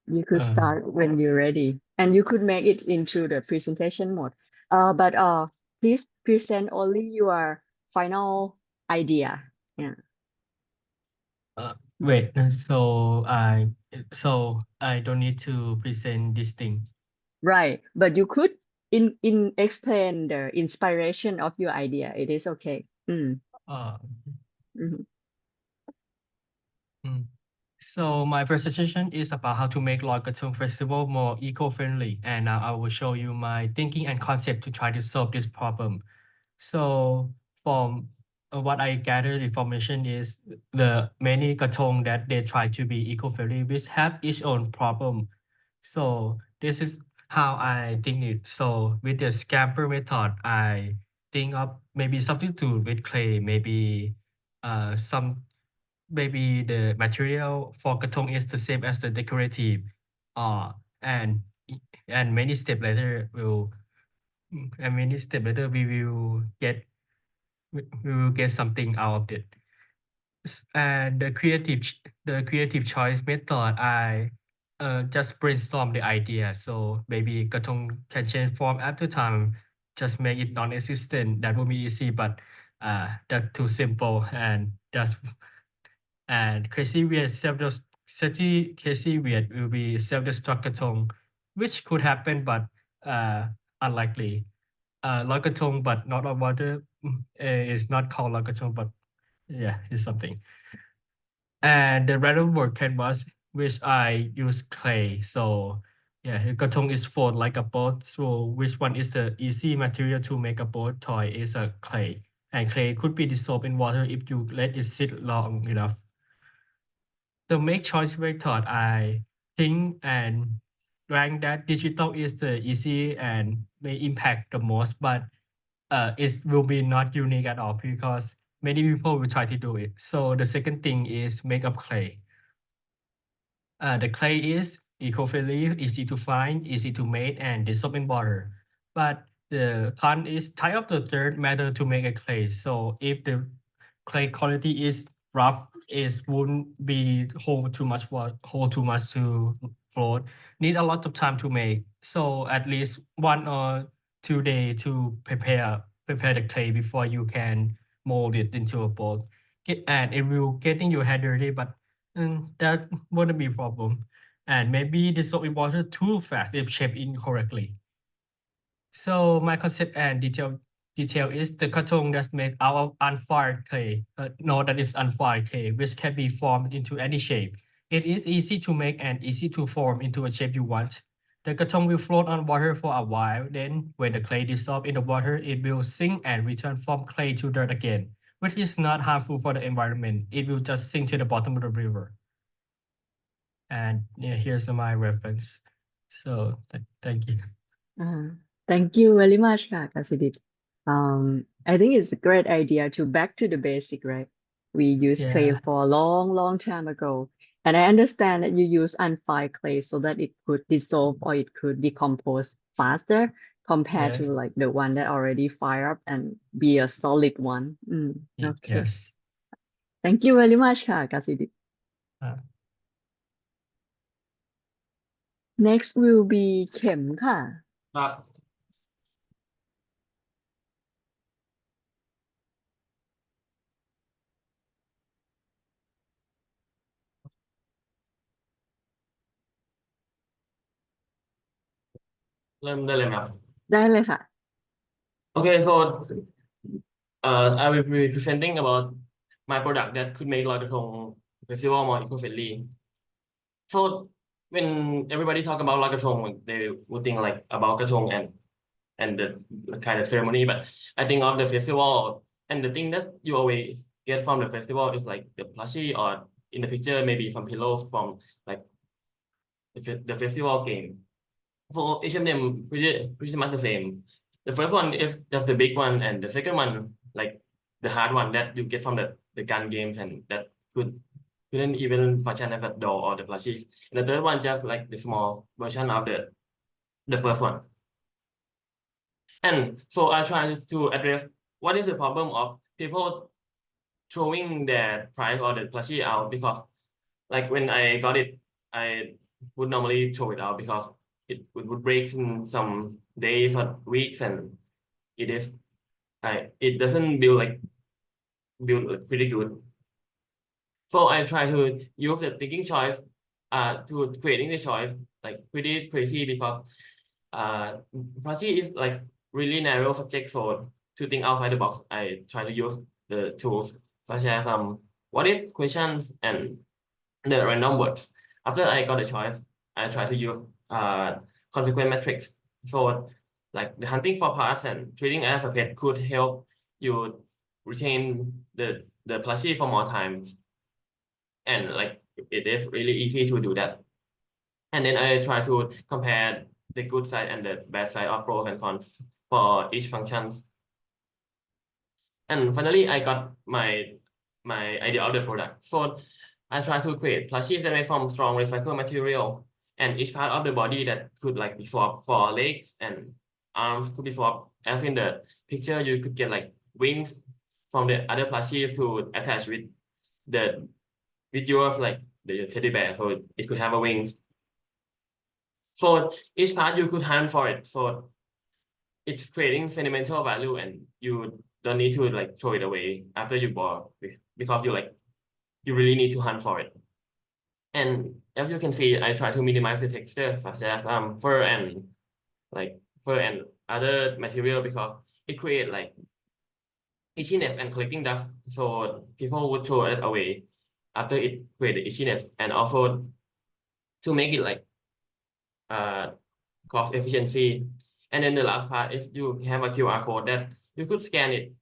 You could start when you're ready, and you could make it into the presentation mode. But please present only your final idea. Yeah. Wait, so I don't need to present this thing. Right. But you could in explain the inspiration of your idea. It is okay. Uh, Mhm. So my presentation is about how to make Loi Krathong Festival more eco-friendly, and now I will show you my thinking and concept to try to solve this problem. So from what I gathered information is the many Krathong that they try to be eco-friendly, which have its own problem. So this is how I think it. So with the scamper method, I think of maybe something to do with clay, maybe maybe the material for Krathong is the same as the decorative, uh, and and many step later will and many step later we will get something out of it. And the creative choice method, I just brainstorm the idea. So maybe Krathong can change form after time, just make it non-existent. That would be easy, but that's too simple and crazy weird will be self-destruct Krathong, which could happen, but unlikely. Loi Krathong, but not on water, is not called Loi Krathong, but yeah, it's something. And the random word canvas, which I use clay. So yeah, Krathong is fold like a boat. So which one is the easy material to make a boat toy is a clay. And clay could be dissolved in water if you let it sit long enough. The make choice method, I think and rank that digital is the easy and may impact the most, but it will be not unique at all because many people will try to do it. So the second thing is make up clay. The clay is eco-friendly, easy to find, easy to make, and dissolve in water. But the con is type of the third matter to make a clay. So if the clay quality is rough, it wouldn't be hold too much water, hold too much to float. Need a lot of time to make. So at least 1 or 2 days to prepare the clay before you can mold it into a bowl. And it will getting your hand dirty, but that wouldn't be a problem. And maybe dissolve in water too fast if shaped incorrectly. So my concept and detail is the Krathong that's made out of unfired clay. No, that is unfired clay, which can be formed into any shape. It is easy to make and easy to form into a shape you want. The Krathong will float on water for a while. Then, when the clay dissolves in the water, it will sink and return from clay to dirt again, which is not harmful for the environment. It will just sink to the bottom of the river. And yeah, here's my reference. So thank you. Thank you very much, Kasidit. I think it's a great idea to back to the basic, right? We used clay Yeah. for a long, long time ago. And I understand that you use unfired clay so that it could dissolve or it could decompose faster compared to Yes. like the one that already fired up and be a solid one. Okay. Yes. Thank you very much, Kasidit. Uh, Next will be เข็มค่ะครับ เริ่มได้เลยไหมครับ ได้เลยค่ะ Okay, so I will be presenting about my product that could make Loi Krathong festival more eco-friendly. So when everybody talk about Loi Krathong, they would think like about Krathong and the kind of ceremony, but I think of the festival and the thing that you always get from the festival is like the plushie or in the picture maybe some pillows from like the festival game. For each of them pretty much the same. The first one is just the big one, and the second one like the hard one that you get from the gun games and that couldn't even function as a doll or the plushies. And the third one just like the small version of the first one. And so I try to address what is the problem of people throwing their prize or the plushie out because like when I got it, I would normally throw it out because it would break in some days or weeks, and it doesn't build pretty good. So I try to use the thinking choice to creating the choice like pretty crazy because Prachi is like really narrow subject, so to think outside the box, I try to use the tools such as what if questions and the random words. After I got the choice, I try to use consequence metrics. So like the hunting for parts and treating as a pet could help you retain the plushie for more times, and like it is really easy to do that. And then I try to compare the good side and the bad side of pros and cons for each functions. And finally, I got my idea of the product. So I try to create plushies that made from strong recycled material, and each part of the body that could like be swapped for legs and arms could be swapped. As in the picture, you could get like wings from the other plushie to attach with yours, like the teddy bear, so it could have a wings. So each part you could hunt for it. So it's creating sentimental value, and you don't need to like throw it away after you bought because you really need to hunt for it. And as you can see, I try to minimize the texture such as fur and other material because it creates like itchiness and collecting dust. So people would throw it away after it created itchiness, and also to make it like cost efficiency. And then the last part is you have a QR code that you could scan it.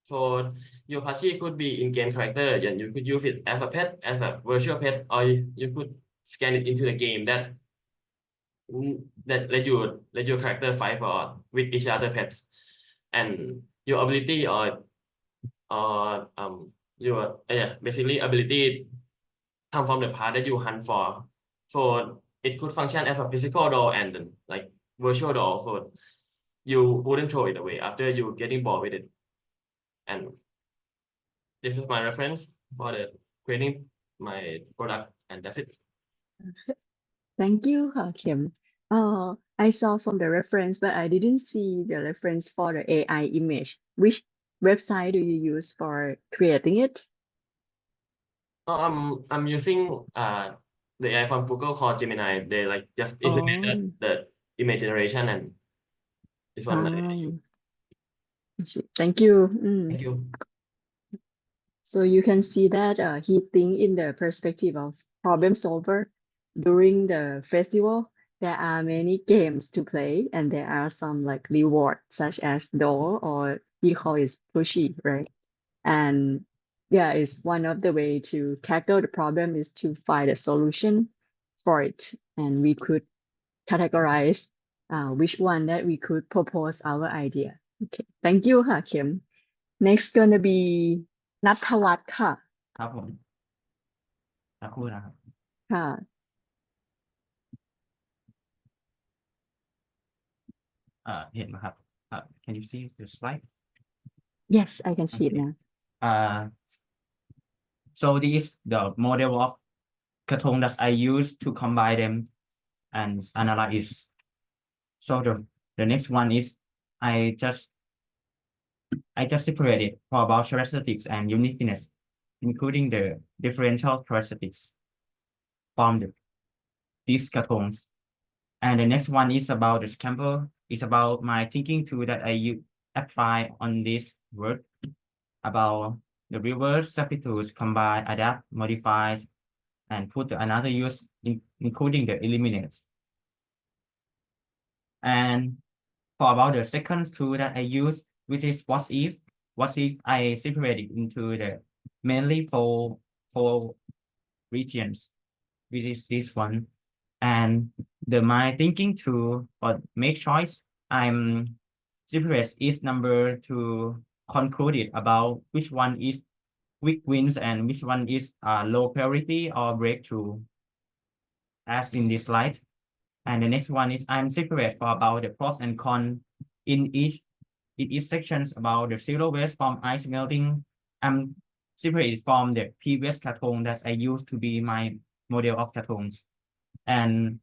So your plushie could be in-game character, and you could use it as a pet, as a virtual pet, or you could scan it into the game that let your character fight with each other pets, and your ability or your basically ability come from the part that you hunt for. So it could function as a physical doll and like virtual doll. So you wouldn't throw it away after you getting bored with it. And this is my reference for the creating my product, and that's it. Thank you, Kim. I saw from the reference, but I didn't see the reference for the AI image. Which website do you use for creating it? I'm using the AI from Google called Gemini. They like just implemented the image generation, and this one that I use. I see. Thank you. Thank you. So you can see that he think in the perspective of problem solver. During the festival, there are many games to play, and there are some like reward such as doll, or you call it plushie, right? And yeah, it's one of the way to tackle the problem is to find a solution for it, and we could categorize which one that we could propose our idea. Okay, thank you, Kim. Next gonna be นัทวัฒน์ค่ะ ครับผมสักครู่นะครับ ค่ะ เห็นไหมครับcan you see the slide Yes, I can see it Okay. now. So this is the model of krathong that I use to combine them and analyze. So the next one is I just separated for about characteristics and uniqueness, including the differential characteristics from these krathongs. And the next one is about the scamper. It's about my thinking tool that I apply on this work about the reverse substitutes, combine, adapt, modifies, and put another use, including the eliminates. And for about the second tool that I use, which is what if I separate it into the mainly four regions, which is this one. And my thinking to make choice, I'm separate each number to conclude it about which one is quick wins and which one is low priority or breakthrough, as in this slide. And the next one is I'm separate for about the pros and cons in each sections about the zero waste from ice melting. I'm separated from the previous krathong that I used to be my model of krathongs. And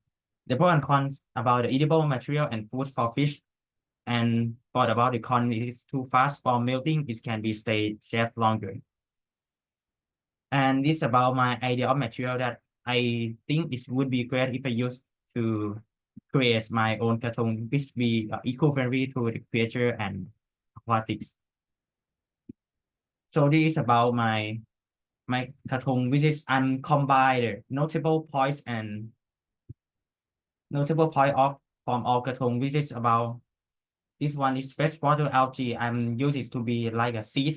the pros and cons about the edible material and food for fish. And what about the con is too fast for melting, it can be stay shelf longer. And this about my idea of material that I think it would be great if I use to create my own krathong, which be eco-friendly to the creature and aquatics. So this is about my krathong, which is uncombined notable points and notable point of from all krathong, which is about this one is freshwater algae. I'm used it to be like a seed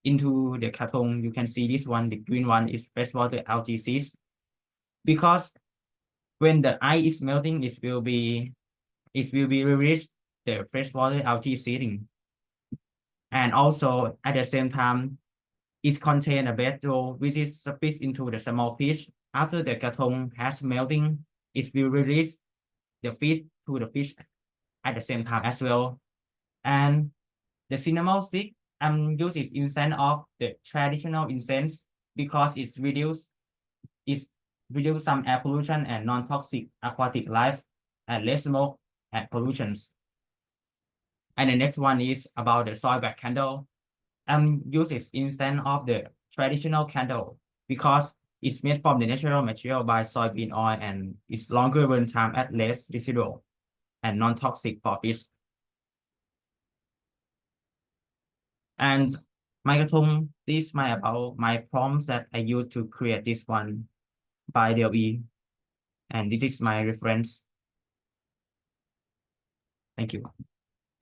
into the krathong. You can see this one, the green one is freshwater algae seeds. Because when the ice is melting, it will be released the freshwater algae seeding. And also at the same time, it contains a bedroll which is split into the small piece. After the krathong has melting, it will release the fish to the fish at the same time as well. And the cinnamon stick used it instead of the traditional incense because it reduce some air pollution and non-toxic aquatic life and less smoke and pollutions. And the next one is about the soy wax candle. Use it instead of the traditional candle because it's made from the natural material by soybean oil and it's longer burn time at less residual and non-toxic for fish. And my krathong, this is my about my prompts that I use to create this one by DLE. And this is my reference. Thank you.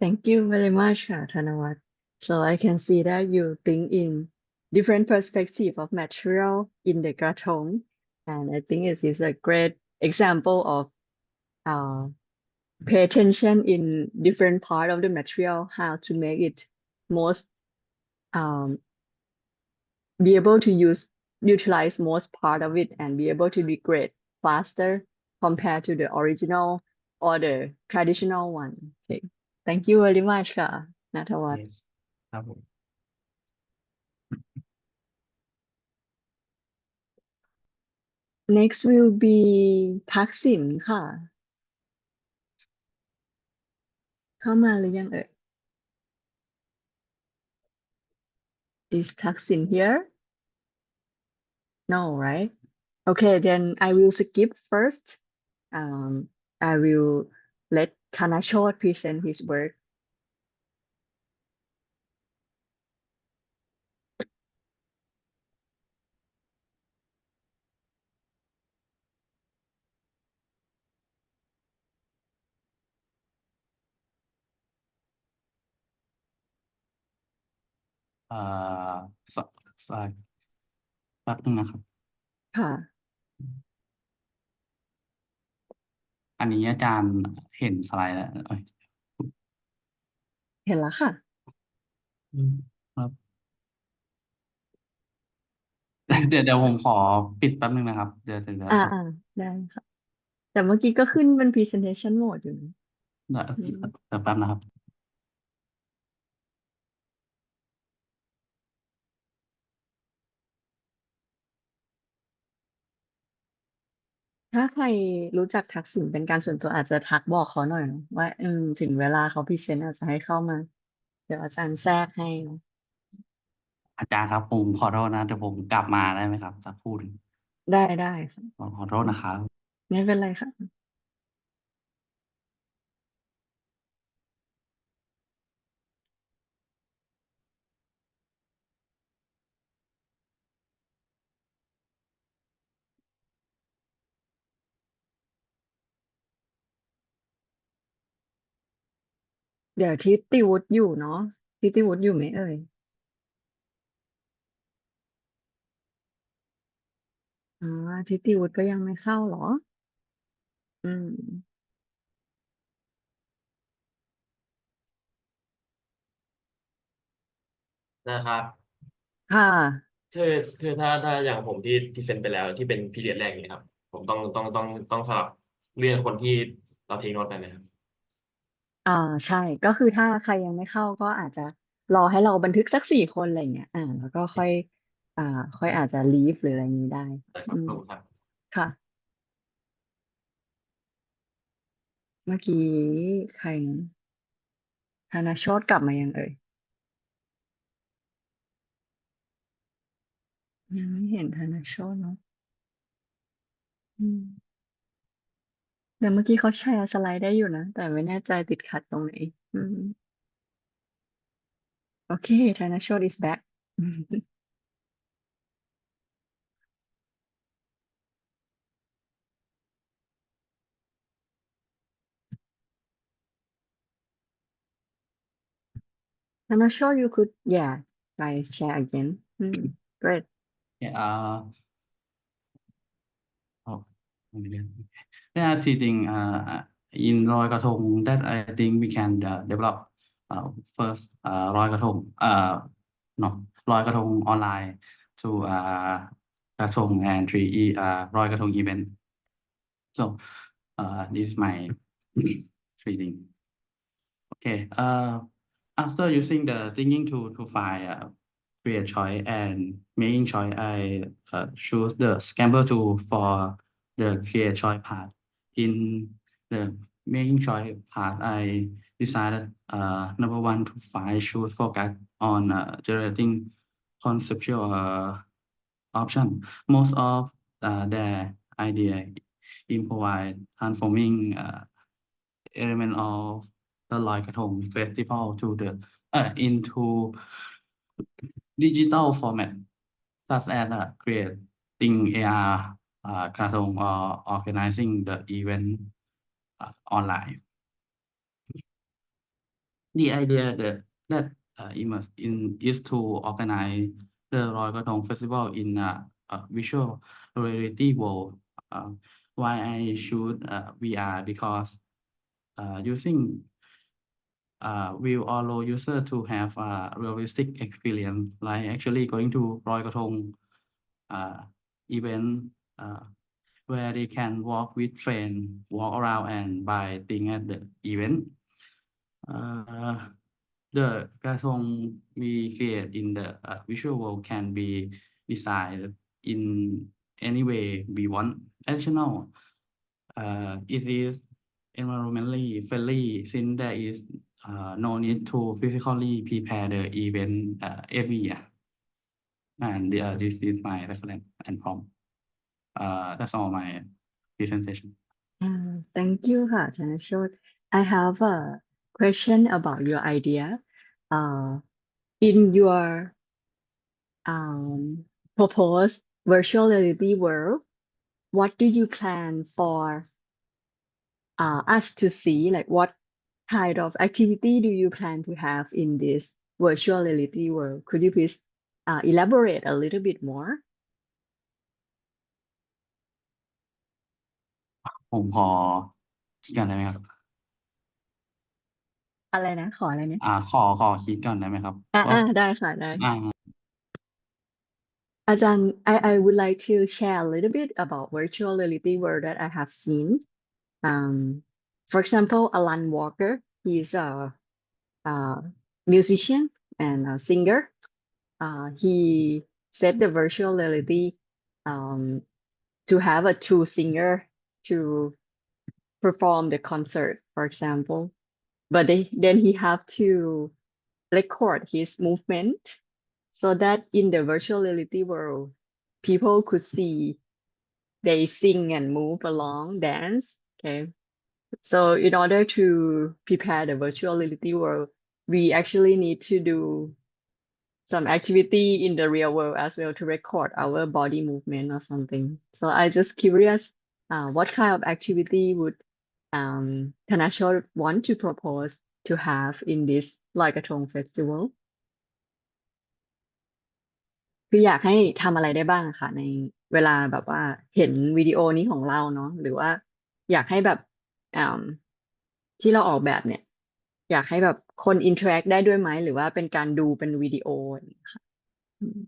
Thank you very much, ค่ะ ธนวัฒน์ So I can see that you think in different perspective of material in the krathong, and I think it is a great example of pay attention in different part of the material, how to make it most be able to utilize most part of it and be able to degrade faster compared to the original or the traditional one. Okay. Thank you very much, ค่ะ ณัฐวัฒน์ Yes. ครับผม Next will be ทักษิณค่ะ เข้ามาหรือยังเอ่ย Is Taksin here? No, right? Okay, then I will skip first. I will let Thanachot present his work.ฝากแป๊บนึงนะครับ ค่ะ อันนี้อาจารย์เห็นสไลด์แล้วเอ้ย เห็นแล้วค่ะ ครับ เดี๋ยวผมขอปิดแป๊บนึงนะครับ เดี๋ยว อ่าได้ค่ะ แต่เมื่อกี้ก็ขึ้นเป็น presentation mode อยู่นะ เดี๋ยวแป๊บนะครับ ถ้าใครรู้จักทักษิณเป็นการส่วนตัวอาจจะทักบอกเขาหน่อยเนอะว่าถึงเวลาเขาพรีเซนต์อาจจะให้เข้ามา เดี๋ยวอาจารย์แทรกให้เนอะ อาจารย์ครับผมขอโทษนะเดี๋ยวผมกลับมาได้ไหมครับสักครู่หนึ่ง ได้ค่ะ ขอโทษนะครับ ไม่เป็นไรค่ะ เดี๋ยวทิติวุฒิอยู่เนาะทิติวุฒิอยู่ไหมเอ่ยทิติวุฒิก็ยังไม่เข้าเหรอ อืม นะครับ ค่ะ คือถ้าอย่างผมที่เซ็นไปแล้วที่เป็นพีเรียดแรกนี่ครับ ผมต้องสลับเลื่อนคนที่เราเทคโนตไปไหมครับ ใช่ ก็คือถ้าใครยังไม่เข้าก็อาจจะรอให้เราบันทึกสัก4 คนอะไรเงี้ยแล้วก็ค่อยอาจจะ leave หรืออะไรอย่างนี้ได้ ได้ครับขอบคุณครับ ค่ะ เมื่อกี้ใครนะธนาโชตกลับมายังเอ่ยยังไม่เห็นธนาโชตเนาะอืมแต่เมื่อกี้เขาแชร์สไลด์ได้อยู่นะ แต่ไม่แน่ใจติดขัดตรงไหนอืมโอเคธนาโชต is back ธนาโชต you could yeah try share again great Yeah, oh, there are three things in ลอยกระทง that I think we can develop first ลอยกระทงno ลอยกระทงออนไลน์ to กระทง and three ลอยกระทง event so this is my three things. Okay. After using the thinking to find create choice and making choice, I choose the scramble tool for the create choice part. In the making choice part, I decided number one to find choose focus on generating conceptual option. Most of their idea improvise transforming element of the Loi Krathong festival to the into digital format such as creating AR Krathong or organizing the event online. The idea that is to organize the Loi Krathong festival in a visual reality world. Why I choose VR because using will allow user to have a realistic experience, like actually going to Loi Krathong event where they can walk with train, walk around and buy things at the event. The krathong we create in the visual world can be designed in any way we want. Additional, it is environmentally friendly since there is no need to physically prepare the event every year. And this is my reference and prompt. That's all my presentation. Thank you ค่ะธนาโชต I have a question about your idea in your proposed virtual reality world what do you plan for us to see like what kind of activity do you plan to have in this virtual reality world could you please elaborate a little bit more ผมขอคิดก่อนได้ไหมครับ อะไรนะขออะไรนะ ขอคิดก่อนได้ไหมครับ ได้ค่ะได้ อ่า Ajahn, I would like to share a little bit about virtual reality world that I have seen. For example, Alan Walker, he's a musician and a singer. He set the virtual reality to have a two singer to perform the concert, for example. But then he have to record his movement so that in the virtual reality world, people could see they sing and move along, dance. Okay. So in order to prepare the virtual reality world, we actually need to do some activity in the real world as well to record our body movement or something. So I just curious, what kind of activity would Thanachol want to propose to have in this Loi Krathong festival? คืออยากให้ทำอะไรได้บ้างอะค่ะในเวลาแบบว่าเห็นวิดีโอนี้ของเราเนาะหรือว่าอยากให้แบบอ่าที่เราออกแบบเนี่ยอยากให้แบบคนอินเทอร์แอคได้ด้วยไหมหรือว่าเป็นการดูเป็นวิดีโออย่างเงี้ยค่ะอืม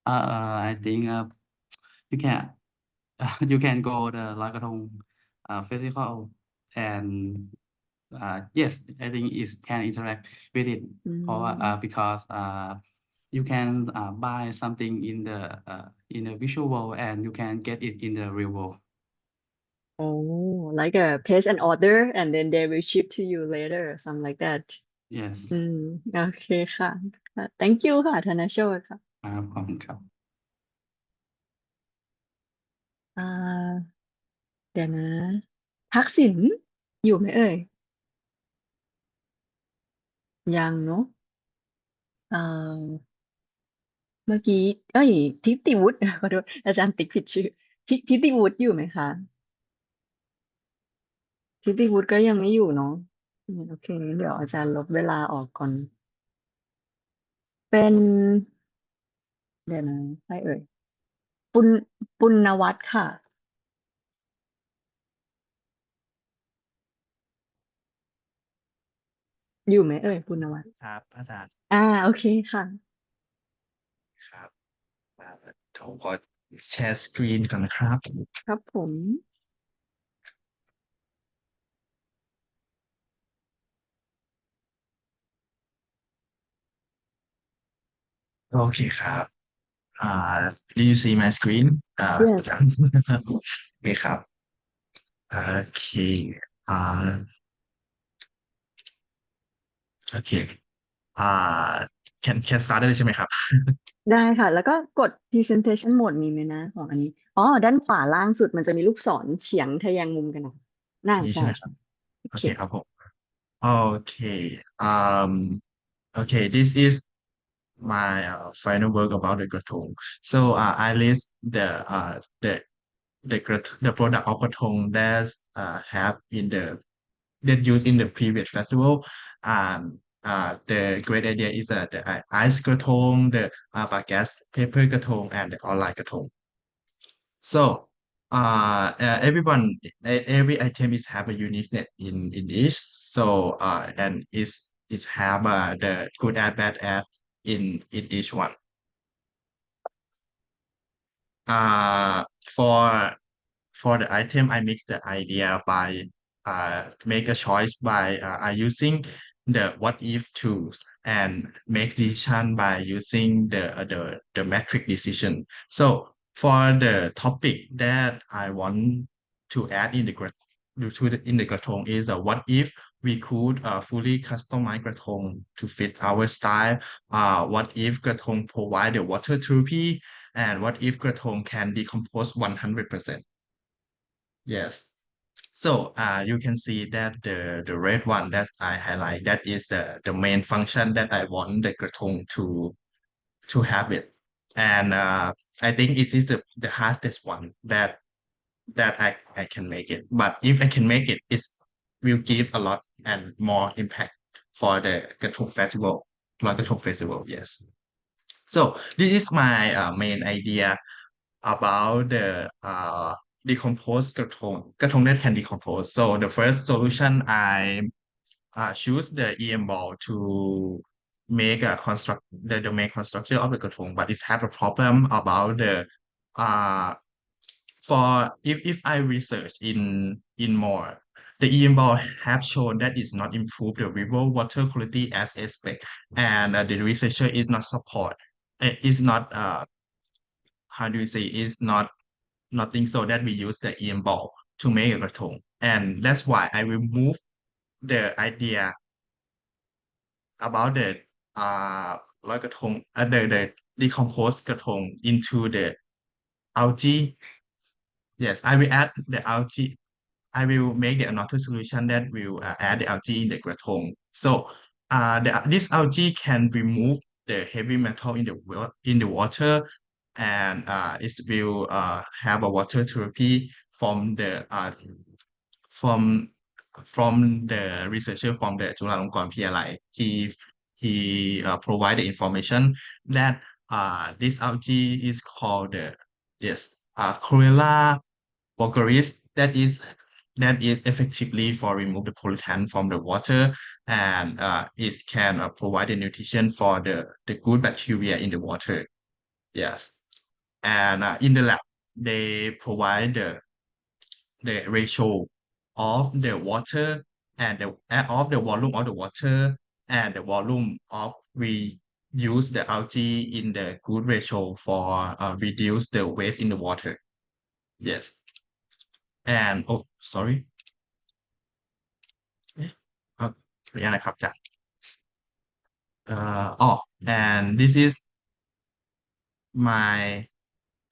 I think you can you can go the Loi Krathong festival and yes, I think it can interact with it เพราะว่า because you can buy something in the visual world and you can get it in the real world. Oh, like a place an order and then they will ship to you later or something like that. Yes โอเคค่ะ thank you ค่ะธนโชติค่ะ ขอบคุณครับ อ่าเดี๋ยวนะ ทักษิณอยู่ไหมเอ่ย ยังเนาะเอ่อเมื่อกี้เอ้ยทิติวุฒิ ขอโทษอาจารย์ติ๊กผิดชื่อทิติวุฒิอยู่ไหมคะทิติวุฒิก็ยังไม่อยู่เนาะโอเคเดี๋ยวอาจารย์ลบเวลาออกก่อน เป็นเดี๋ยวนะใครเอ่ยปุณปุณณวัฒน์ค่ะ อยู่ไหมเอ่ยปุณณวัฒน์ ครับอาจารย์ โอเคค่ะ ครับผมขอแชร์สกรีนก่อนนะครับ ครับผม โอเคครับ do you see my screen Yes โอเคครับโอเคอ่าโอเคอ่า can start ได้เลยใช่ไหมครับ ได้ค่ะ แล้วก็กด presentation mode มีไหมนะของอันนี้ด้านขวาล่างสุดมันจะมีลูกศรเฉียงทะแยงมุมกันนะน่า นี่ใช่ ใช่ ไหมครับ โอ โอ เค เคครับผม okay okay this is my final work about the krathong so I list the product of krathong that have in the that used in the previous festival. The great idea is the ice krathong, the bagas paper krathong, and the online krathong. So every item is have a uniqueness in each. So and is have the good and bad ad in each one. Uh, for for the item, I mix the idea by make a choice by using the what if tools and make decision by using the metric decision. So for the topic that I want to add in the in the krathong is what if we could fully customize krathong to fit our style. What if krathong provide the water therapy, and what if krathong can decompose 100%? Yes. So you can see that the red one that I highlight, that is the main function that I want the krathong to have it. And I think it is the hardest one that I can make it. But if I can make it, it will give a lot and more impact for the Krathong festival, Loi Krathong festival. Yes. So this is my main idea about the decomposed krathong that can decompose. So the first solution I choose the EM ball to make a the main construction of the krathong, but it have a problem about the uh for if I research in more, the EM ball have shown that it's not improve the river water quality as expect, and the researcher is not support. Is not how do you say, is not think so that we use the EM ball to make a krathong, and that's why I will move the idea about the Loi Krathong, the decomposed krathong into the algae. Yes, I will add the algae. I will make the another solution that will add the algae in the krathong. So this algae can remove the heavy metal in the water, and it will have a water therapy from the from from the researcher from the Chulalongkorn PLI. He provide the information that this algae is called the yes Chlorella vulgaris, that is effectively for remove the pollutant from the water, and it can provide the nutrition for the good bacteria in the water. Yes, and in the lab they provide the ratio of the water and the volume of the water and the volume of we use the algae in the good ratio for reduce the waste in the water. Yes. And oh, sorry. ขออนุญาตนะครับจากand this is my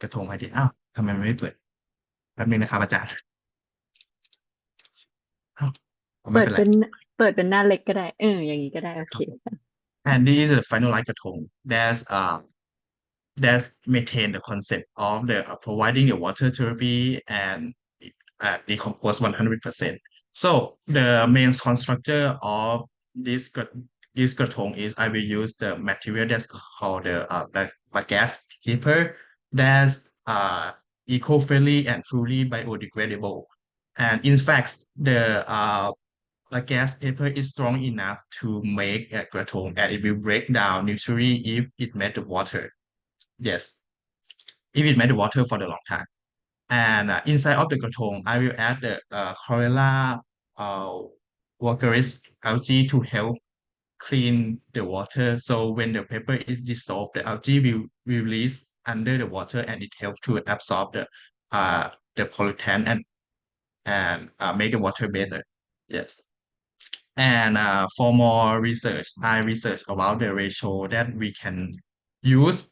กระทงไอเดียอ้าวทำไมมันไม่เปิดแป๊บนึงนะครับอาจารย์อ้าวไม่ เปิด เป็นไร เป็นเปิดเป็นหน้าเล็กก็ได้อย่างนี้ก็ได้โอเค And this is the final light Katong. That's maintain the concept of the providing the water therapy and decompose 100%. So the main constructor of this Katong is I will use the material that's called the gas paper that's eco-friendly and fully biodegradable. And in fact, the gas paper is strong enough to make a krathong and it will break down naturally if it met the water. Yes, if it met the water for the long time. And inside of the krathong, I will add the chlorella vulgaris algae to help clean the water. So when the paper is dissolved, the algae will release under the water and it helps to absorb the pollutant and make the water better. Yes. And for more research, I research about the ratio that we can use.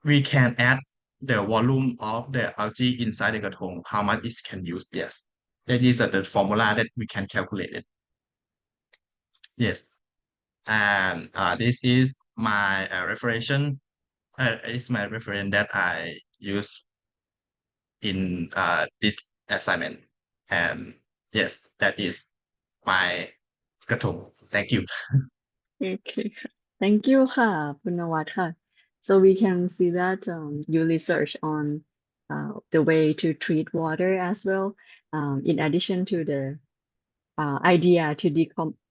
We can add the volume of the algae inside the krathong, how much it can use. Yes, that is the formula that we can calculate it. Yes, and this is my reference. It's my reference that I use in this assignment. And yes, that is my krathong. Thank you. Okay ค่ะ thank you ค่ะคุณนวัดค่ะ so we can see that you research on the way to treat water as well in addition to the idea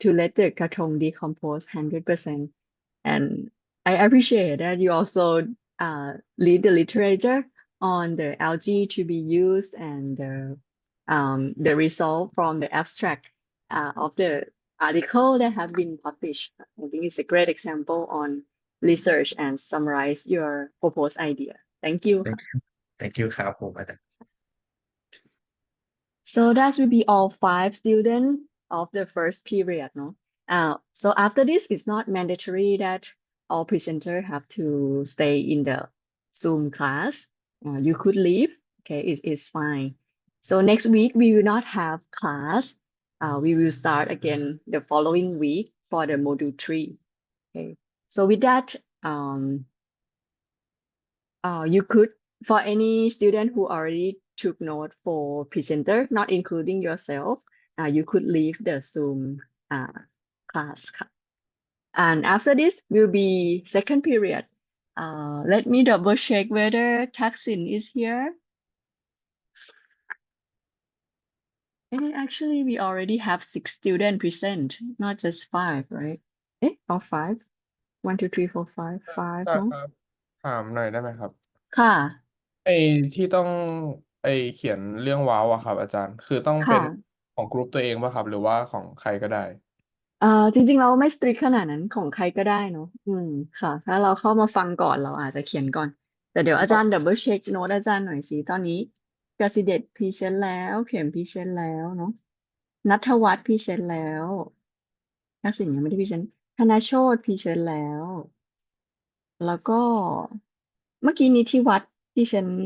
to let the krathong decompose 100%. And I appreciate that you also read the literature on the algae to be used and the result from the abstract of the article that have been published. I think it's a great example on research and summarize your proposed idea. Thank you. Thank you ครับผมอาจารย์ So that will be all 5 students of the first period, no? So after this, it's not mandatory that all presenters have to stay in the Zoom class. You could leave, okay, it's fine. So next week, we will not have class. We will start again the following week for the module 3. Okay, so with that, you could, for any student who already took note for presenter, not including yourself, you could leave the Zoom class. And after this will be second period. Let me double check whether Taksin is here. Actually, we already have 6 students present, not just 5, right? Or 5? 1, 2, 3, 4, 5, 5, ได้ no? ครับ ถามหน่อยได้ไหมครับ ค่ะ ไอ้ที่ต้องเขียนเรื่องว้าวอะครับ อาจารย์ คือต้องเป็น ค่ะ ของกลุ่มตัวเองป่ะครับ หรือว่าของใครก็ได้ จริงๆเราไม่ strict ขนาดนั้นของใครก็ได้เนาะค่ะ ถ้าเราเข้ามาฟังก่อนเราอาจจะเขียนก่อน แต่เดี๋ยวอาจารย์ double check โน้ตอาจารย์หน่อยสิตอนนี้กสิเดชพรีเซนต์แล้ว เข็มพรีเซนต์แล้วเนาะณัฐวัฒน์พรีเซนต์แล้วทักษิณยังไม่ได้พรีเซนต์ธนโชติพรีเซนต์แล้ว แล้วก็เมื่อกี้นิธิวัฒน์พรีเซนต์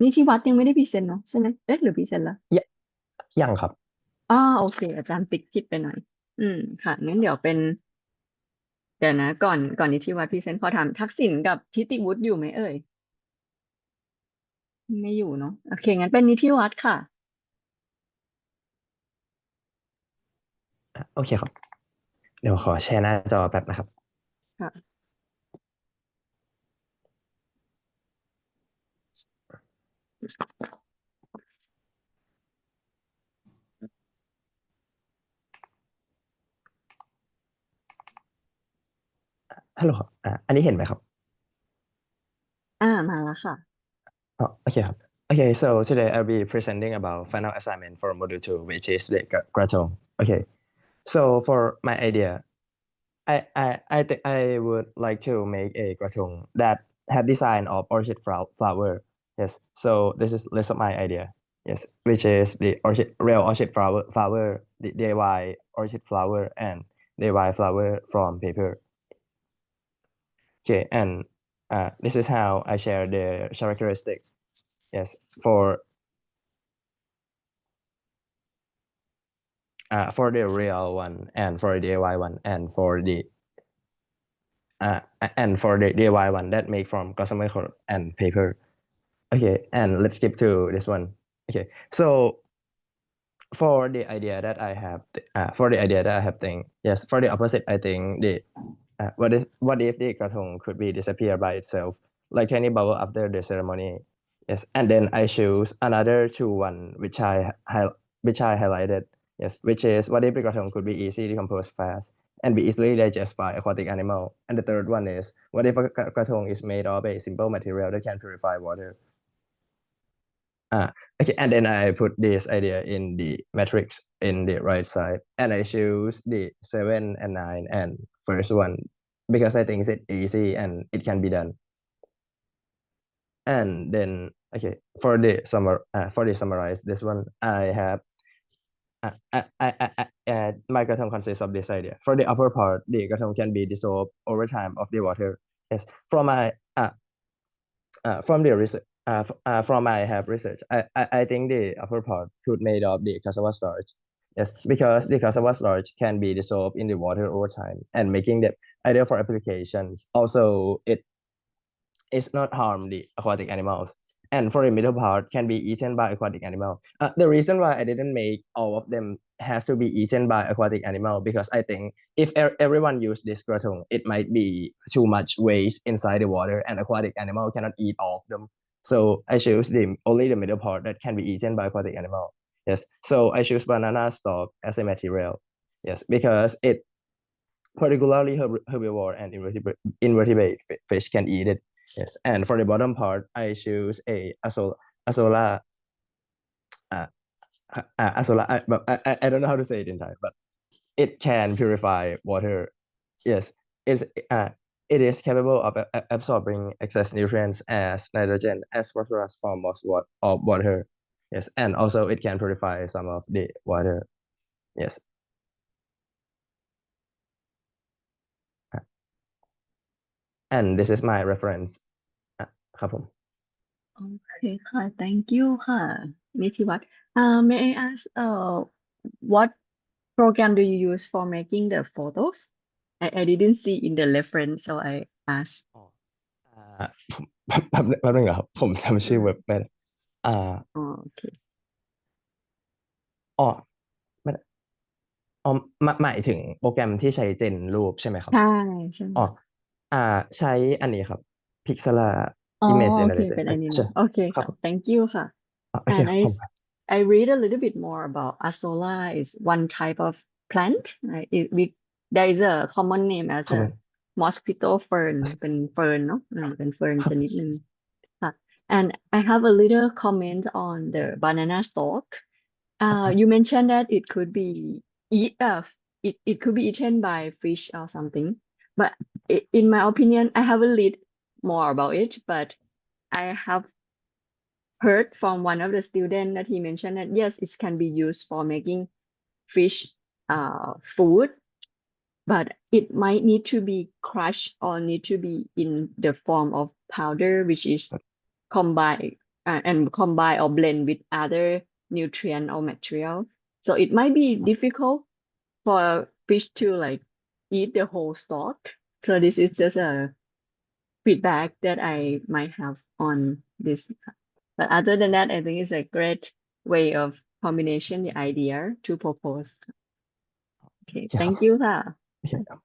นิธิวัฒน์ยังไม่ได้พรีเซนต์เนาะใช่ไหมหรือพรีเซนต์แล้ว ยังครับ โอเค อาจารย์ติ๊กผิดไปหน่อย ค่ะงั้นเดี๋ยวนะก่อนนิธิวัฒน์พรีเซนต์ขอถามทักษิณกับทิติวุฒิอยู่ไหมเอ่ย ไม่อยู่เนาะโอเคงั้นเป็นนิธิวัฒน์ค่ะ โอเคครับ เดี๋ยวขอแชร์หน้าจอแป๊บนะครับ ค่ะ ฮัลโหลครับอันนี้เห็นไหมครับ มาแล้วค่ะ โอเคครับ Okay, so today I'll be presenting about final assignment for module 2, which is the krathong. Okay, so for my idea, I think I would like to make a krathong that have design of orchid flower. Yes, so this is my idea. Yes, which is the real orchid flower, the DIY orchid flower, and DIY flower from paper. Okay, and this is how I share the characteristics. Yes, for the real one and for the DIY one and for the DIY one that made from gossamer cord and paper. Okay, and let's skip to this one. Okay, so for the idea that I have, think yes. For the opposite, I think the what if the krathong could be disappear by itself, like tiny bubble after the ceremony? Yes, and then I choose another one which I highlighted. Yes, which is what if the krathong could be easily decomposed fast and be easily digested by aquatic animal. And the third one is what if a krathong is made of a simple material that can purify water. Okay, and then I put this idea in the matrix in the right side, and I choose the 7 and 9 and first one because I think it's easy and it can be done. And then okay, for the summarize this one, I have my krathong consists of this idea. For the upper part, the krathong can be dissolved over time of the water. Yes, from my from the research, from I have research, I think the upper part could made of the cassava starch. Yes, because the cassava starch can be dissolved in the water over time and making them ideal for applications. Also, it is not harm the aquatic animals. And for the middle part can be eaten by aquatic animal. The reason why I didn't make all of them has to be eaten by aquatic animal because I think if everyone use this krathong, it might be too much waste inside the water and aquatic animal cannot eat all of them. So I choose only the middle part that can be eaten by aquatic animal. Yes. So I choose banana stalk as a material. Yes, because it particularly herbivore and invertebrate fish can eat it. Yes, and for the bottom part, I choose a azola. But I don't know how to say it in Thai, but it can purify water. Yes, it is capable of absorbing excess nutrients as nitrogen, as phosphorus from of water. Yes, and also it can purify some of the water. Yes. And this is my reference. ครับผม Okay,ค่ะ. Thank you ค่ะ นิติวัฒน์ may I ask what program do you use for making the photos? I didn't see in the reference, so I asked. แป๊บนึงครับผมจำชื่อเว็บไม่ได้ Okay. อ๋อไม่ได้หมายถึงโปรแกรมที่ใช้เจนรูปใช่ไหมครับ ใช่ใช่ อ๋อใช้อันนี้ครับ Pixela อ๋อ Image โอเค Generator เป็นอันนี้ ใช่ นะโอเค ครับ ค่ะ thank you ค่ะ โอเค and ครับผม I read a little bit more about azolla is one type of plant right? There is a common name as ครับผ a ม mosquito fern เป็นเฟิร์นเนาะเป็นเฟิร์น ครับ ชนิดหนึ่งค่ะ and I have a little comment on the banana stalk you mentioned that it could be it could be eaten by fish or something but in my opinion I haven't read more about it but I have heard from one of the students that he mentioned that yes, it can be used for making fish food, but it might need to be crushed or need to be in the form of powder, which is combined and combine or blend with other nutrient or material. So it might be difficult for fish to like eat the whole stalk. So this is just a feedback that I might have on this. But other than that, I think it's a great way of combination the idea to propose. Okay, ครับ thank you ค่ะ โอเคครับ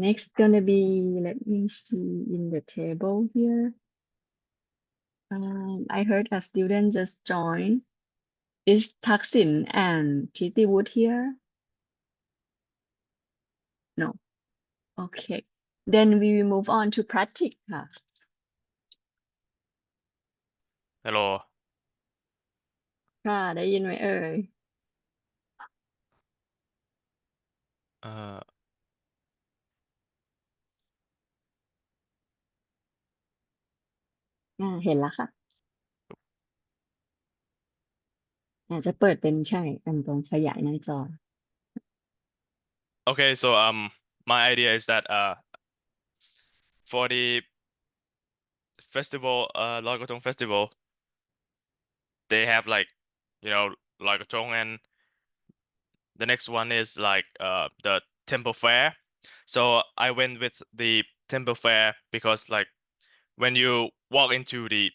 Next gonna be, let me see in the table here. I heard a student just joined. Is Taksin and Kitty Wood here? No. Okay. Then we will move on to Pratik ค่ะ Hello ค่ะได้ยินไหมเอ่ย uh เห็นแล้วค่ะอาจจะเปิดเป็นใช่อันตรงขยายหน้าจอ okay so my idea is that for the festival Loi Krathong festival they have like Loi Krathong and the next one is like the temple fair. So I went with the temple fair because like when you walk into the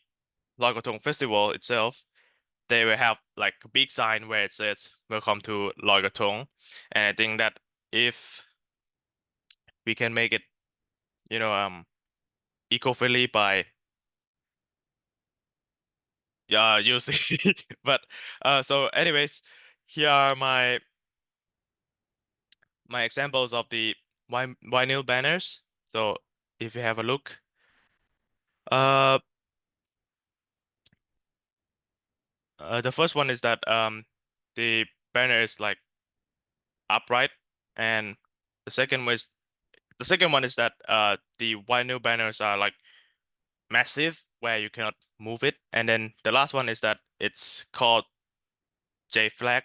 Loi Krathong festival itself, they will have like a big sign where it says "Welcome to Loi Krathong," and I think that if we can make it, eco-friendly by using, but so anyways, here are my examples of the vinyl banners. So if you have a look, uh, the first one is that the banner is like upright, and the second one is that the vinyl banners are like massive where you cannot move it, and then the last one is that it's called J flag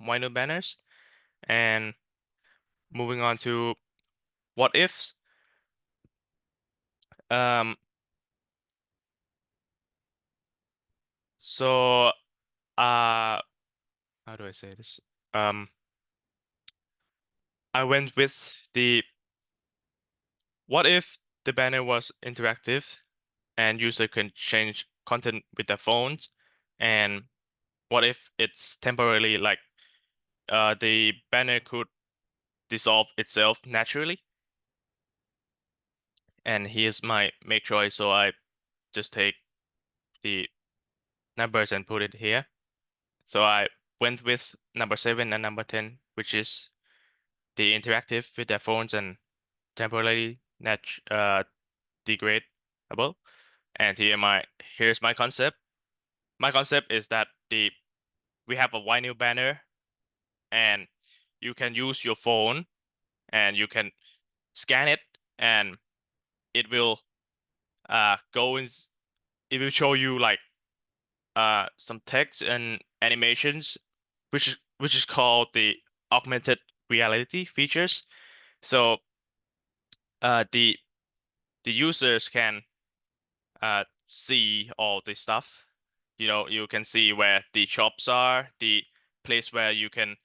vinyl banners. And moving on to what ifs, um, so how do I say this? I went with the what if the banner was interactive and user can change content with their phones, and what if it's temporarily like the banner could dissolve itself naturally. And here's my make choice, so I just take the numbers and put it here. So I went with number 7 and number 10, which is the interactive with their phones and temporarily degradable. And here's my concept. My concept is that we have a vinyl banner, and you can use your phone and you can scan it, and it will go in. It will show you like some text and animations, which is called the augmented reality features. So the users can see all this stuff. You can see where the shops are, the place where you can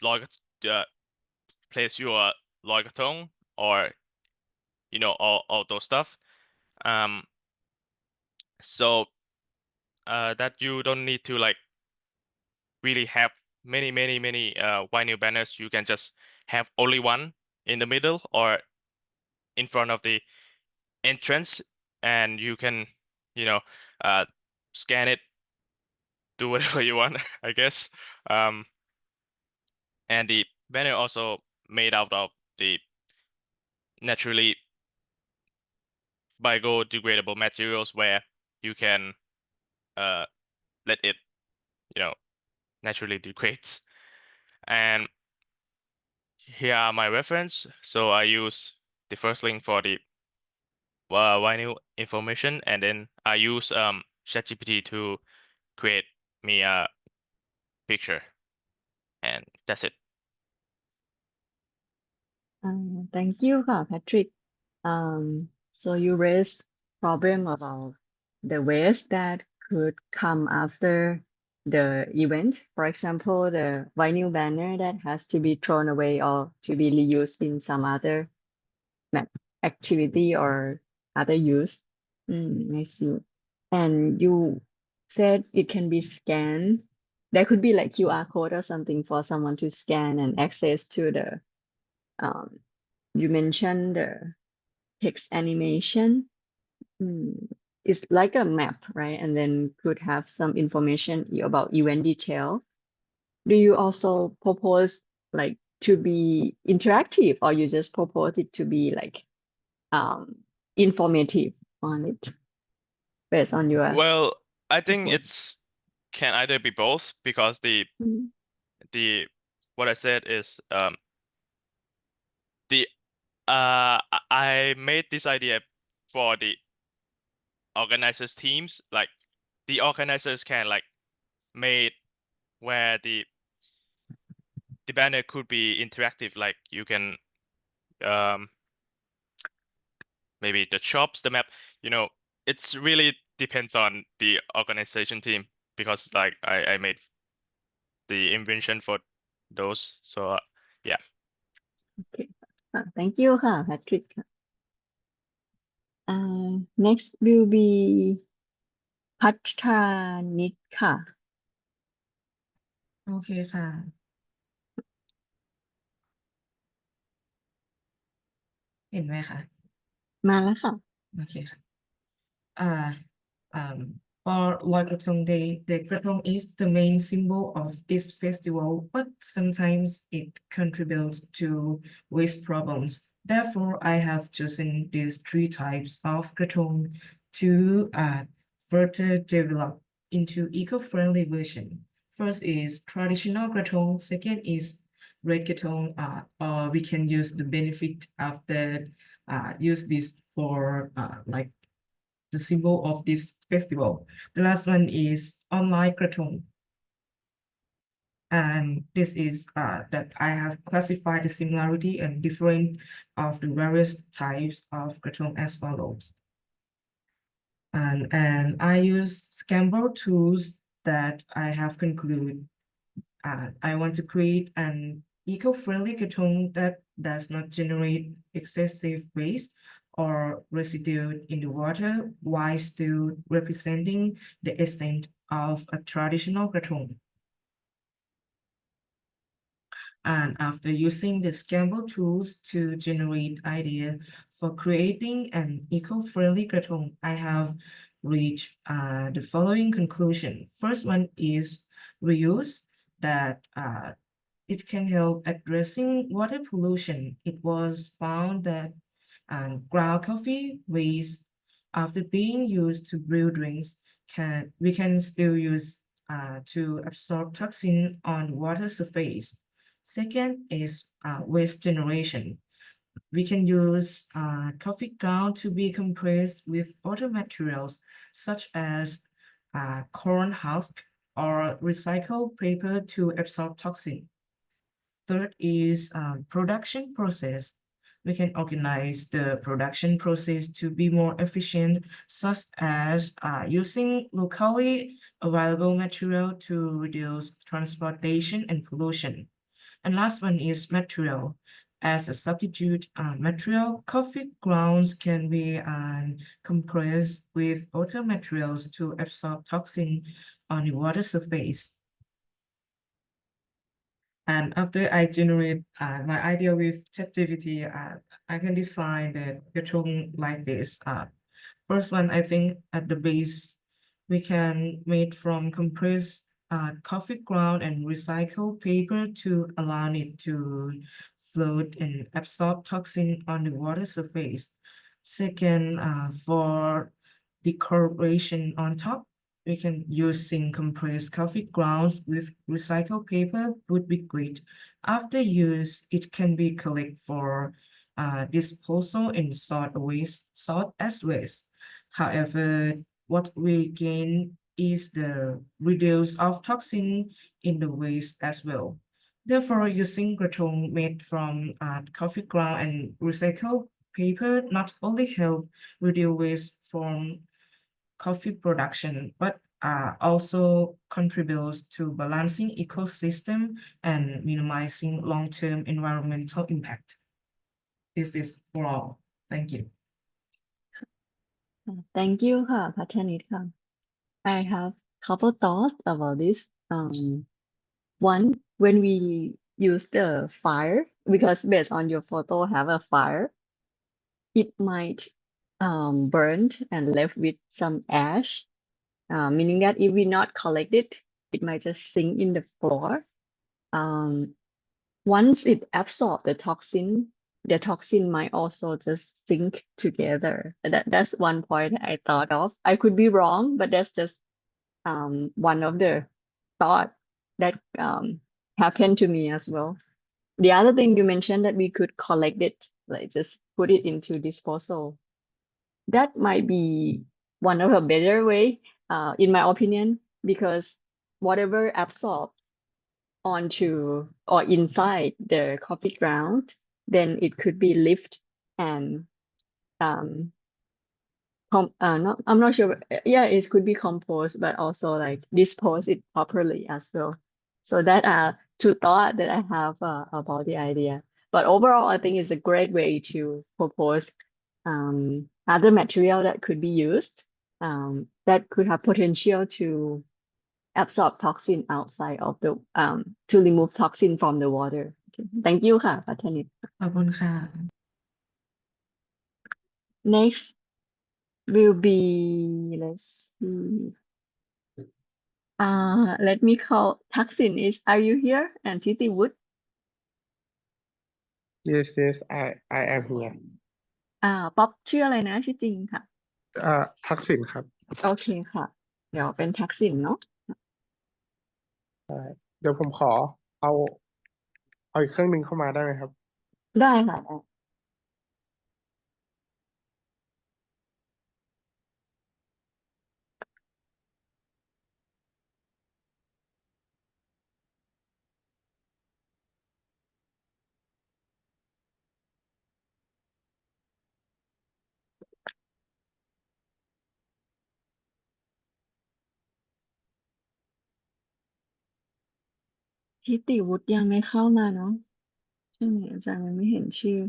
log place your Loi Krathong, or all those stuff. So that you don't need to like really have many vinyl banners. You can just have only one in the middle or in front of the entrance, and you can uh, scan it, do whatever you want, I guess. And the banner also made out of the naturally biodegradable materials where you can let it naturally degrades. And here are my reference. So I use the first link for the vinyl information, and then I use ChatGPT to create me a picture, and that's it. Thank you, Patrick. So you raised problem about the waste that could come after the event. For example, the vinyl banner that has to be thrown away or to be reused in some other activity or other use. I see. And you said it can be scanned. There could be like QR code or something for someone to scan and access to the you mentioned the text animation. It's like a map, right? And then could have some information about event detail. Do you also propose like to be interactive, or you just propose it to be like informative on it? based on your Well, I think report? it's can either be both because Mhm. what I said is I made this idea for the organizers teams, like the organizers can like made where the banner could be interactive, like you can maybe the shops, the map, it's really depends on the organization team because like I made the invention for those, so yeah. โอเคค่ะ thank you ค่ะ Patrick ค่ะ next will be พัฒนิชค่ะ โอเคค่ะ เห็นไหมคะ มาแล้วค่ะ โอเคค่ะ for Loi Krathong Day, the krathong is the main symbol of this festival, but sometimes it contributes to waste problems. Therefore, I have chosen these three types of krathong to further develop into eco-friendly version. First is traditional krathong. Second is red krathong. Or we can use the benefit of the use this for like the symbol of this festival. The last one is online krathong. And this is that I have classified the similarity and difference of the various types of krathong as follows. And I use Scamble tools that I have concluded. I want to create an eco-friendly krathong that does not generate excessive waste or residue in the water while still representing the essence of a traditional krathong. And after using the Scamble tools to generate ideas for creating an eco-friendly krathong, I have reached the following conclusion. First one is reuse, that it can help addressing water pollution. It was found that ground coffee waste after being used to brew drinks we can still use to absorb toxin on water surface. Second is waste generation. We can use coffee ground to be compressed with other materials such as corn husk or recycled paper to absorb toxin. Third is production process. We can organize the production process to be more efficient, such as using locally available material to reduce transportation and pollution. And last one is material. As a substitute material, coffee grounds can be compressed with other materials to absorb toxin on the water surface. And after I generate my idea with ChatGPT, I can design the krathong like this. First one, I think at the base, we can make from compressed coffee ground and recycled paper to allow it to float and absorb toxin on the water surface. Second, for decoration on top, we can using compressed coffee grounds with recycled paper would be great. After use, it can be collected for disposal and sort as waste. However, what we gain is the reduce of toxin in the waste as well. Therefore, using krathong made from coffee ground and recycled paper not only help reduce waste from coffee production, but also contributes to balancing ecosystem and minimizing long-term environmental impact. This is for all. Thank you. Thank you ค่ะ พัฒนิชค่ะ I have couple thoughts about this. One, when we use the fire, because based on your photo have a fire, it might burned and left with some ash, meaning that if we not collect it, it might just sink in the floor. Once it absorbs the toxin, the toxin might also just sink together. That's one point I thought of. I could be wrong, but that's just one of the thought that happened to me as well. The other thing you mentioned that we could collect it, like just put it into disposal. That might be one of a better way, in my opinion, because whatever absorbed onto or inside the coffee ground, then it could be lifted and not, I'm not sure. Yeah, it could be composed, but also like dispose it properly as well. So that are two thoughts that I have about the idea. But overall, I think it's a great way to propose other material that could be used that could have potential to absorb toxin outside of the to remove toxin from the water. Okay. Thank you ค่ะ พัฒนิต ขอบคุณค่ะ Next will be, let's see. Let me call Thaksin. Are you here? And Titi Wood. Yes, I am here. ป๊อปชื่ออะไรนะชื่อจริงค่ะ ทักษิณครับ โอเคค่ะ เดี๋ยวเป็นทักษิณเนาะ เดี๋ยวผมขอเอาอีกเครื่องหนึ่งเข้ามาได้ไหมครับ ได้ค่ะได้ ทิติวุฒิยังไม่เข้ามาเนาะใช่ไหมอาจารย์ยังไม่เห็นชื่อ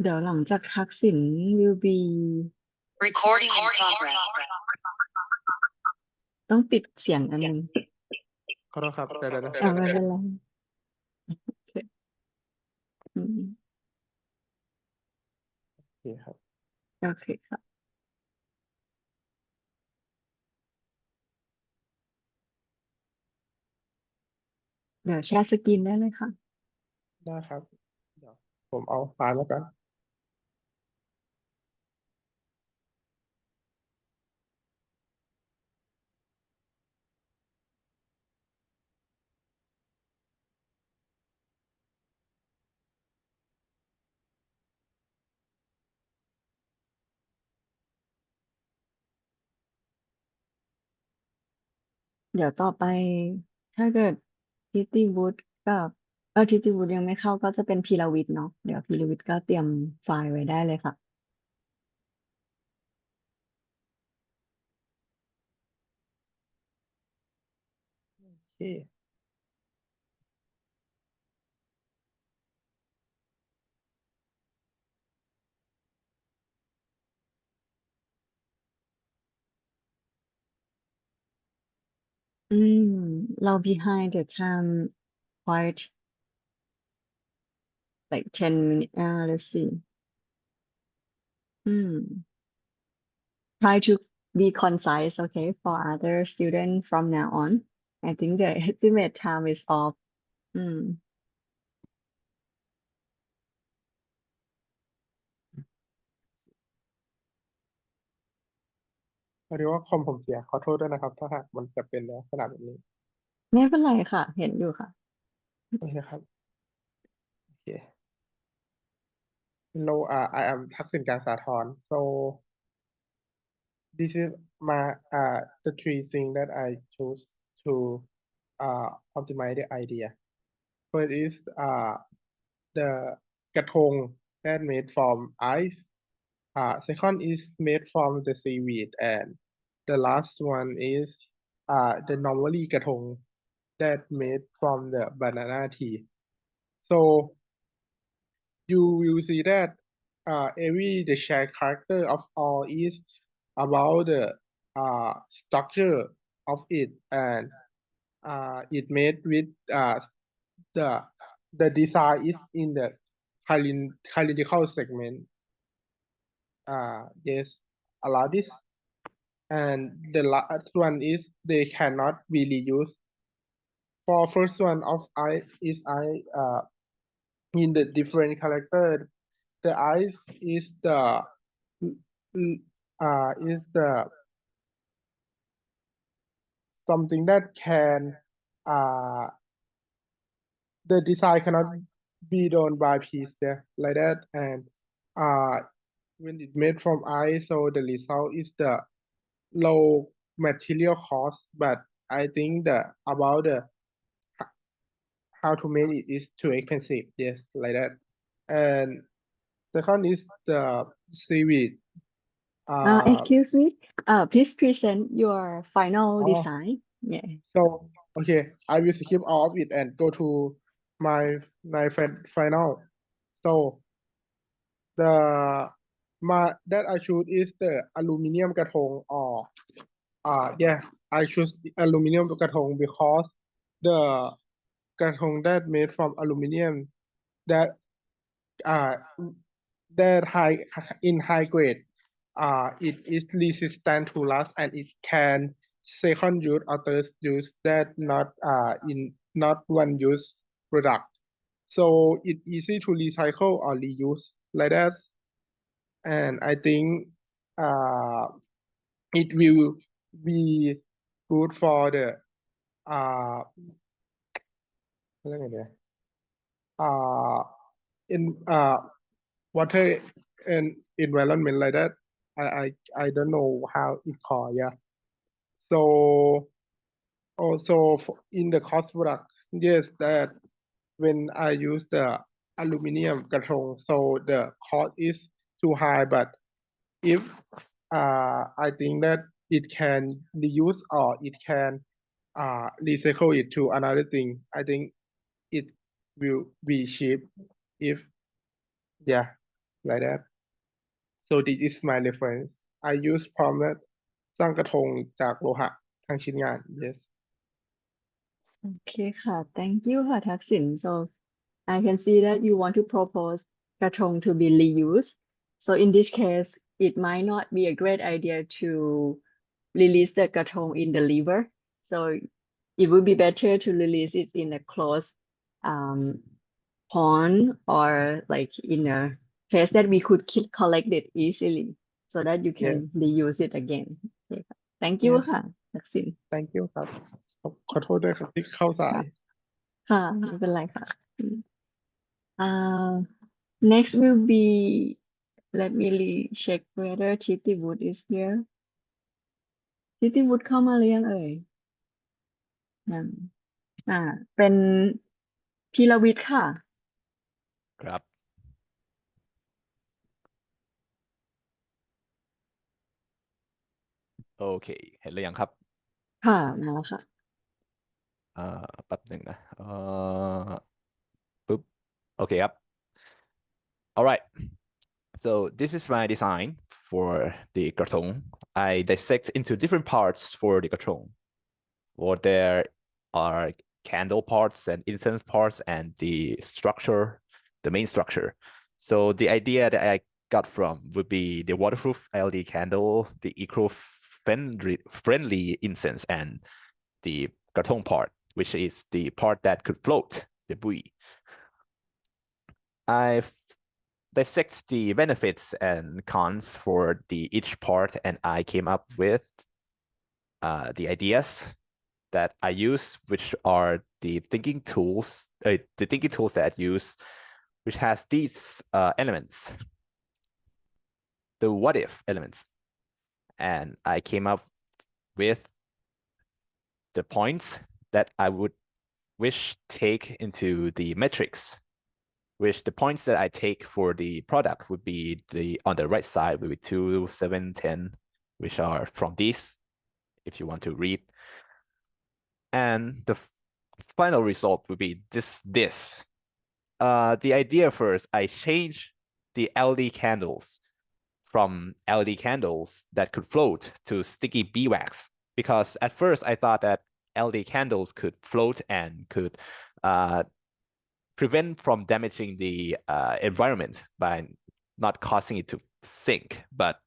เดี๋ยวหลังจากทักษิณ will be Recording in progress. ต้องปิดเสียงอันนึง ขอโทษครับเดี๋ยว ไม่เป็นไรโอเคอืม โอเคครับ โอเคค่ะเดี๋ยวแชร์สกรีนได้เลยค่ะ ได้ครับ เดี๋ยวผมเอาไฟล์มาก่อน เดี๋ยวต่อไปถ้าเกิดทิติวุฒิกับทิติวุฒิยังไม่เข้าก็จะเป็นพีรวิทย์เนาะเดี๋ยวพีรวิทย์ก็เตรียมไฟล์ไว้ได้เลยค่ะ โอเค เรา behind the time quite like 10 minutes let's see try to be concise okay for other students from now on I think the estimate time is off พอดีว่าคอมผมเสียขอโทษด้วยนะครับ ถ้าหากมันจะเป็นลักษณะแบบนี้ ไม่เป็นไรค่ะ เห็นอยู่ค่ะ โอเคครับ โอเค Hello I am ทักษิณกลางสาธร so this is my the three things that I choose to optimize the idea. First is the krathong that made from ice. Second is made from the seaweed, and the last one is the normally krathong that made from the banana tea. So you will see that the shared character of all is about the structure of it, and it made with the design is in the cylindrical segment. Yes, allow this. and the last one is they cannot be reused. For first one of eye is eye in the different character. The eyes is the is the something that can the design cannot be done by piece there like that, and when it made from ice, so the result is the low material cost, but I think that about the how to make it is too expensive, yes, like that. And second is the seaweed. Excuse me. Please present your final Oh. design. Yeah. So okay, I will skip all of it and go to my final. So the that I choose is the aluminum krathong, or yeah, I choose the aluminum krathong because the krathong that made from aluminum that high in high grade, it is resistant to rust and it can second use or third use that not in not one use product. So it easy to recycle or reuse like that. And I think it will be good for theเรียกไงดีin water and environment like that. I don't know how it called, yeah. So also in the cost product, yes, that when I use the aluminum krathong, so the cost is too high, but if I think that it can reuse or it can recycle it to another thing, I think it will be cheap if yeah, like that. So this is my reference. I use พร้อมและสร้างกระทงจากโลหะทั้งชิ้นงาน yes. Okay, thank you, Thaksin. So I can see that you want to propose krathong to be reused. So in this case, it might not be a great idea to release the krathong in the river. So it would be better to release it in a closed pond or like in a place that we could collect it easily so that you can reuse it again. Okay. Thank you, Thaksin. Thank you ครับขอโทษด้วยครับที่เข้าสาย ค่ะไม่เป็นไรค่ะ next will be let me check whether Titi Wood is here. Titi Wood เข้ามาหรือยังเอ่ยยังเป็นพีรวิทย์ค่ะ ครับ โอเค เห็นหรือยังครับ ค่ะมาแล้วค่ะ แป๊บหนึ่งนะปุ๊บ โอเคครับ alright so this is my design for the krathong. I dissect into different parts for the krathong. Well, there are candle parts and incense parts and the structure, the main structure. So the idea that I got from would be the waterproof LED candle, the eco-friendly incense, and the krathong part, which is the part that could float, the buoy. I've dissect the benefits and cons for each part, and I came up with the ideas that I use, which are the thinking tools that I use, which has these elements, the what if elements, and I came up with the points that I would wish take into the metrics, which the points that I take for the product would be on the right side would be 2, 7, 10, which are from these, if you want to read. And the final result would be this. The idea first, I changed the LED candles from LED candles that could float to sticky beeswax, because at first I thought that LED candles could float and could prevent from damaging the environment by not causing it to sink. But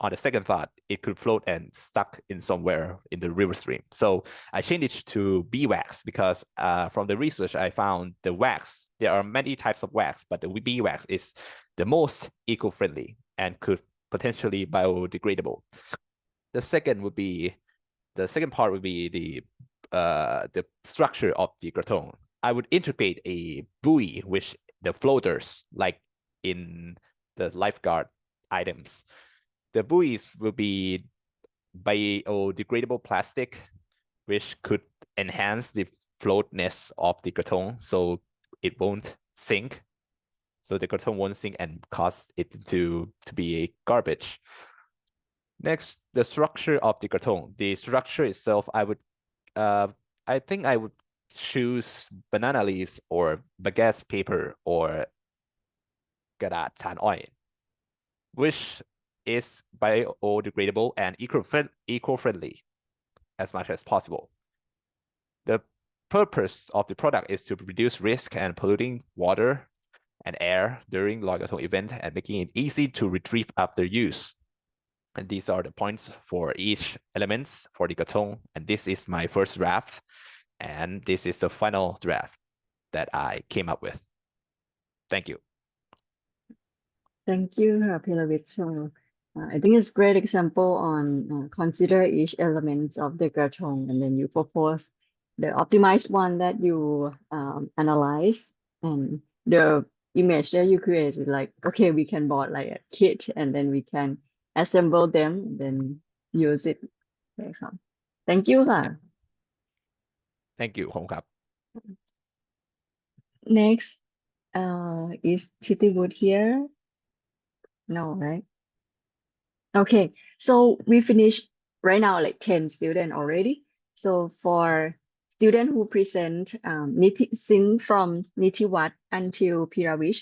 on the second thought, it could float and stuck in somewhere in the river stream. So I changed it to beeswax because from the research I found the wax, there are many types of wax, but the beeswax is the most eco-friendly and could potentially biodegradable. The second part would be the structure of the krathong. I would integrate a buoy with the floaters, like in the lifeguard items. The buoys will be biodegradable plastic, which could enhance the floatness of the krathong, so it won't sink. So the krathong won't sink and cause it to be a garbage. Next, the structure of the krathong. The structure itself, I think I would choose banana leaves or bagasse paper or กระดาษถ่านอ้อย which is biodegradable and eco-friendly as much as possible. The purpose of the product is to reduce risk and polluting water and air during Loi Krathong event and making it easy to retrieve after use. And these are the points for each elements for the krathong. And this is my first draft. And this is the final draft that I came up with. Thank you. Thank you, Pilavit. So I think it's a great example on consider each element of the krathong, and then you propose the optimized one that you analyze, and the image that you create is like, okay, we can buy like a kit, and then we can assemble them, and then use it. Okay, thank you,ค่ะ. Thank you ขอบคุณครับ Next, is Titiwood here? No, right? Okay, so we finished right now like 10 students already. So for student who present since from Nitiwat until Piravish,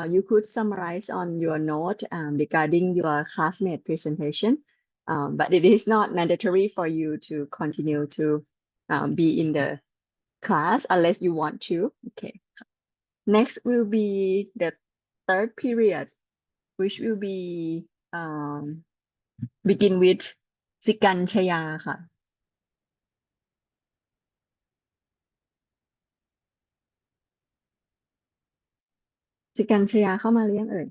you could summarize on your note regarding your classmate presentation, but it is not mandatory for you to continue to be in the class unless you want to. Okay. Next will be the third period, which will be begin with สิกันชยาค่ะ สิกันชยาเข้ามาหรือยังเอ่ย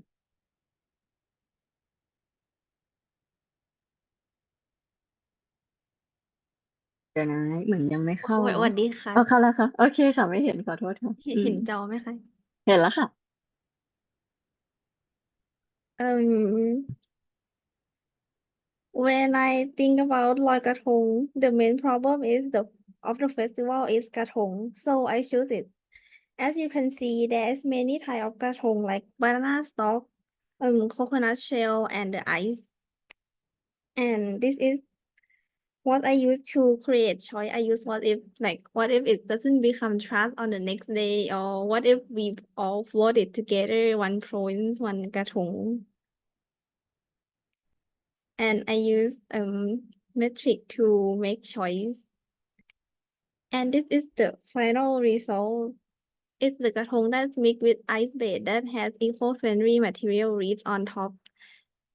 เดี๋ยวนะเหมือนยังไม่เข้า ส เนาะ วัสดีค่ะ เข้าแล้วค่ะ โอเคค่ะ ไม่เห็นขอโทษค่ะ เห็นจอไหมคะ เห็นแล้วค่ะ When I think about Loi Krathong, the main problem is of the festival is krathong, so I choose it. As you can see, there is many type of krathong like banana stalk, coconut shell, and the ice. And this is what I use to create choice. I use what if it doesn't become trash on the next day, or what if we all float it together, one province, one krathong. And I use metric to make choice. And this is the final result. It's the krathong that's mixed with ice bed that has eco-friendly material reefs on top.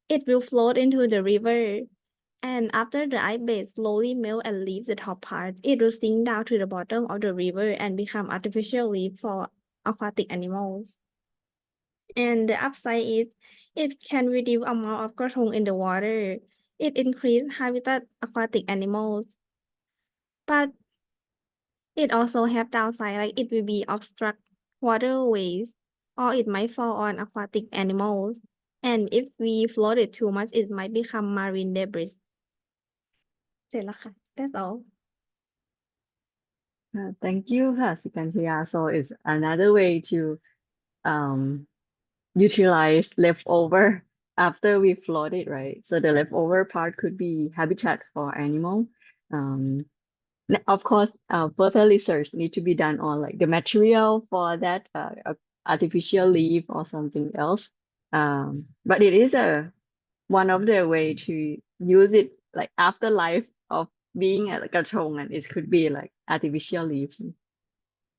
It will float into the river. And after the ice bed slowly melt and leave the top part, it will sink down to the bottom of the river and become artificial reef for aquatic animals. And the upside is it can reduce amount of krathong in the water. It increases habitat aquatic animals. But it also have downside, like it will be obstruct waterways, or it might fall on aquatic animals. And if we float it too much, it might become marine debris. เสร็จแล้วค่ะ That's all. Thank you ค่ะ สิกันชยา so it's another way to utilize leftover after we float it, right? So the leftover part could be habitat for animal. Of course, further research need to be done on like the material for that artificial leaf or something else. But it is one of the way to use it like afterlife of being a krathong, and it could be like artificial leaves.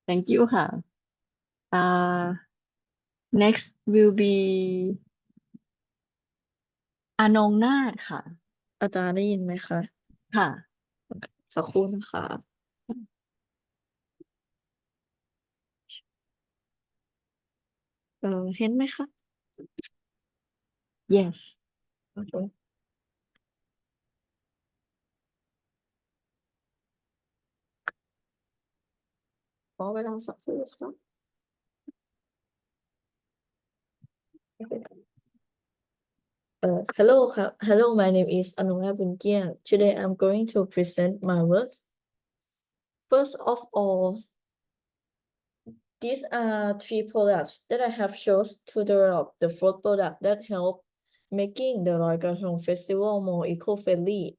Thank you ค่ะ next will be อนงนาถค่ะ อาจารย์ได้ยินไหมคะ ค่ะ สักครู่นะคะ เห็นไหมคะ yes โอเคขอเวลาสักครู่ครับ Hello ครับ Hello, my name is Anura Bunkian. Today I'm going to present my work. First of all, these are 3 products that I have chosen to develop the 4th product that help making the Loi Krathong Festival more eco-friendly.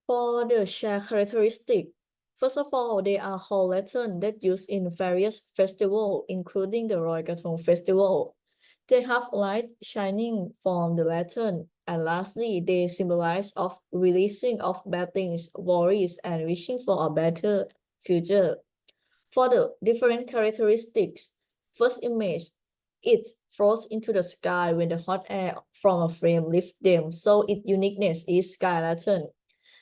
For the share characteristic, first of all, they are whole lantern that used in various festivals, including the Loi Krathong Festival. They have light shining from the lantern, and lastly, they symbolize of releasing of bad things, worries, and wishing for a better future. For the different characteristics, first image, it floats into the sky when the hot air from a flame lifts them, so its uniqueness is sky lantern.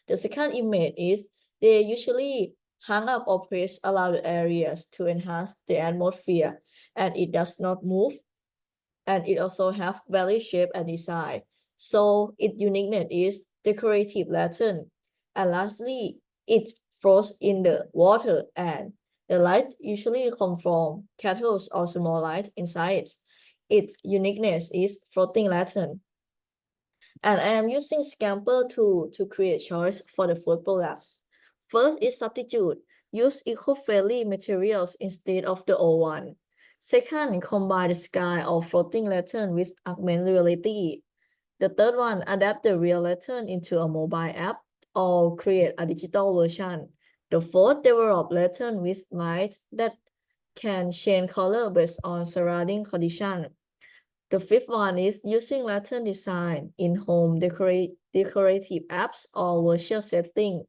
The second image is they usually hang up or placed around the areas to enhance the atmosphere, and it does not move, and it also have valley shape and design. So its uniqueness is decorative lantern. And lastly, it floats in the water, and the light usually come from candles or small light inside it. Its uniqueness is floating lantern. And I am using Scamper to create choice for the food product. First is substitute. Use eco-friendly materials instead of the old one. Second, combine the sky or floating lantern with augmented reality. The third one, adapt the real lantern into a mobile app or create a digital version. The fourth, develop lantern with light that can change color based on surrounding condition. The fifth one is using lantern design in home decorative apps or virtual setting.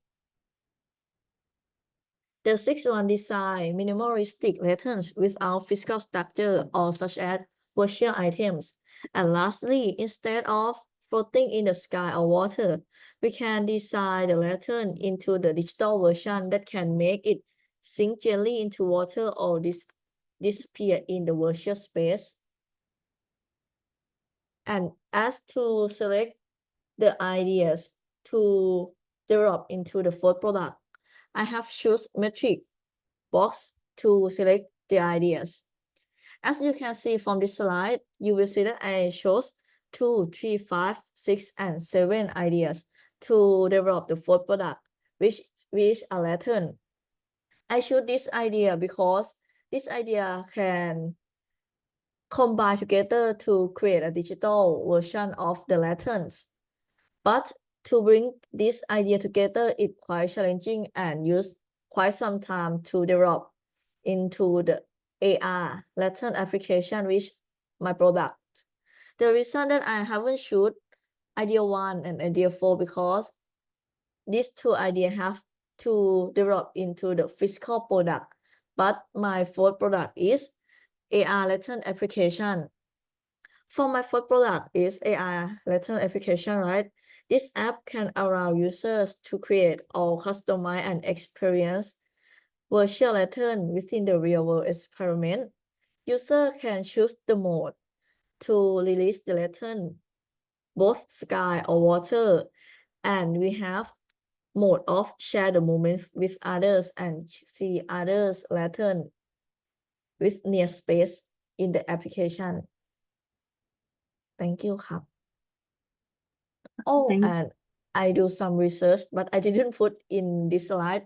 The sixth one, design minimalistic lanterns without physical structure or such as virtual items. And lastly, instead of floating in the sky or water, we can design the lantern into the digital version that can make it sink gently into water or disappear in the virtual space. And as to select the ideas to develop into the fourth product, I have choose metric box to select the ideas. As you can see from this slide, you will see that I chose 2, 3, 5, 6, and 7 ideas to develop the fourth product, which is a lantern. I choose this idea because this idea can combine together to create a digital version of the lanterns. But to bring this idea together is quite challenging and use quite some time to develop into the AR lantern application with my product. The reason that I haven't shoot idea 1 and idea 4 because these 2 ideas have to develop into the physical product, but my fourth product is AR lantern application. For my fourth product is AR lantern application, right? This app can allow users to create or customize and experience virtual lantern within the real-world experiment. User can choose the mode to release the lantern, both sky or water, and we have mode of share the moment with others and see others lantern with near space in the application. Thank you ครับ Oh, Thank- and I do some research, but I didn't put in this slide.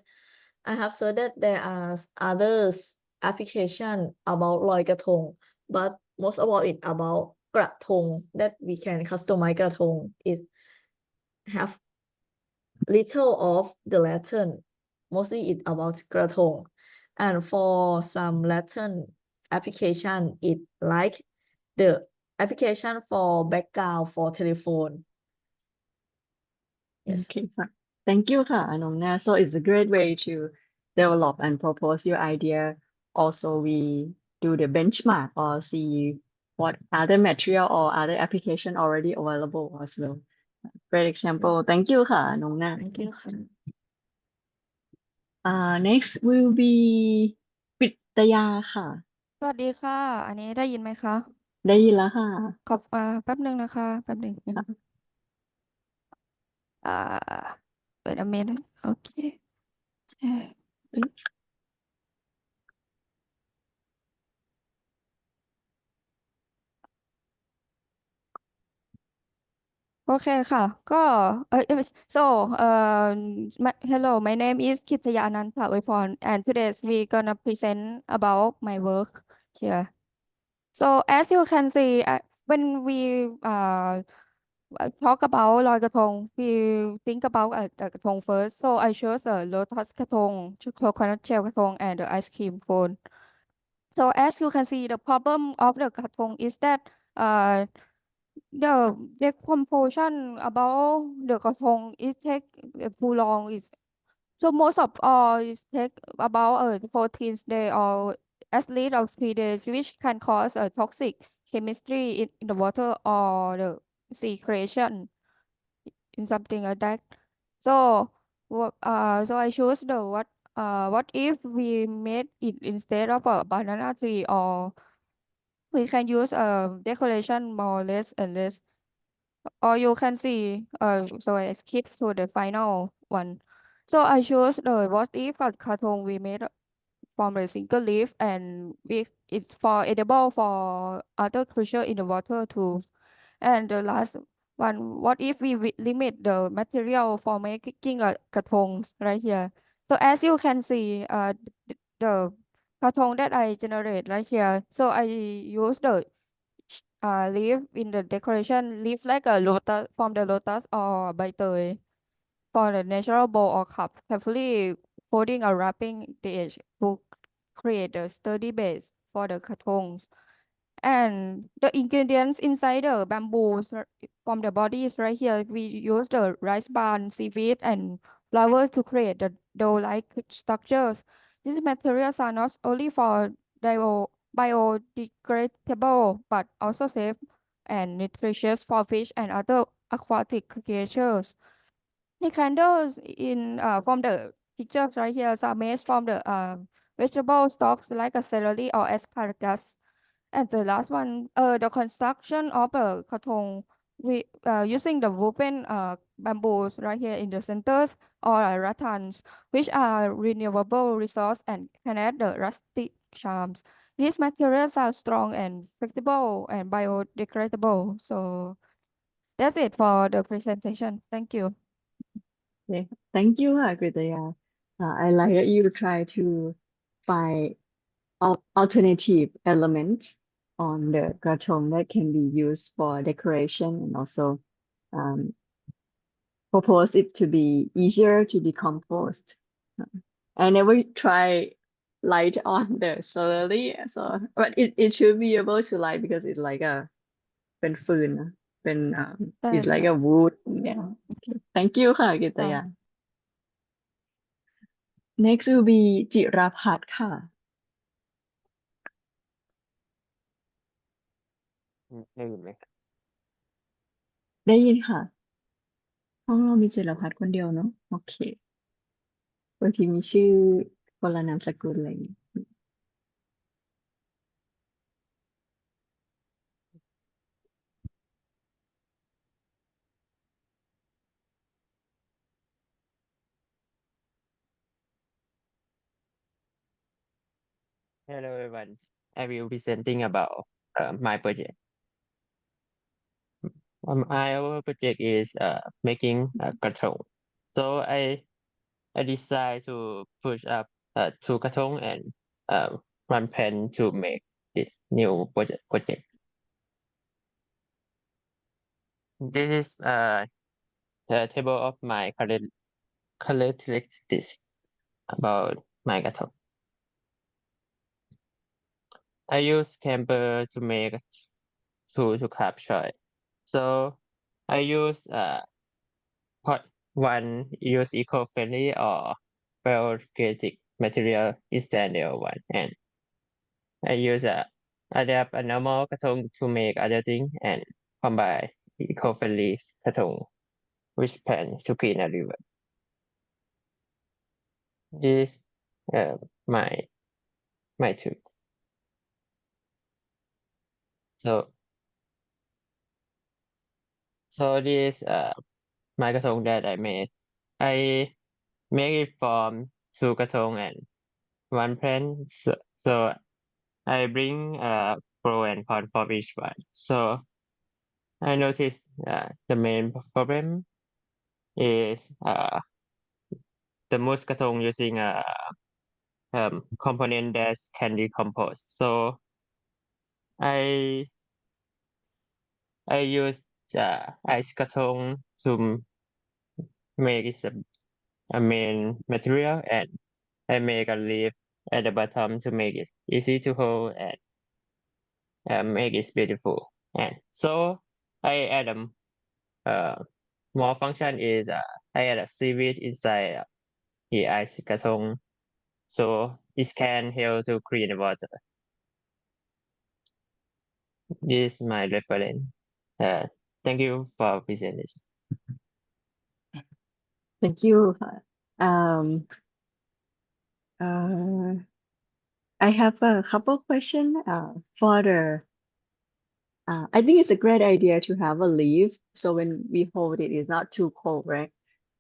I have said that there are others application about Loi Krathong, but most of all it about krathong that we can customize krathong. It have little of the lantern, mostly it about krathong. And for some lantern application, it like the application for background for telephone. Yes. Okay ค่ะ Thank you,ค่ะ Anongna. So it's a great way to develop and propose your idea. Also, we do the benchmark or see what other material or other application already available as well. Great example. Thank you,ค่ะ Anongna. Thank you ค่ะ Next will be ปิตยาค่ะ สวัสดีค่ะ อันนี้ได้ยินไหมคะ ได้ยินแล้วค่ะ แป๊บหนึ่งนะคะ แป๊บหนึ่ง ค่ะ wait a minute โอเคเอ๊ะเอ้ยโอเคค่ะ ก็so hello my name is คิตยานันทอวยพร and today we gonna present about my work here so as you can see when we talk about ลอยกระทง we think about the กระทง first so I chose a lotus กระทง coconut shell กระทง and the ice cream cone so as you can see the problem of the กระทง is that the decomposition about the กระทง is take too long is so most of all is take about 14 days or at least of 3 days which can cause a toxic chemistry in the water or the sea creation in something like that so so I choose the what if we made it instead of a banana tree or we can use decoration more less and less or you can see so I skip to the final one so I chose the what if cartoon we made from a single leaf and it's for edible for other creature in the water too and the last one what if we limit the material for making a cartoon right here so as you can see the cartoon that I generate right here so I use the leaf in the decoration leaf like a lotus from the lotus or ใบเตย for the natural bowl or cup carefully folding or wrapping the edge to create a sturdy base for the cartons and the ingredients inside the bamboo from the body is right here we use the rice bran seaweed and flowers to create the dough-like structures these materials are not only for biodegradable but also safe and nutritious for fish and other aquatic creatures. The candles in from the pictures right here are made from the vegetable stalks like a celery or asparagus. And the last one, the construction of a krathong, we using the woven bamboos right here in the centers or rattans, which are renewable resource and can add the rustic charms. These materials are strong and flexible and biodegradable. So that's it for the presentation. Thank you. Okay. Thank you, Gritaya. I like that you try to find alternative elements on the krathong that can be used for decoration and also um, propose it to be easier to decompose. I never try light on the celery, so but it should be able to light because it's like a เป็นฟืนนะเป็น it's like a wood yeah okay. Thank you ค่ะกิตยา Next will be จิราพัฒน์ค่ะ ได้ยินไหม ได้ยินค่ะ ห้องเรามีจิรพัฒน์คนเดียวเนาะโอเคบางทีมีชื่อคนละนามสกุลอะไรอย่างงี้ Hello everyone. I will presenting about my project. Our project is making a krathong. So I decided to push up two krathong and one pen to make this new project. This is the table of my characteristics about my krathong. I use camber to make to craft choy. So I use pot one use eco-friendly or biodegradable material instead of one, and I use adapt a normal krathong to make other things and combine eco-friendly krathong which plan to clean a river. This my truth. So this my krathong that I made, I make it from 2 krathong and 1 plant. So I bring pro and con for each one. So I noticed the main problem is the most krathong using component that can decompose. So I use ice krathong to make it a main material, and I make a leaf at the bottom to make it easy to hold and make it beautiful. And so I add more function is I add a seaweed inside the ice krathong, so it can help to clean the water. This is my reference. Thank you for presentation. Thank you. Um, I have a couple questions for the I think it's a great idea to have a leaf so when we hold it, it's not too cold, right?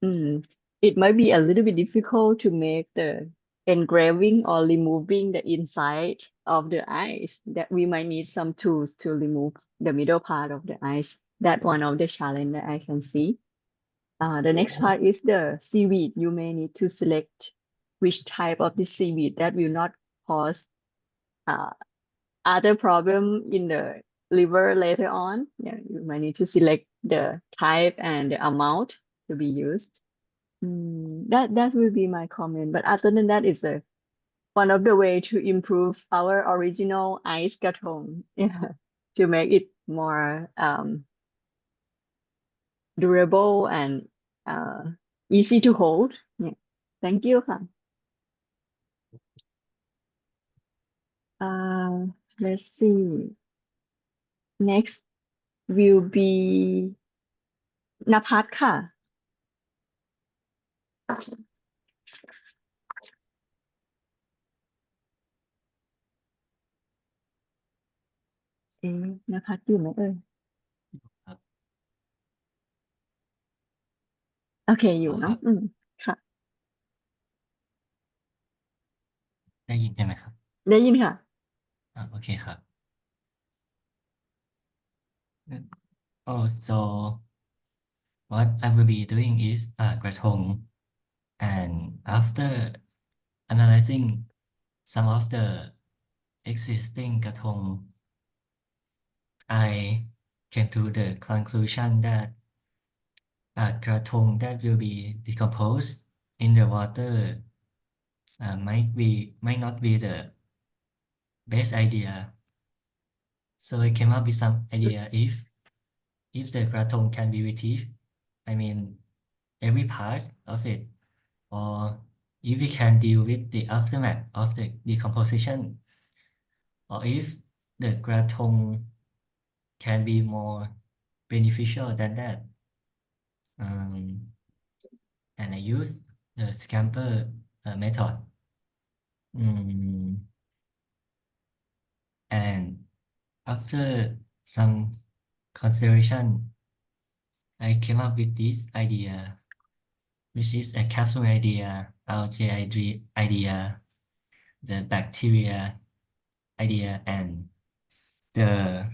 It might be a little bit difficult to make the engraving or removing the inside of the ice, that we might need some tools to remove the middle part of the ice. That one of the challenge that I can see. The next part is the seaweed. You may need to select which type of the seaweed that will not cause other problem in the liver later on. Yeah, you might need to select the type and the amount to be used. That will be my comment. But other than that, it's one of the way to improve our original ice krathong, yeah, to make it more durable and easy to hold. Yeah. Thank you. Let's see. Next will be Napat ค่ะ นภัสอยู่ไหมเอ่ย โอเคอยู่เนาะค่ะ ได้ยินใช่ไหมครับ ได้ยินค่ะ โอเคครับ Oh, so what I will be doing is krathong, and after analyzing some of the existing krathong, I came to the conclusion that krathong that will be decomposed in the water might not be the best idea. So I came up with some idea if the krathong can be retrieved, I mean every part of it, or if we can deal with the aftermath of the decomposition, or if the krathong can be more beneficial than that. And I use the scamper method. And after some consideration, I came up with this idea, which is a capsule idea, algae idea, the bacteria idea, and the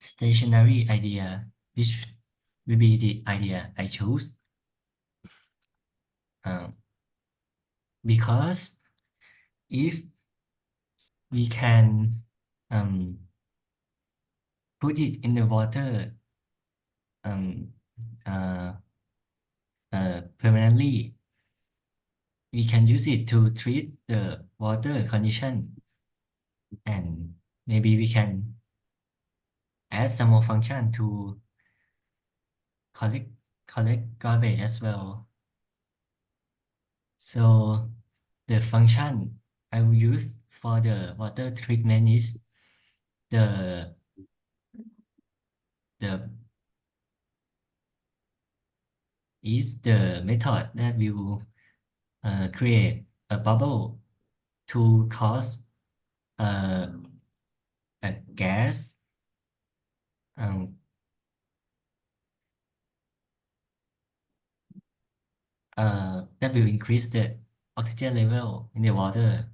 stationary idea, which will be the idea I choose. Because if we can put it in the water permanently, we can use it to treat the water condition, and maybe we can add some more function to collect collect garbage as well. So the function I will use for the water treatment is the method that will create a bubble to cause a gas that will increase the oxygen level in the water.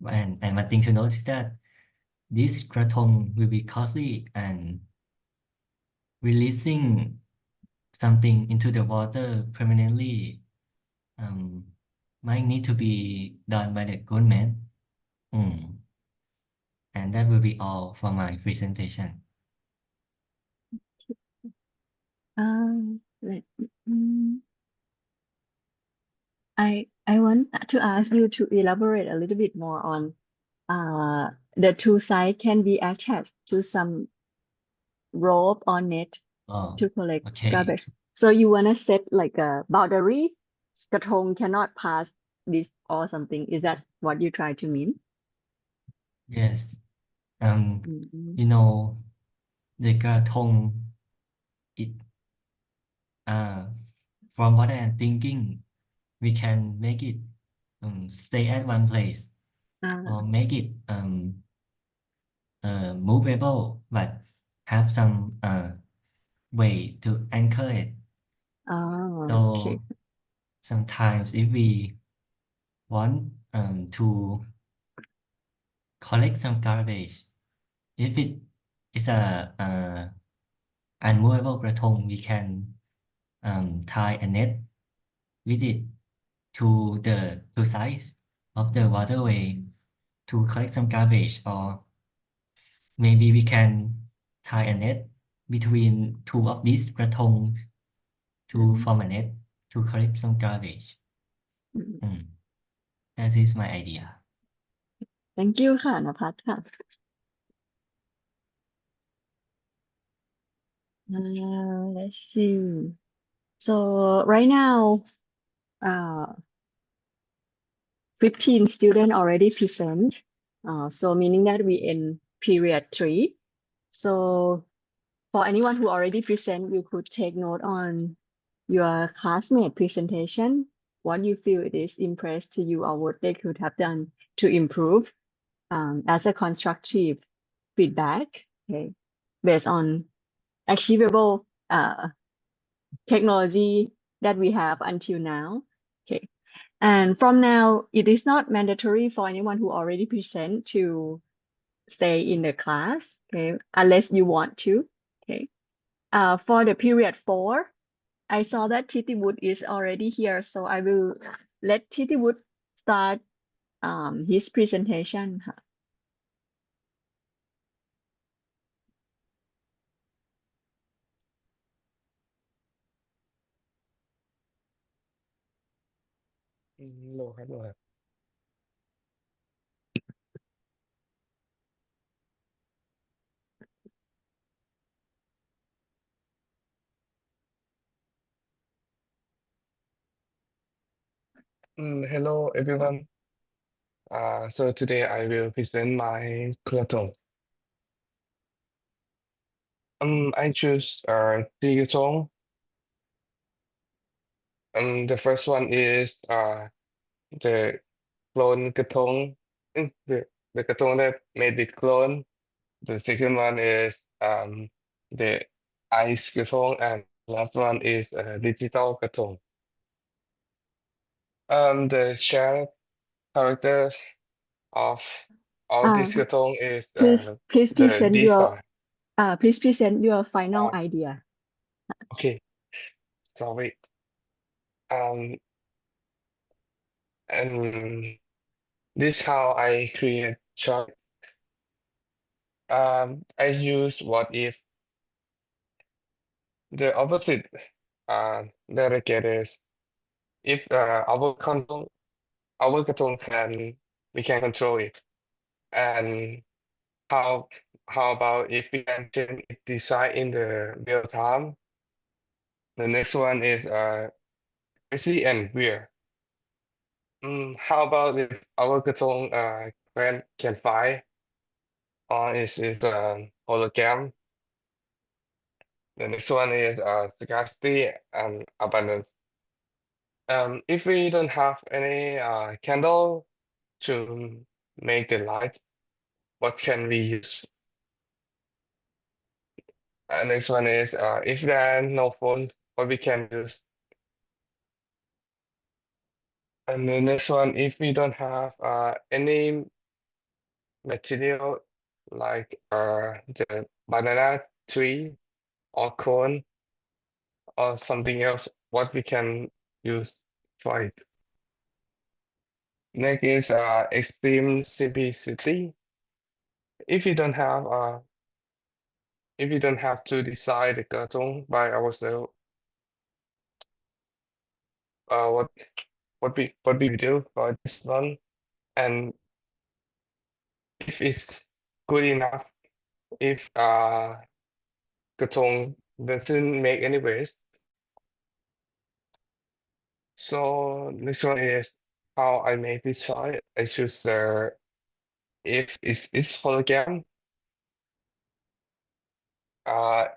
And one thing to note is that this krathong will be costly, and releasing something into the water permanently might need to be done by the government. And that will be all for my presentation. Let I want to ask you to elaborate a little bit more on the two sides can be attached to some rope or net Oh, to collect okay. garbage. So you wanna set like a boundary, krathong cannot pass this or something. Is that what you try to mean? Yes. Mhm. You know, the krathong, it from what I am thinking, we can make it stay at one place or make it movable, but have some way to anchor it. Oh, okay. So sometimes if we want to collect some garbage, if it is a unmovable krathong, we can tie a net with it to the two sides of the waterway to collect some garbage, or maybe we can tie a net between two of these krathongs to form a net to collect some garbage. That is my idea. Thank you ค่ะนภัสค่ะ let's see. So right now, 15 students already present. So meaning that we in period 3. So for anyone who already present, you could take note on your classmate presentation, what you feel it is impressed to you or what they could have done to improve as a constructive feedback, okay, based on achievable technology that we have until now. Okay. And from now, it is not mandatory for anyone who already present to stay in the class, okay, unless you want to. Okay. For the period 4, I saw that Titi Wood is already here, so I will let Titi Wood start his presentation. No, no. Hello everyone. So today I will present my krathong. I choose three krathong. The first one is the clone krathong. The krathong that made with clone. The second one is the ice krathong, and last one is digital krathong. The shared characters of all these krathong is Please the present your design. please present your final idea. Okay, sorry. And this how I create chart. I use what if the opposite directed is if our control can we can control it, and how how about if we can change its design in the real time? The next one is crazy and weird. How about if our krathong can fly, or is it hologram? The next one is scarcity and abundance. If we don't have any candle to make the light, what can we use? Next one is if there are no phone, what we can use? And the next one, if we don't have any material like the banana tree or cone or something else, what we can use for it? Next is extreme simplicity. If you don't have to design the cartoon by ourselves, what we do for this one, and if it's good enough, if cartoon doesn't make any waste. So this one is how I made this choice. I choose if it's hologram.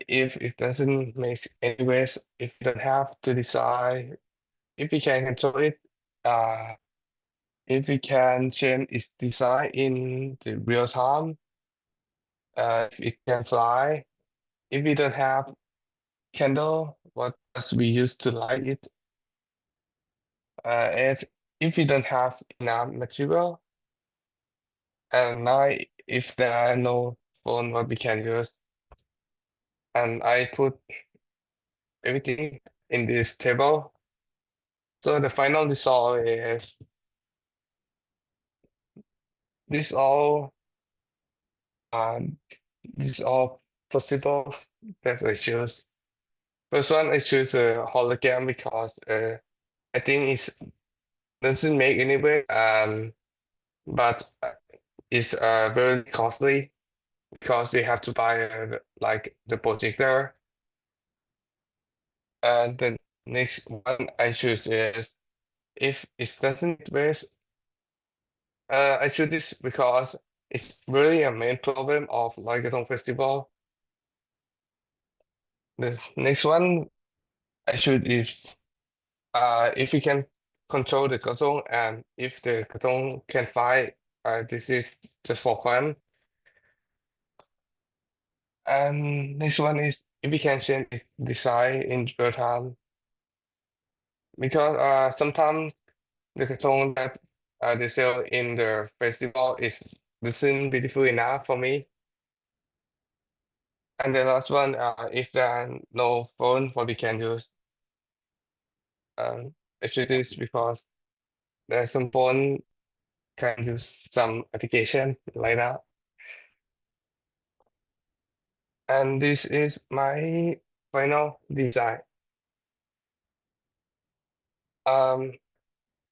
If it doesn't make any waste, if you don't have to decide, if we can control it, if we can change its design in the real time, if it can fly, if we don't have candle, what does we use to light it? And if we don't have enough material, and now if there are no phone, what we can use? And I put everything in this table. So the final result is this all possible that I choose. First one I choose a hologram because I think it doesn't make any way, but it's very costly because we have to buy like the projector. And the next one I choose is if it doesn't waste. I choose this because it's really a main problem of Loigatong Festival. The next one I choose is if we can control the Katong and if the Katong can fly, this is just for fun. And next one is if we can change its design in real time. Because sometimes the Katong that they sell in the festival isn't beautiful enough for me. And the last one, if there are no phone, what we can use. Actually, this because there's some phone can use some application like that. And this is my final design.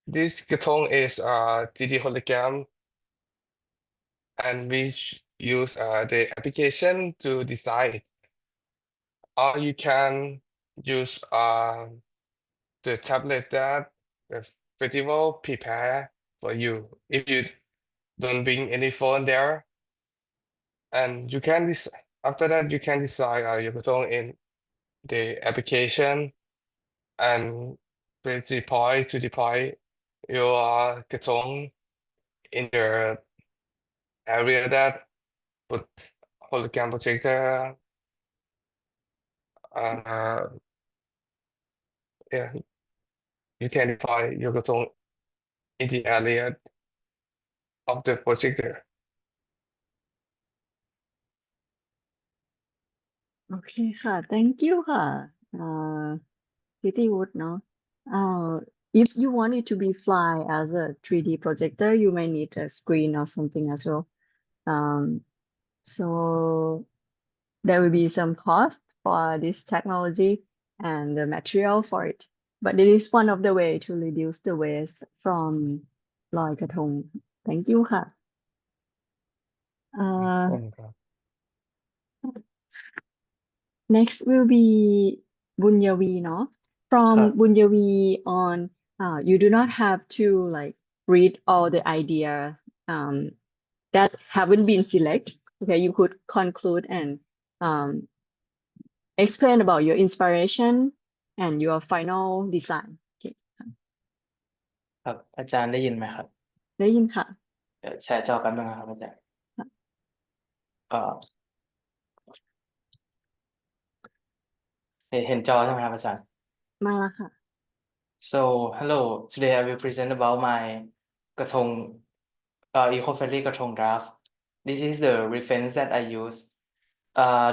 This Katong is 3D hologram, and we use the application to design it. Or you can use the tablet that the festival prepare for you. If you don't bring any phone there, and you can after that you can design your Katong in the application and deploy your Katong in the area that put hologram projector. Yeah, you can deploy your Katong in the area of the projector. โอเคค่ะ thank you ค่ะPretty Wood เนาะif you want it to be fly as a 3D projector you may need a screen or something as well so there will be some cost for this technology and the material for it but it is one of the way to reduce the waste from ลอยกระทง thank you ค่ะ ขอบคุณครับ Next will be บุญยวี เนาะ from ครับ บุญยวี on you do not have to like read all the idea that haven't been select. Okay, you could conclude and explain about your inspiration and your final design. Okay, ครับ อาจารย์ได้ยินไหมครับ ได้ยินค่ะ เดี๋ยวแชร์จอแป๊บนึงนะครับอาจารย์เอ่อเห็นจอใช่ไหมครับอาจารย์ มาแล้วค่ะ So hello, today I will present about my krathong eco-friendly krathong draft. This is the reference that I use.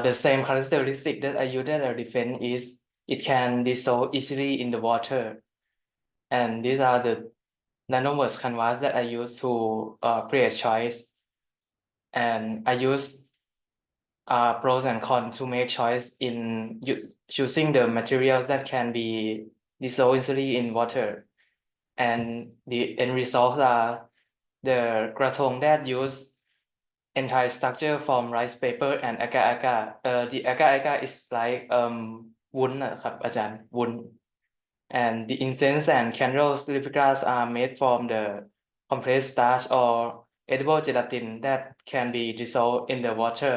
The same characteristic that I use that a reference is it can dissolve easily in the water. And these are the nanomers canvas that I use to create choice. And I use pros and cons to make choice in choosing the materials that can be dissolved easily in water. And the end result are the krathong that use entire structure from rice paper and agar agar. The agar agar is like วุ้นนะครับอาจารย์วุ้น and the incense and candles replicas are made from the compressed starch or edible gelatin that can be dissolved in the water.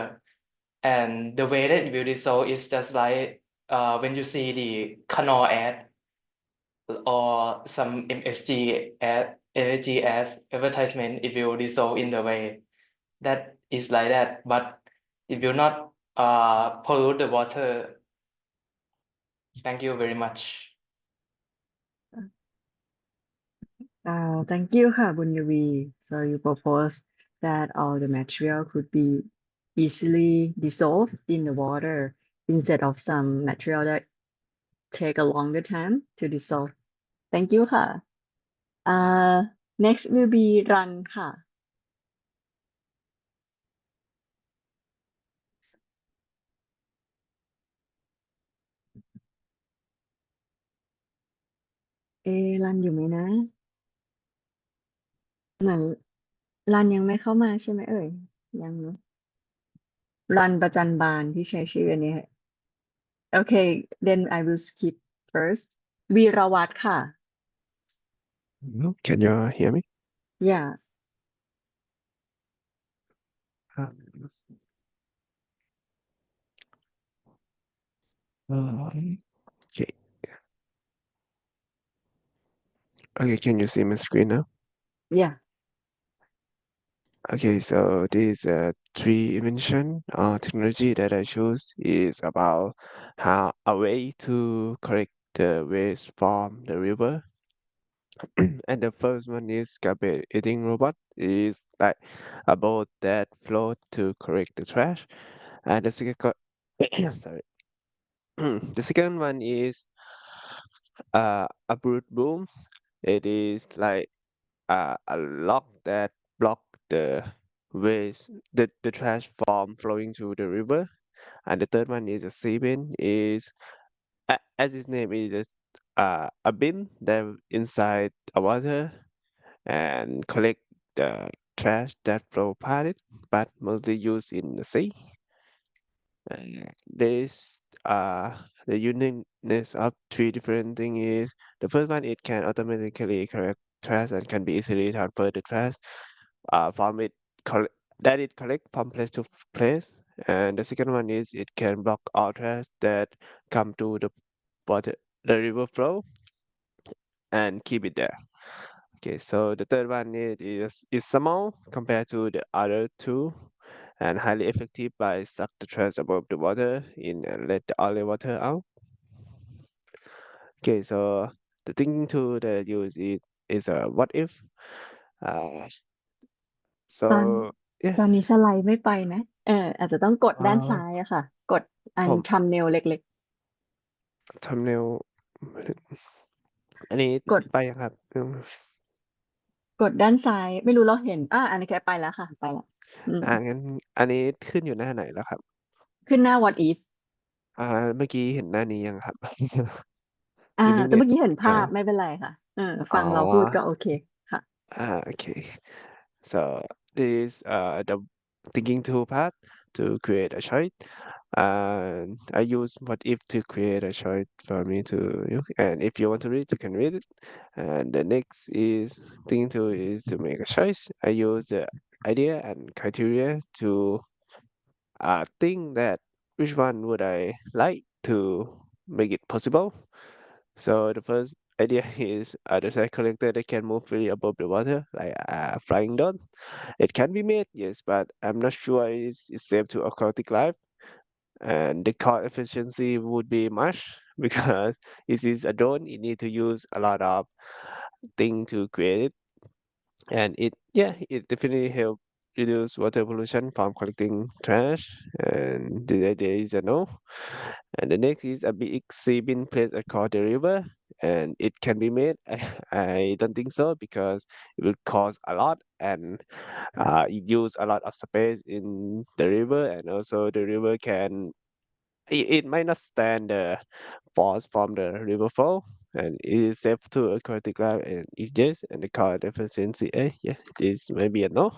And the way that it will dissolve is just like when you see the Knorr ad or some MSG ad, energy ad advertisement, it will dissolve in the way that is like that, but it will not pollute the water. Thank you very much. Thank you ค่ะ บุญยวี so you propose that all the material could be easily dissolved in the water instead of some material that take a longer time to dissolve. Thank you ค่ะ next will be รันค่ะ รันอยู่ไหมนะ เหมือนรันยังไม่เข้ามาใช่ไหมเอ่ย ยังเนอะรันประจันบานที่ใช้ชื่ออันนี้ Okay then I will skip first วีรวัตรค่ะ Can you hear me? Yeah Okay. Okay, can you see my screen now? yeah Okay, so this three invention technology that I choose is about how a way to correct the waste from the river. And the first one is garbage eating robot is like a boat that float to correct the trash. And the second sorry. The second one is a brood boom. It is like a lock that block the waste, the trash from flowing to the river. And the third one is a sea bin. Is as its name is a bin that inside a water and collect the trash that flow past it, but mostly used in the sea. This the uniqueness of three different things is the first one it can automatically correct trash and can be easily transfer the trash from it that it collect from place to place. And the second one is it can block all trash that come to water the river flow and keep it there. Okay, so the third one is small compared to the other two and highly effective by suck the trash above the water in and let the oily water out. Okay, so the thinking tool that I use is a what if. Uh, ตอน so yeah. ตอนนี้สไลด์ไม่ไปนะ อาจจะต้องกดด้านซ้ายอะค่ะ กดอัน ผม thumbnail เล็ก thumbnail อันนี้ ๆ กด ไปยังครับ กดด้านซ้าย ไม่รู้เราเห็น อันนี้แค่ไปแล้วค่ะ ไปแล้วงั้นอันนี้ขึ้นอยู่หน้าไหนแล้วครับ ขึ้นหน้า what if เมื่อกี้เห็นหน้านี้ยังครับ แต่เมื่อกี้เห็น อ๋อ ภาพไม่เป็นไรค่ะ ฟังเราพูดก็โอเคค่ะ Okay. So this the thinking tool part to create a choice. And I use what if to create a choice for me to, and if you want to read, you can read it. And the next is thing to is to make a choice. I use the idea and criteria to think that which one would I like to make it possible. So the first idea is the side collector that can move freely above the water, like a flying dot. It can be made, yes, but I'm not sure it's safe to aquatic life. And the cost efficiency would be much because it is a drone. It need to use a lot of thing to create it, and it definitely help reduce water pollution from collecting trash. And the idea is a no. And the next is a big sea bin placed across the river, and it can be made. I don't think so because it will cost a lot, and it use a lot of space in the river, and also the river can it might not stand the force from the river flow, and it is safe to aquatic life, and it's yes, and the car efficiency, this may be a no.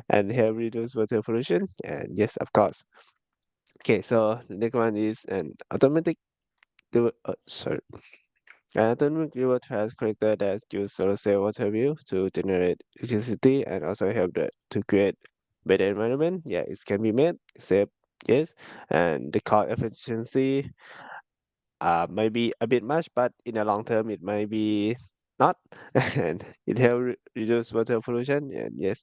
And help reduce water pollution, and yes, of course. Okay, so the next one is an automatic sorry. An automatic river trash collector that use solar cell water wheel to generate electricity and also help to create better environment. Yeah, it can be made, safe, yes, and the cost efficiency might be a bit much, but in the long term, it might be not, and it help reduce water pollution. And yes,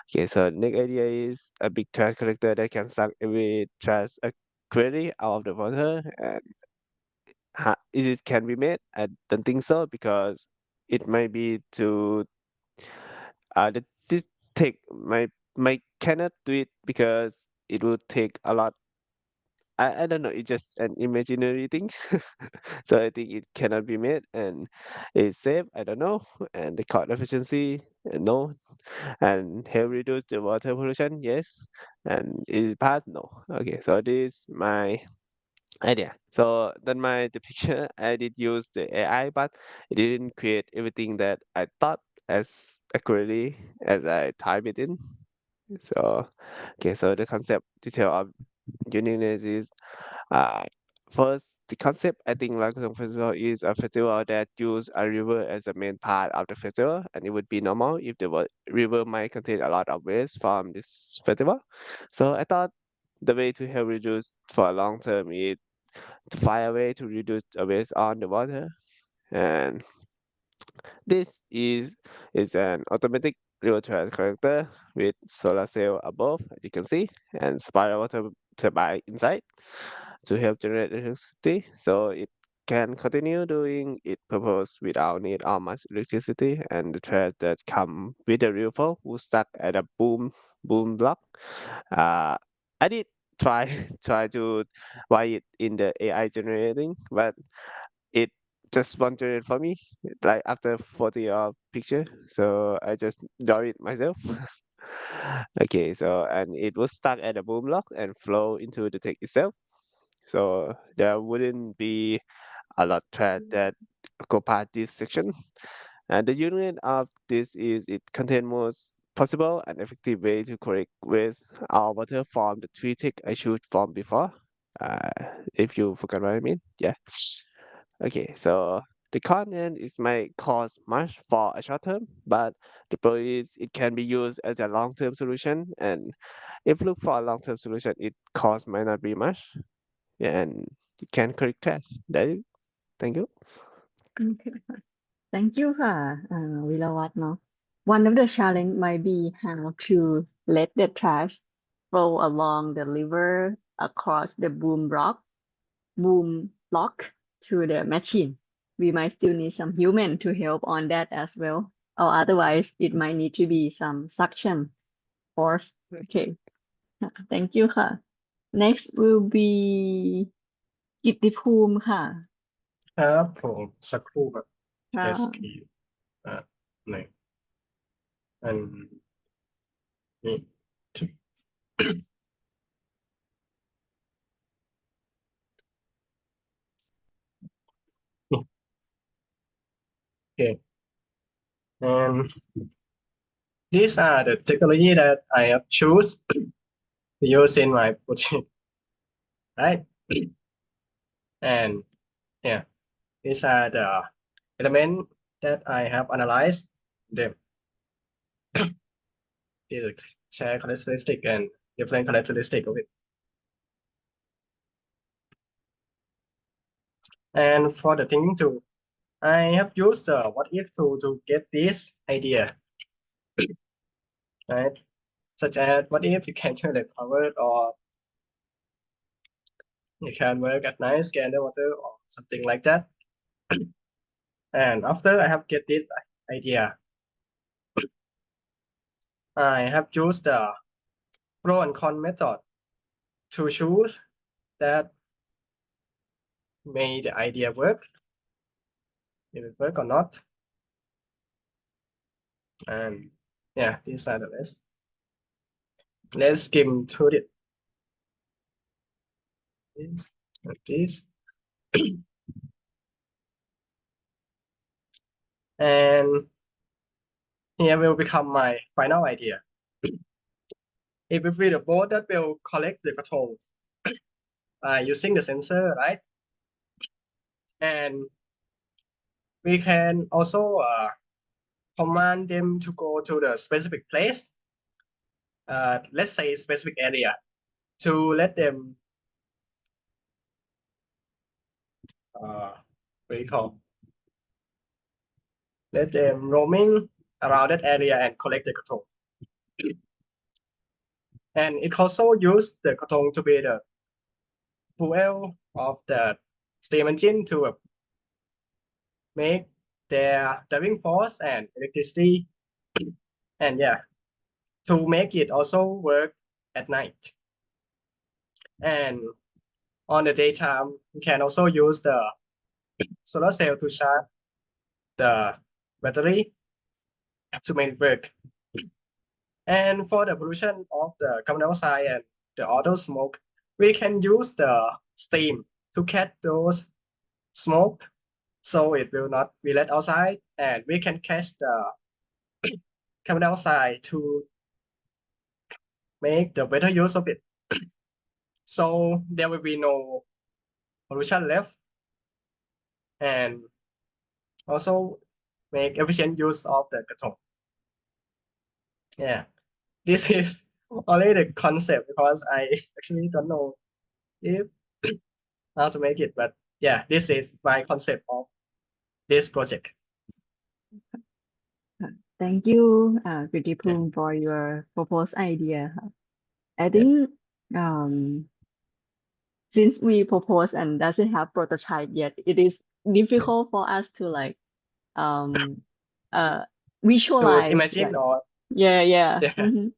okay. So next idea is a big trash collector that can suck every trash accurately out of the water. And is it can be made? I don't think so because it might be to this take might cannot do it because it will take a lot. I don't know. It's just an imaginary thing. So I think it cannot be made, and it's safe. I don't know. And the cost efficiency, no. And help reduce the water pollution, yes. And is it bad? No. Okay, so this is my idea. So then the picture I did use the AI, but it didn't create everything that I thought as accurately as I type it in. So okay, so the concept detail of uniqueness is first, the concept I think Lakesong Festival is a festival that use a river as a main part of the festival, and it would be normal if the river might contain a lot of waste from this festival. So I thought the way to help reduce for a long term is to find a way to reduce the waste on the water, and this is an automatic river trash collector with solar cell above, as you can see, and spiral water turbine inside to help generate electricity, so it can continue doing its purpose without need all much electricity. And the trash that come with the river will stuck at a boom block. I did try try to write it in the AI generating, but it just won't generate for me like after 40 picture, so I just draw it myself. Okay, so and it was stuck at a boom block and flow into the text itself, so there wouldn't be a lot thread that go past this section. And the unit of this is it contains most possible and effective way to correct waste or water from the three tick I showed from before. Uh, if you forgot what I mean, yeah. Okay, so the content is might cost much for a short term, but the pro is it can be used as a long term solution. And if look for a long term solution, it cost might not be much. Yeah, and you can correct that. That is, thank you. Okay. Thank you ค่ะวิรวัฒน์เนาะ One of the challenge might be how to let the trash flow along the river across the boom block to the machine. We might still need some human to help on that as well, or otherwise it might need to be some suction force. Okay. Thank you ค่ะ Next will be กิตติภูมิค่ะ ครับผมสักครู่ครับ ค่ะ share screen หนึ่งอันนี้ okay, and these are the technology that I have choose to use in my project. right? And yeah, these are the elements that I have analyzed them. These share characteristic and different characteristic of it. And for the thinking tool, I have used the what if tool to get this idea, right? Such as what if you can turn the power, or you can work at night, scan the water, or something like that. And after I have get this idea, I have used the pro and con method to choose that may the idea work, if it work or not. And yeah, these are the list. Let's skim through it. This and this. And here will become my final idea. It will be the board that will collect the krathong using the sensor, right? And we can also command them to go to the specific place, let's say specific area, to let them what do you call, let them roaming around that area and collect the krathong. And it also use the krathong to be the fuel of the steam engine to make their driving force and electricity, and yeah, to make it also work at night. And on the daytime, you can also use the solar cell to charge the battery to make it work. And for the pollution of the carbon dioxide and the auto smoke, we can use the steam to catch those smoke, so it will not be let outside, and we can catch the carbon dioxide to make the better use of it. So there will be no pollution left, and also make efficient use of the krathong. Yeah, this is only the concept, because I actually don't know if how to make it, but yeah, this is my concept of this project. Thank you, Kritipum, for your proposed idea. I think since we propose and doesn't have prototype yet, it is difficult for us to like To visualize. imagine, Like, or yeah. yeah. Mhm.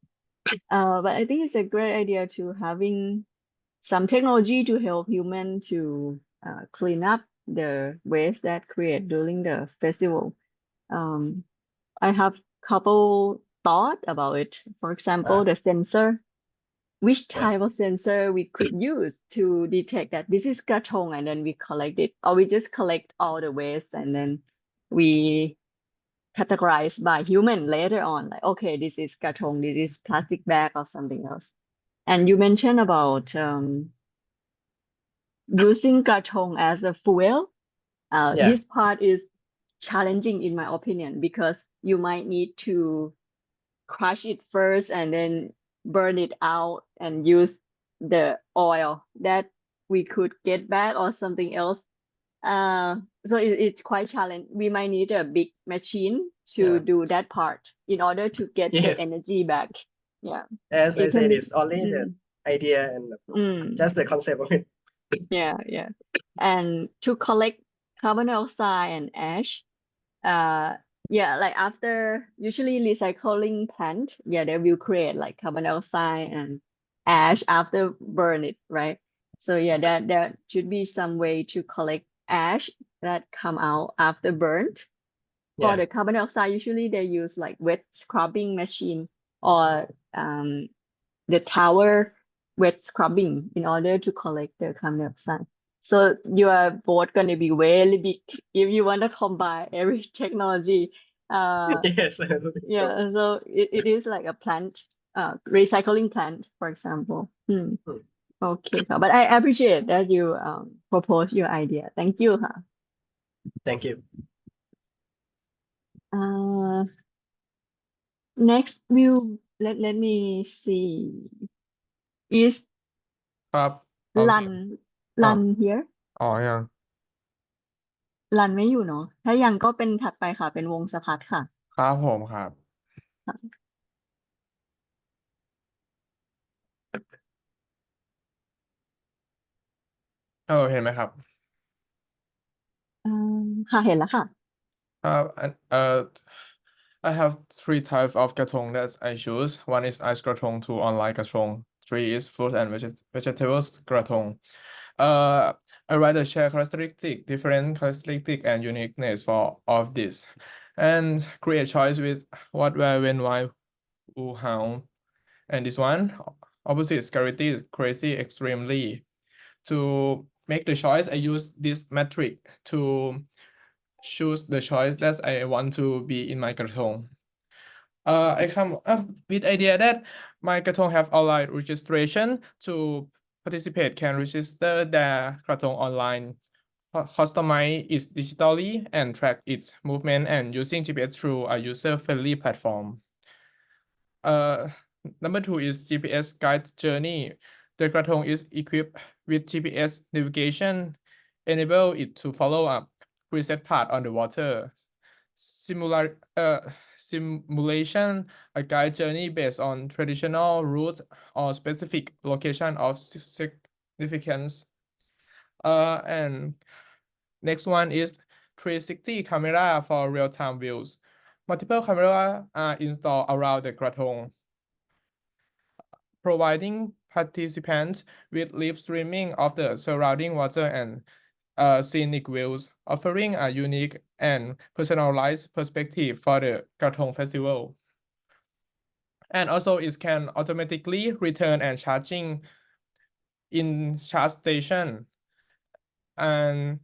But I think it's a great idea to having some technology to help human to clean up the waste that create during the festival. I have couple thought about it. For example, the sensor. Which type of sensor we could use to detect that this is krathong, and then we collect it, or we just collect all the waste and then we categorize by human later on, like, okay, this is krathong, this is plastic bag or something else. And you mentioned about using krathong as a fuel. Yeah. This part is challenging in my opinion, because you might need to crush it first and then burn it out and use the oil that we could get back or something else. So it's quite challenging. We might need a big machine to Yeah. do that part in order to get the Yes. energy back. Yeah. As I It can said, be it's only the idea and just the concept of it. yeah. And to collect carbon dioxide and ash, yeah, like after usually recycling plant, yeah, they will create like carbon dioxide and ash after burn it, right? So yeah, that there should be some way to collect ash that come out after burnt. For Yeah. the carbon dioxide, usually they use like wet scrubbing machine or the tower wet scrubbing in order to collect the carbon dioxide. So you are both going to be really big if you want to combine every technology. Yes, I believe so. Yeah, so it is like a plant, recycling plant, for example. Okay ค่ะ but I appreciate that you propose your idea thank you ค่ะ thank you next will let me see is ครับเอาเสียง Lan อ๋อ Lan here อ๋อยัง Lan ไม่อยู่เนาะถ้ายังก็เป็นถัดไปค่ะ เป็นวงสพัฒน์ค่ะ ครับผมครับ เห็นไหมครับ ค่ะเห็นแล้วค่ะ and I have 3 types of krathong that I choose. One is ice krathong, 2 online krathong, 3 is fruit and vegetables krathong. I rather share different characteristic and uniqueness for all of this, and create choice with what, where, when, why, who, how. And this one, opposite scarcity is crazy extremely. To make the choice, I use this metric to choose the choice that I want to be in my krathong. I come up with idea that my krathong have online registration. To participate can register their krathong online, customize it digitally, and track its movement and using GPS through a user-friendly platform. Number 2 is GPS guide journey. The krathong is equipped with GPS navigation, enable it to follow a preset path on the water. Simulation a guide journey based on traditional routes or specific location of significance. And next one is 360 camera for real-time views. Multiple cameras are installed around the krathong, providing participants with live streaming of the surrounding water and scenic views, offering a unique and personalized perspective for the krathong festival. And also it can automatically return and charging in charge station. And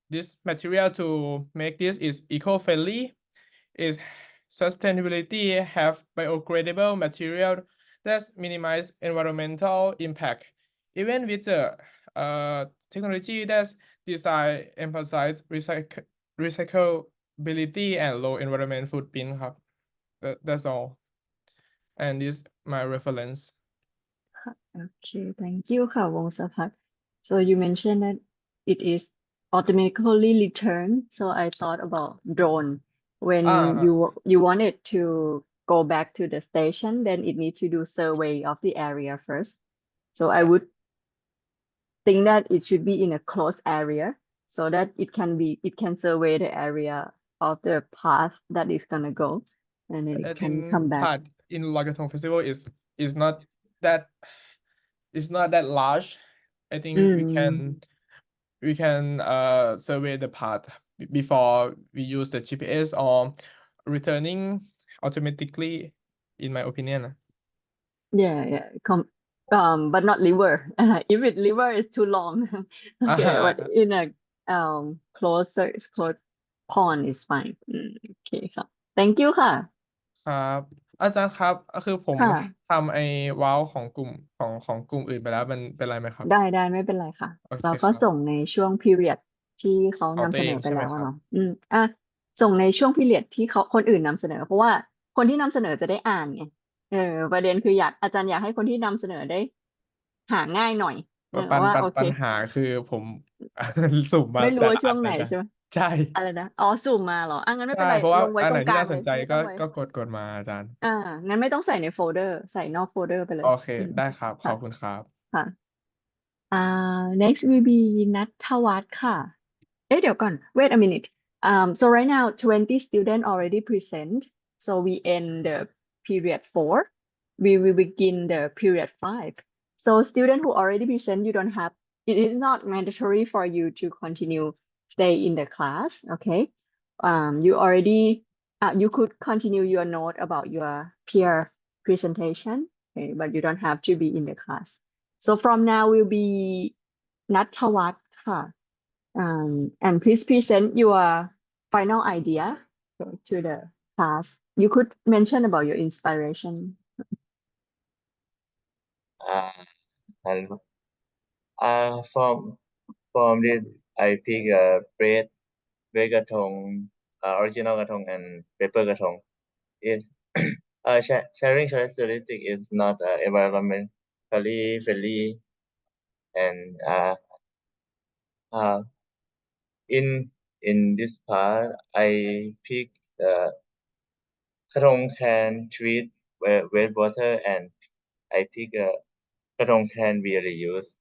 this material to make this is eco-friendly. Is sustainability have biodegradable material that minimize environmental impact. Even with the technology that's design emphasize recyclability and low environment footprint ครับ that's all and this my reference Okay thank you ค่ะวงสพัฒน์ so you mentioned that it is automatically returned so I thought about drone when you wanted to go back to the station then it needs to do survey of the area first so I would think that it should be in a closed area so that it can survey the area of the path that is gonna go and then I it can think come back part in Loy Krathong festival is not that large. I think we can survey the path before we use the GPS or returning automatically, in my opinion. yeah but not liver if it liver is too long okay but in a closed pond is fine okay ค่ะ thank you ค่ะ ครับอาจารย์ครับคือผม ค่ะ ทำไอ้ว้าวของกลุ่มกลุ่มอื่นไปแล้วมันเป็นไรไหมครับ ได้ไม่เป็นไรค่ะ โอเค เรา ค ก็ รับ ส่งในช่วง period ที่เขา ของ นำ ตั เส วน เอ อง ไป ใช่ไหม แล้ว ค อะ รับ เนาะส่งในช่วง period ที่คนอื่นนำเสนอ เพราะว่าคนที่นำเสนอจะได้อ่านไงประเด็นคืออาจารย์อยากให้คนที่นำเสนอได้หาง่ายหน่อยว่าโอเค ปัญหาคือผม สุ่มมา ไม่รู้ แต่ ว่า ละ ช่ อั วน งไหน อาจาร ใช่ ย์ ไหม ใช่ อะไรนะสุ่มมาเหรองั้นไม่ ใช่ เป็นไร เพราะว่า ลงไว้ อัน ต ไห ร น งก ที่ ลาง น่า เล ส ย นใจ ไม่ต้องไว้ ก็กดมาอาจารย์ งั้นไม่ต้องใส่ในโฟลเดอร์ใส่นอกโฟลเดอร์ไปเล โอย เคได้ครับข ค่ะ อบคุณครับ ค่ะ next will be นัทวัฒน์ค่ะ เดี๋ยวก่อน wait a minute so right now 20 students already present so we end the period 4 we will begin the period 5 so student who already present you don't have it is not mandatory for you to continue stay in the class okay you already you could continue your note about your peer presentation okay but you don't have to be in the class so from now will be นัทวัฒน์ค่ะand please present your final idea to the class. You could mention about your inspiration. and from this I pick bread krathong, original krathong and paper krathong. Is sharing characteristic is not environmentally friendly, and in this part I pick krathong can treat wastewater, and I pick krathong can be reused.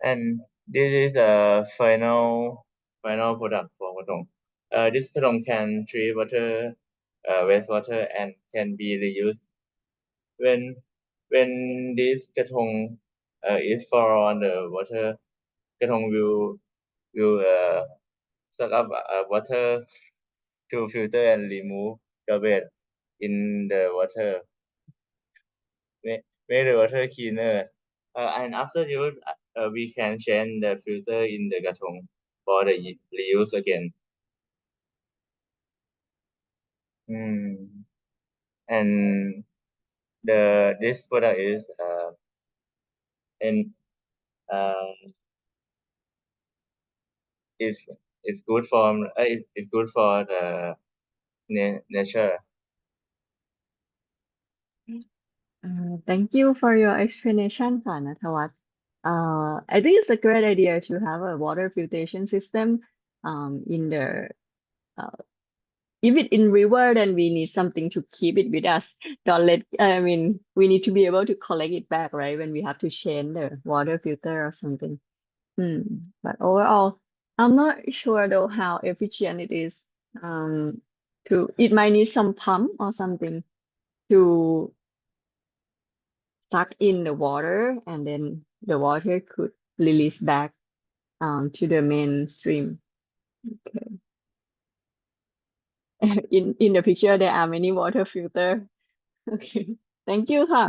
And this is the final product for krathong. This krathong can treat water, wastewater, and can be reused. When this krathong is fall on the water, krathong will suck up water to filter and remove garbage in the water, make the water cleaner. And after use, we can change the filter in the krathong for the reuse again. And this product is it's good for it's good for the nature. Thank you for your explanation, ค่ะ Nathavat. I think it's a great idea to have a water filtration system in the if it in river, then we need something to keep it with us. Don't let, I mean, we need to be able to collect it back, right? When we have to change the water filter or something. But overall, I'm not sure though how efficient it is. It might need some pump or something to suck in the water, and then the water could release back to the mainstream. Okay. In the picture, there are many water filter. Okay. Thank you, ค่ะ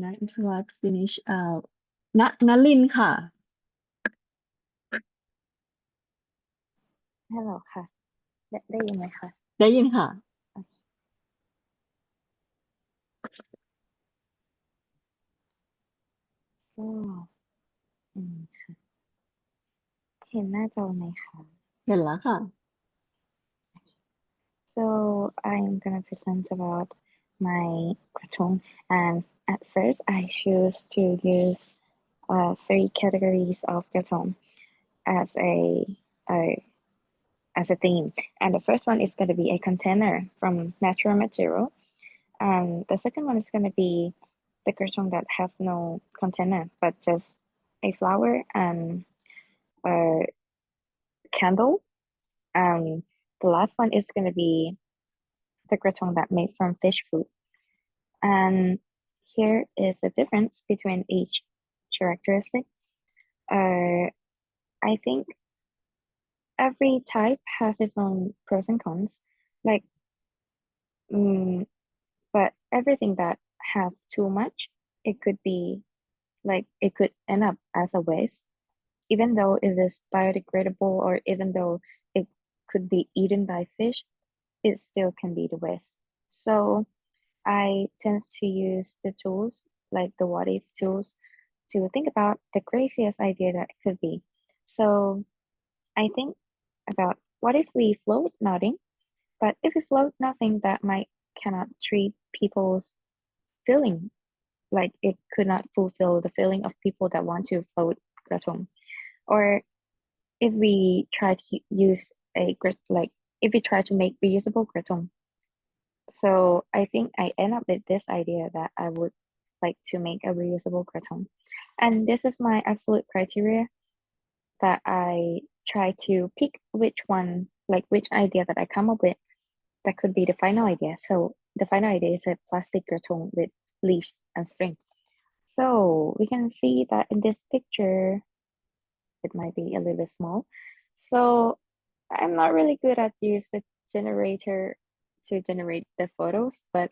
Nathavat finish นลินทร์ค่ะ ฮัลโหลค่ะ ได้ยินไหมคะ ได้ยินค่ะ ก็ค่ะ เห็นหน้าจอไหมคะ เห็นแล้วค่ะ So I'm gonna present about my krathong, and at first I choose to use 3 categories of krathong as a theme, and the first one is going to be a container from natural material, and the second one is going to be the krathong that have no container but just a flower and a candle, and the last one is going to be the krathong that made from fish food. And here is the difference between each characteristic. I think every type has its own pros and cons, like but everything that have too much, it could be like it could end up as a waste, even though it is biodegradable, or even though it could be eaten by fish, it still can be the waste. So I tend to use the tools like the what if tools to think about the craziest idea that it could be. So I think about what if we float nothing, but if we float nothing, that might cannot treat people's feeling, like it could not fulfill the feeling of people that want to float krathong. Or if we try to use if we try to make reusable krathong. So I think I end up with this idea that I would like to make a reusable krathong. And this is my absolute criteria that I try to pick which one, like which idea that I come up with that could be the final idea. So the final idea is a plastic krathong with leash and string. So we can see that in this picture, it might be a little bit small. So I'm not really good at use the generator to generate the photos, but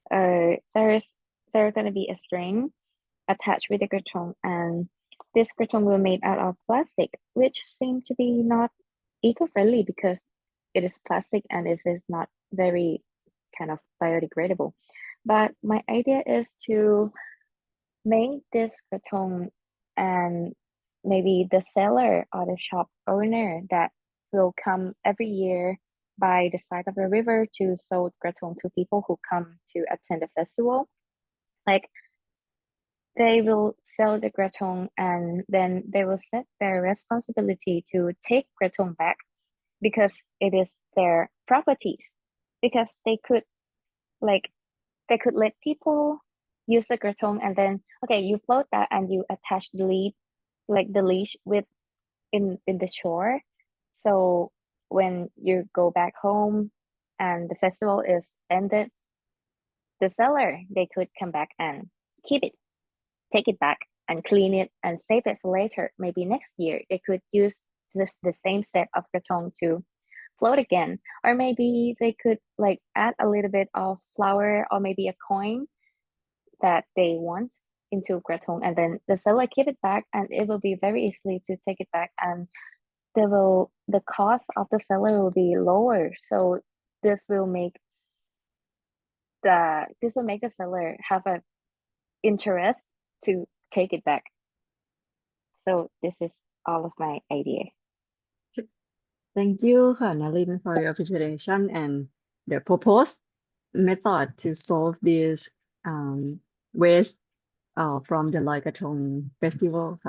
there's going to be a string attached with the krathong, and this krathong will made out of plastic, which seem to be not eco-friendly because it is plastic and it is not very kind of biodegradable. But my idea is to make this krathong, and maybe the seller or the shop owner that will come every year by the side of the river to sell krathong to people who come to attend the festival. Like, they will sell the krathong and then they will set their responsibility to take krathong back because it is their properties. Because they could let people use the krathong and then you float that and you attach the leash with in the shore. So when you go back home and the festival is ended, the seller, they could come back and keep it, take it back and clean it and save it for later. Maybe next year they could use the same set of krathong to float again, or maybe they could add a little bit of flour or maybe a coin that they want into krathong, and then the seller keep it back and it will be very easily to take it back, and the cost of the seller will be lower. So this will make the seller have a interest to take it back. So this is all of my idea. Thank you, Nalin, for your presentation and the proposed method to solve this waste from the Loi Krathong festival.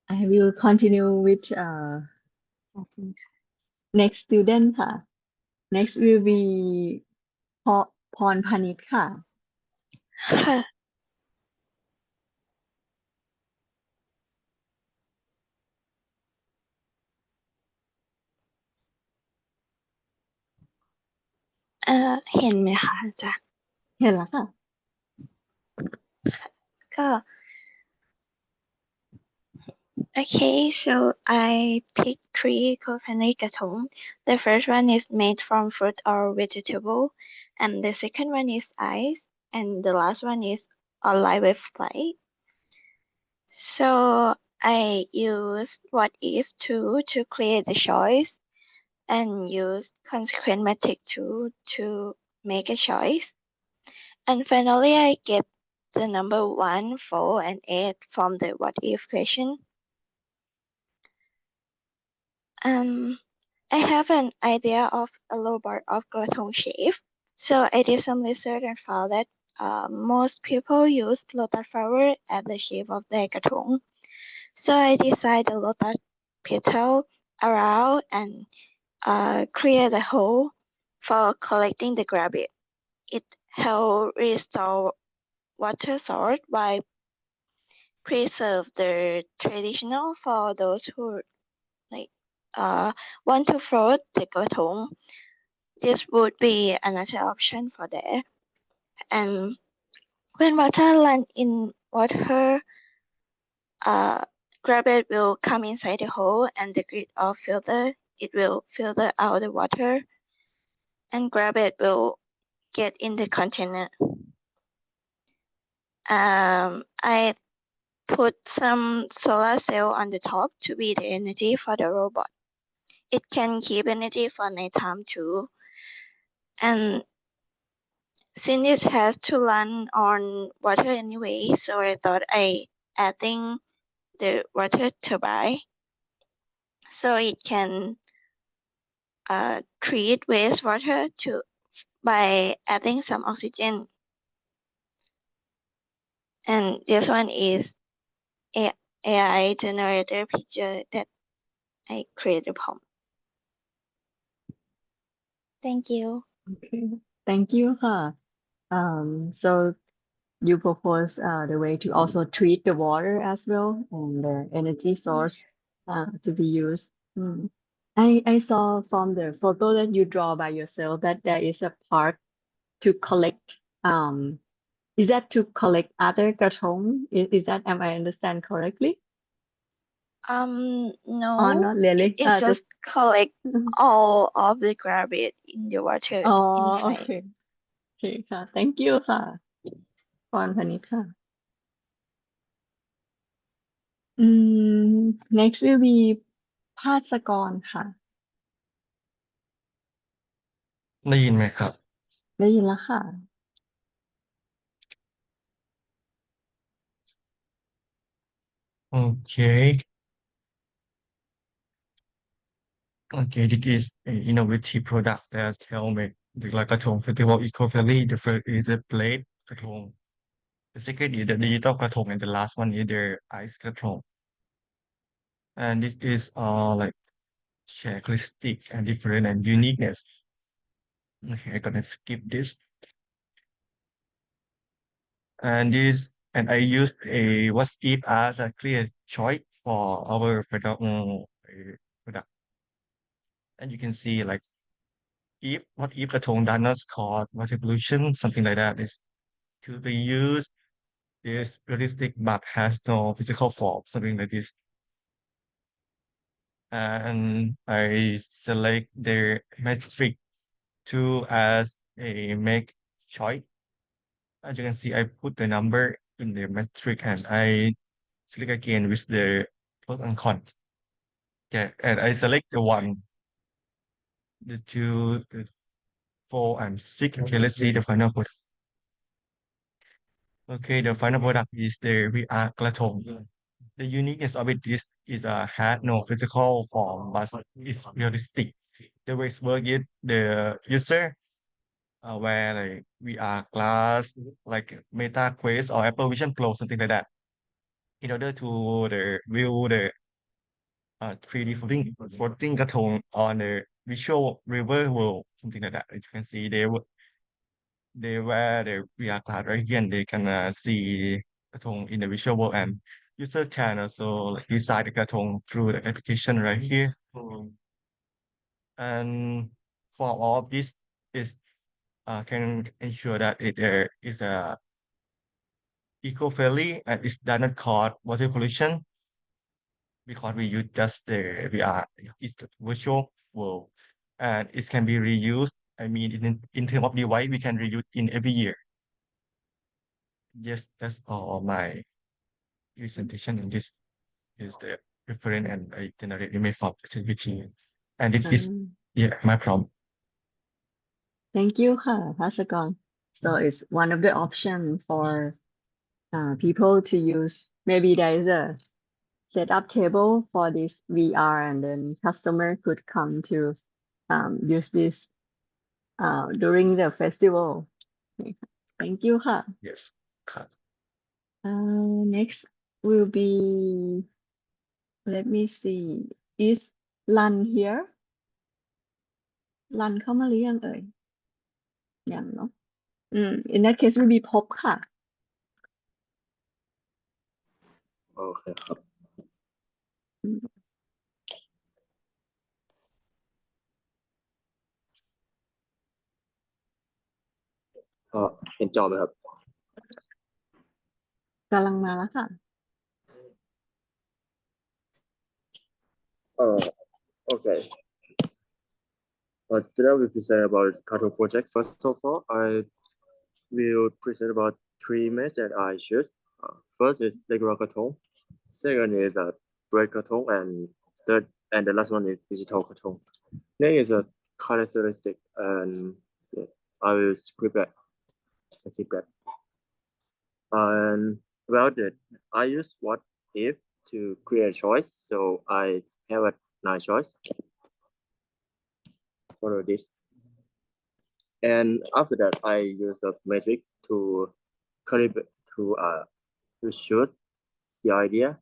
I will continue with next student. Next will be Pon Panit. ค่ะเห็นไหมคะอาจารย์ เห็นแล้วค่ะ ก็ Okay, so I picked 3 coconut krathong. The first one is made from fruit or vegetable, and the second one is ice, and the last one is a live with plate. So I used what if to create the choice, and used consequent method to make a choice. And finally, I get the number 1, 4, and 8 from the what if question. I have an idea of a robot of krathong shape. So I did some research and found that most people use lotus flower as the shape of their krathong. So I designed a lotus petal around and create a hole for collecting the garbage. It helps restore water source by preserve the traditional for those who want to float the krathong. This would be another option for that. And when water land in water, garbage will come inside the hole, and the grid of filter, it will filter out the water, and garbage will get in the container. I put some solar cell on the top to be the energy for the robot. It can keep energy for nighttime too. And since it has to run on water anyway, so I thought adding the water turbine so it can treat wastewater by adding some oxygen. And this one is AI generated picture that I created from. Thank you. Okay, thank you. So you propose the way to also treat the water as well and the energy source to be used. I saw from the photo that you draw by yourself that there is a part to collect. Is that to collect other krathong? Is that, am I understand correctly? No, not really. it's just collect all of the garbage in the water อ๋อ โอ inside. เค โอเคค่ะ thank you ค่ะพรพนิชค่ะ อืม Next will be ภาสกรค่ะ ได้ยินไหมครับ ได้ยินแล้วค่ะ Okay. Okay, this is an innovative product that help make the Krathong festival eco-friendly. The first is the plate krathong. The second is the digital krathong, and the last one is the ice krathong. And this is like characteristic and different and uniqueness. Okay, I'm gonna skip this. And I used a what's if as a clear choice for our product. Product. And you can see like if what if krathong does not cause water pollution, something like that is to be used is realistic but has no physical form, something like this. And I select the metric tool as a make choice. As you can see, I put the number in the metric and I select again with the pros and cons. Okay, and I select the 1, the 2, the 4, and 6. Okay, let's see the final product. Okay, the final product is the VR krathong. The uniqueness of it is had no physical form, but it's realistic. The way it works is the user wear like VR glass, like Meta Quest or Apple Vision Pro, something like that, in order to view the 3D floating krathong on the visual river world, something like that. As you can see, they wear the VR glass right here, and they can see krathong in the visual world, and user can also like design the krathong through the application right here. And for all of this is can ensure that it is eco-friendly and it does not cause water pollution because we use just the VR. It's the virtual world and it can be reused. I mean, in terms of device, we can reuse in every year. Yes, that's all my presentation. And this is the reference and I generate image from ChatGPT. And it is my problem. Thank you ค่ะ ภาสกร so it's one of the option for people to use. Maybe there is a setup table for this VR and then customer could come to use this during the festival. Okay. Thank you ค่ะ Yes. Next will be, let me see, is Lan here? Lan เข้ามาหรือยังเอ่ย ยังเนาะin that case will be พบค่ะ โอเคครับ เห็นจอไหมครับ กำลังมาแล้วค่ะ Okay. Today we present about Krathong project. First of all, I will present about 3 images that I choose. First is regular krathong. Second is a bread krathong, and the last one is digital krathong. Next is a characteristic, and I will skip that. And about it, I use what if to create a choice. So I have a 9 choice. Follow this. And after that, I use the metric to calibrate to choose the idea,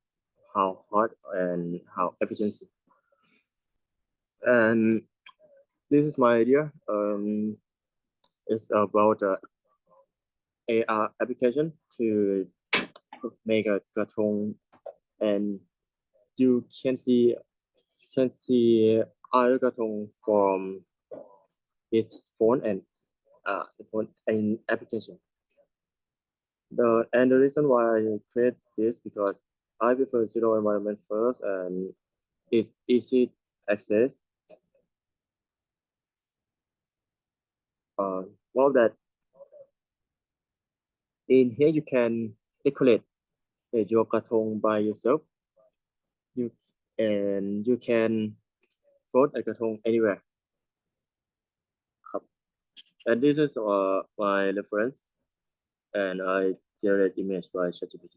how hard and how efficiency. And this is my idea. It's about AR application to make a krathong, and you can see other krathong from this phone and application. The reason why I create this because I prefer zero environment first and it's easy access. Well, that in here you can decorate your krathong by yourself. you can float a krathong anywhere ครับ and this is my reference and I generate image by ChatGPT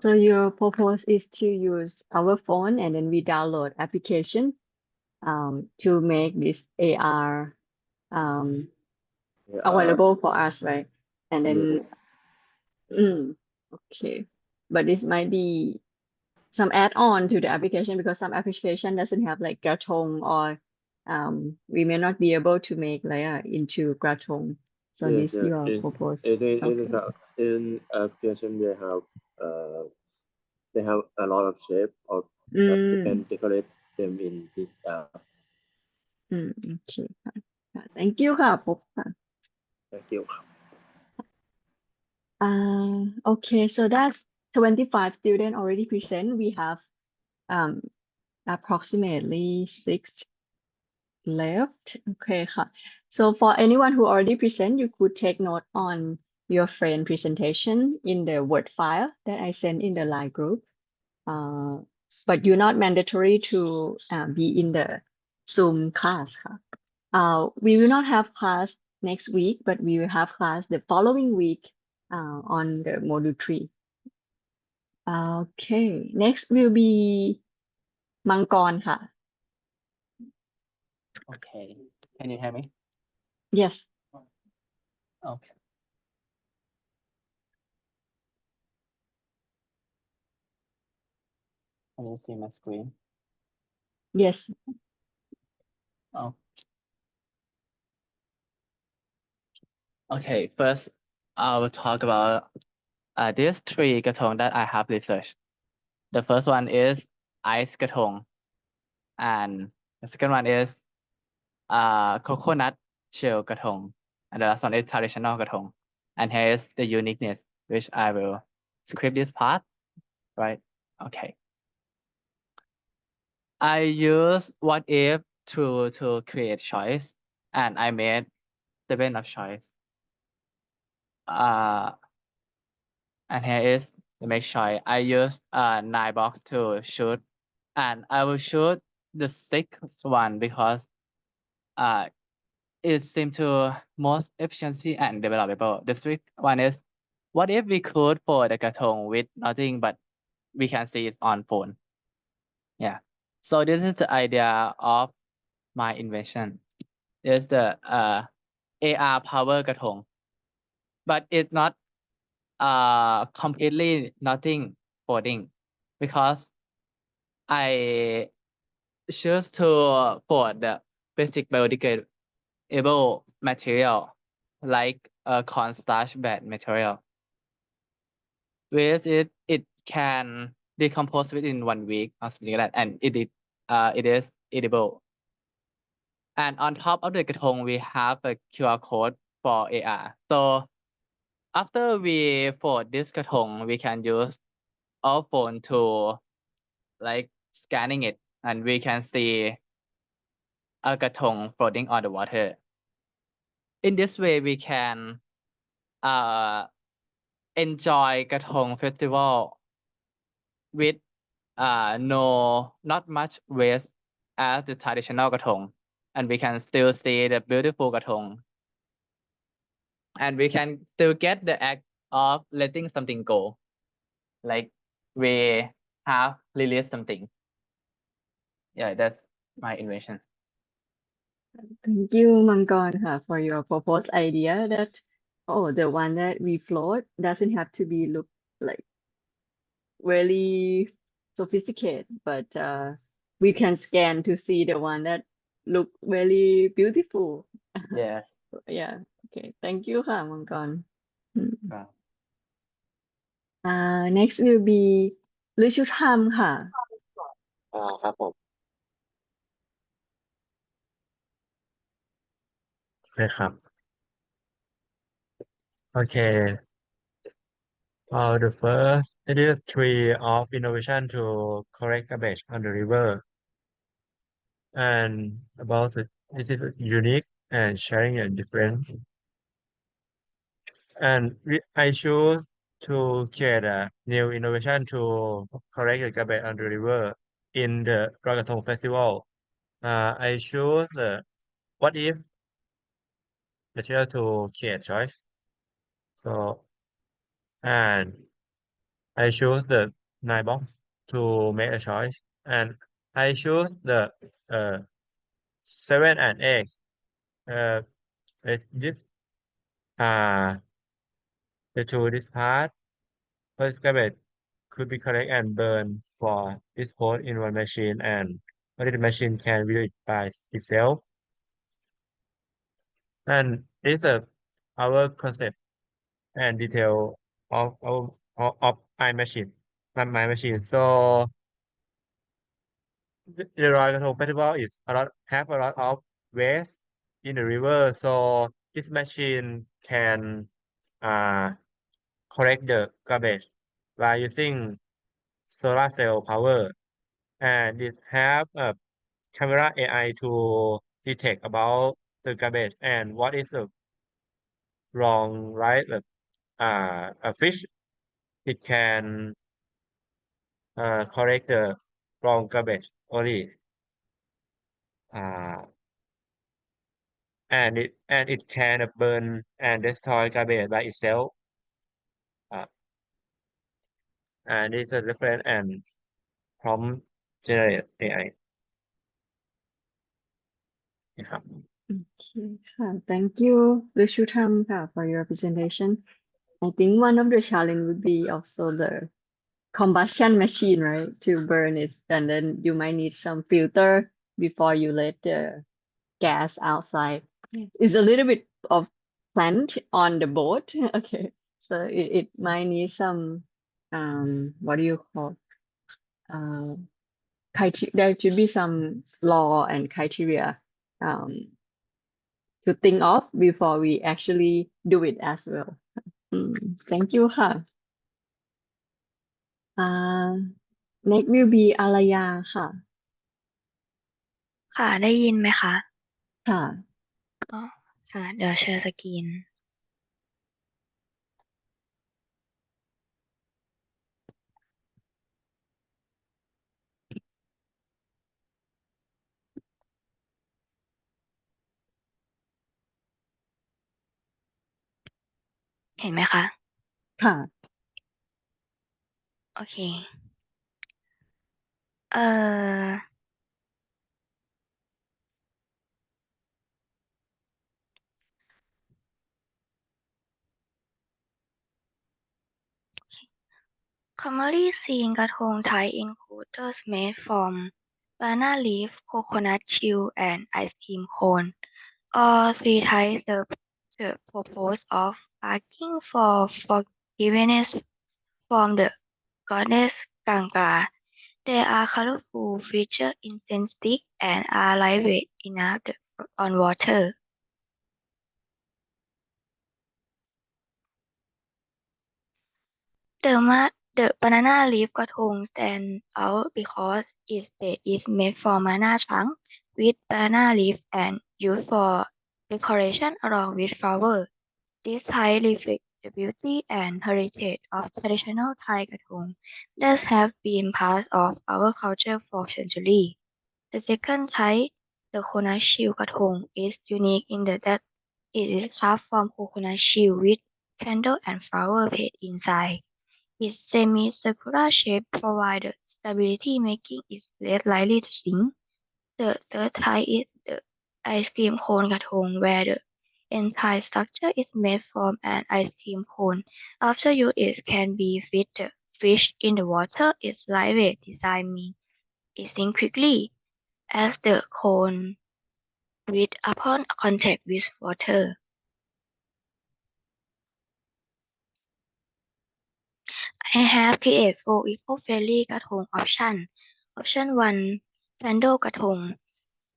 So your purpose is to use our phone and then we download application to make this AR available for us, right? And then yes. Okay, but this might be some add-on to the application because some application doesn't have like krathong or we may not be able to make like into krathong. So Yes, this your purpose. in Okay. in application they have a lot of shape of you can decorate them in this app. โอเคค่ะค่ะ thank you ค่ะพบค่ะ Thank you ครับ Okay, so that's 25 students already present. We have approximately 6 left. Okay,ค่ะ. So for anyone who already present, you could take note on your friend presentation in the Word file that I sent in the Line group. But you're not mandatory to be in the Zoom class,ค่ะ. We will not have class next week, but we will have class the following week on the module 3. Okay, next will be มังกรค่ะ Okay, can you hear me? Yes. Okay. Can you see my screen? Yes. Oh. Okay, first I will talk about these 3 krathong that I have researched. The first one is ice krathong, and the second one is coconut shell krathong, and the last one is traditional krathong. And here is the uniqueness, which I will script this part, right? Okay. I use what if to create choice, and I made 7 of choice. And here is the make choice. I use 9 box to shoot, and I will shoot the 6th one because it seems to most efficiency and developable. The 6th one is what if we could for the krathong with nothing but we can see it on phone. Yeah. So this is the idea of my invention. Is the AR power krathong, but it's not completely nothing folding because I choose to fold the basic biodegradable material like cornstarch bed material. With it can decompose within 1 week or something like that, and it is edible. And on top of the krathong, we have a QR code for AR. So after we fold this krathong, we can use our phone to like scanning it, and we can see a krathong floating on the water. In this way, we can enjoy krathong festival with not much waste as the traditional krathong, and we can still see the beautiful krathong, and we can still get the act of letting something go, like we have released something. Yeah, that's my invention. Thank you, Mangon, for your proposed idea that the one that we float doesn't have to be look like very sophisticated, but we can scan to see the one that look very beautiful. Yes. Yeah. Okay. Thank you, ค่ะ Mangon. ครับ Next will be ฤชุธรรมค่ะ ครับผม โอเคครับ Okay. The first it is a tree of innovation to correct garbage on the river, and about it is unique and sharing and different. And I choose to create a new innovation to correct the garbage on the river in the krathong festival. I choose the what if material to create choice. So and I choose the 9 box to make a choice, and I choose the 7 and 8. This the two this part first garbage could be correct and burned for dispose in one machine, and only the machine can view it by itself. And this is our concept and detail of iMachine, my machine. So the Royal Krathong Festival is have a lot of waste in the river. So this machine can correct the garbage by using solar cell power, and it have a camera AI to detect about the garbage and what is wrong, right? A fish, it can correct the wrong garbage only. Uh, and it can burn and destroy garbage by itself. Uh, and it's a different and prompt generate AI นะครับ Okay ค่ะ thank you วิชุธรรมค่ะ for your presentation. I think one of the challenge would be also the combustion machine, right? To burn it, and then you might need some filter before you let the gas outside. It's a little bit of plant on the boat. Okay, so it might need some what do you call there should be some law and criteria um to think of before we actually do it as well. Thank you ค่ะ next will be อารยาค่ะ ค่ะ ได้ยินไหมคะ ค่ะ อ๋อค่ะ เดี๋ยวแชร์สกรีน เห็นไหมคะ ค่ะ โอเค เอ่อ commonly seen กระทง Thai enclosures made from banana leaf, coconut shell, and ice cream cone. All three types serve the purpose of asking for forgiveness from the goddess Ganga. They are colorful, feature incense stick, and are lightweight enough to float on water. The banana leaf krathong stands out because its base is made from banana trunk with banana leaf and used for decoration along with flowers. This type reflects the beauty and heritage of traditional Thai krathong that have been part of our culture for centuries. The second type, the coconut shell krathong, is unique in that it is carved from coconut shell with candle and flower paste inside. Its semicircular shape provides stability, making it less likely to sink. The third type is the ice cream cone krathong, where the entire structure is made from an ice cream cone. After use, it can be fit the fish in the water. Its lightweight design means it sinks quickly as the cone with upon contact with water. I have created 4 eco-friendly krathong option. Option 1, candle krathong.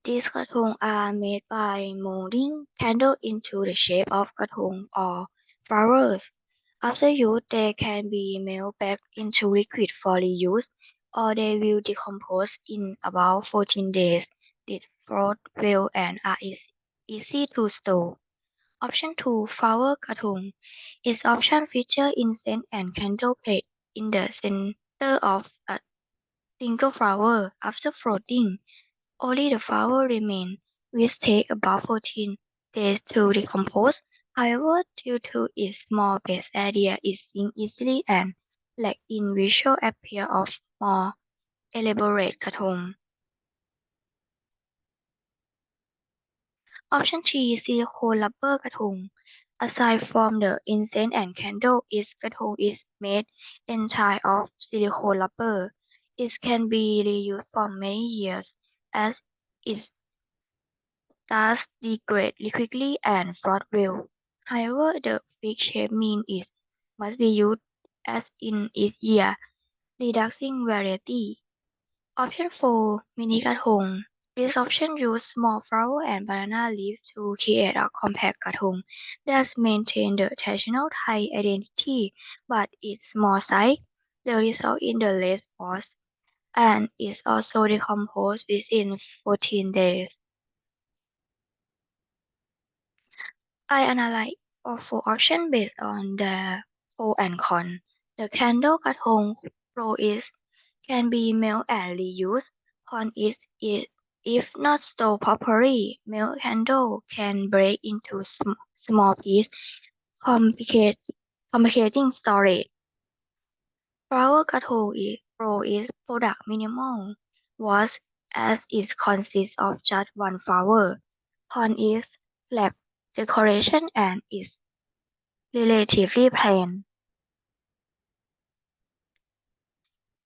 These krathong are made by molding candle into the shape of krathong or flowers. After use, they can be melted back into liquid for reuse, or they will decompose in about 14 days. They float well and are easy to store. Option 2, flower krathong. Its option feature incense and candle plate in the center of a single flower. After floating, only the flower remain, which take about 14 days to decompose. However, due to its small base area, it sinks easily and lack in visual appeal of more elaborate krathong. Option 3, silicone rubber krathong. Aside from the incense and candle, its krathong is made entirely of silicone rubber. It can be reused for many years as it does degrade quickly and float well. However, the fixed shape means it must be used as in each year, reducing variety. Option 4, mini krathong. This option uses small flower and banana leaves to create a compact krathong that maintains the traditional Thai identity, but its small size. The result in the less force and is also decomposed within 14 days. I analyze all four options based on the pros and cons. The candle krathong pro is can be melt and reused. Con is if not stored properly, melt candle can break into small pieces, complicating storage. Flower krathong is pro is product minimal, was as it consists of just one flower. Con is lack decoration and is relatively plain.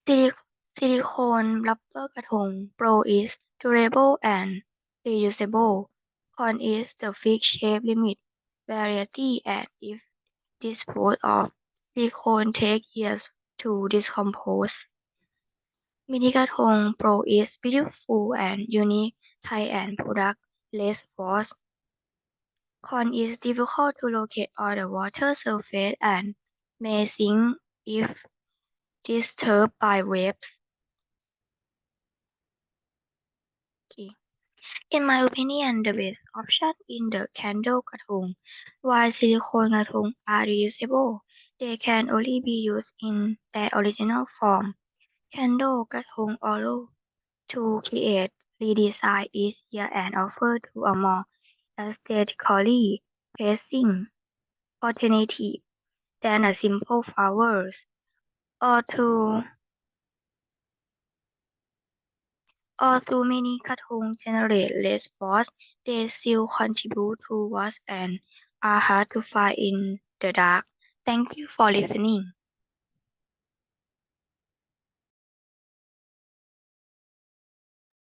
Silicone rubber krathong pro is durable and reusable. Con is the fixed shape limit variety and if disposed of, silicone take years to decompose. Mini krathong pro is beautiful and unique Thai and product less force. Con is difficult to locate on the water surface and may sink if disturbed by waves. Okay. In my opinion, the best option in the candle krathong. While silicone krathong are reusable, they can only be used in their original form. Candle krathong although to create, redesign each year and offer to a more aesthetically pleasing alternative than a simple flowers. Although many krathong generate less force, they still contribute to what and are hard to find in the dark. Thank you for listening.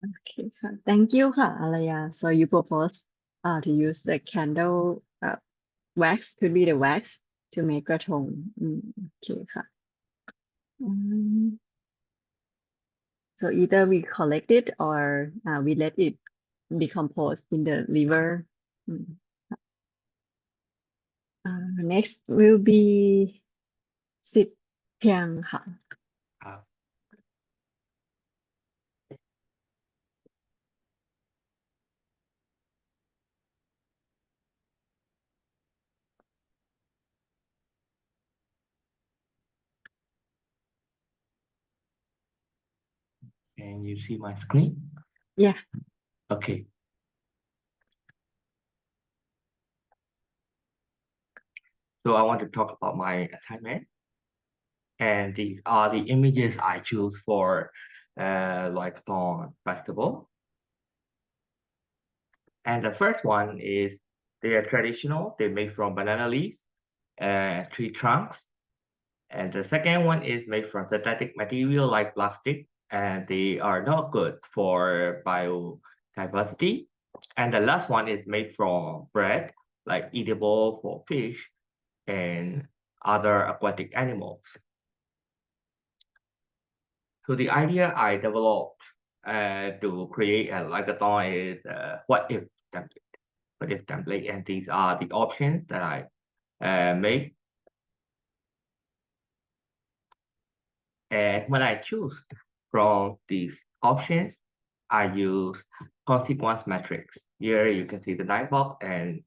Okay ค่ะ thank you ค่ะ Araya so you propose to use the candle wax could be the wax to make กระทงโอเคค่ะ so either we collect it or we let it decompose in the river next will be สิทธิ์เพียงค่ะ Can you see my screen? Yeah. Okay. So I want to talk about my assignment. And these are the images I choose for Leuchtturm Festival. And the first one is they are traditional. They're made from banana leaves, tree trunks. And the second one is made from synthetic material like plastic, and they are not good for biodiversity. And the last one is made from bread, like eatable for fish and other aquatic animals. So the idea I developed to create a hackathon is what if template, and these are the options that I made. And when I choose from these options, I use consequence metrics. Here you can see the 9 box, and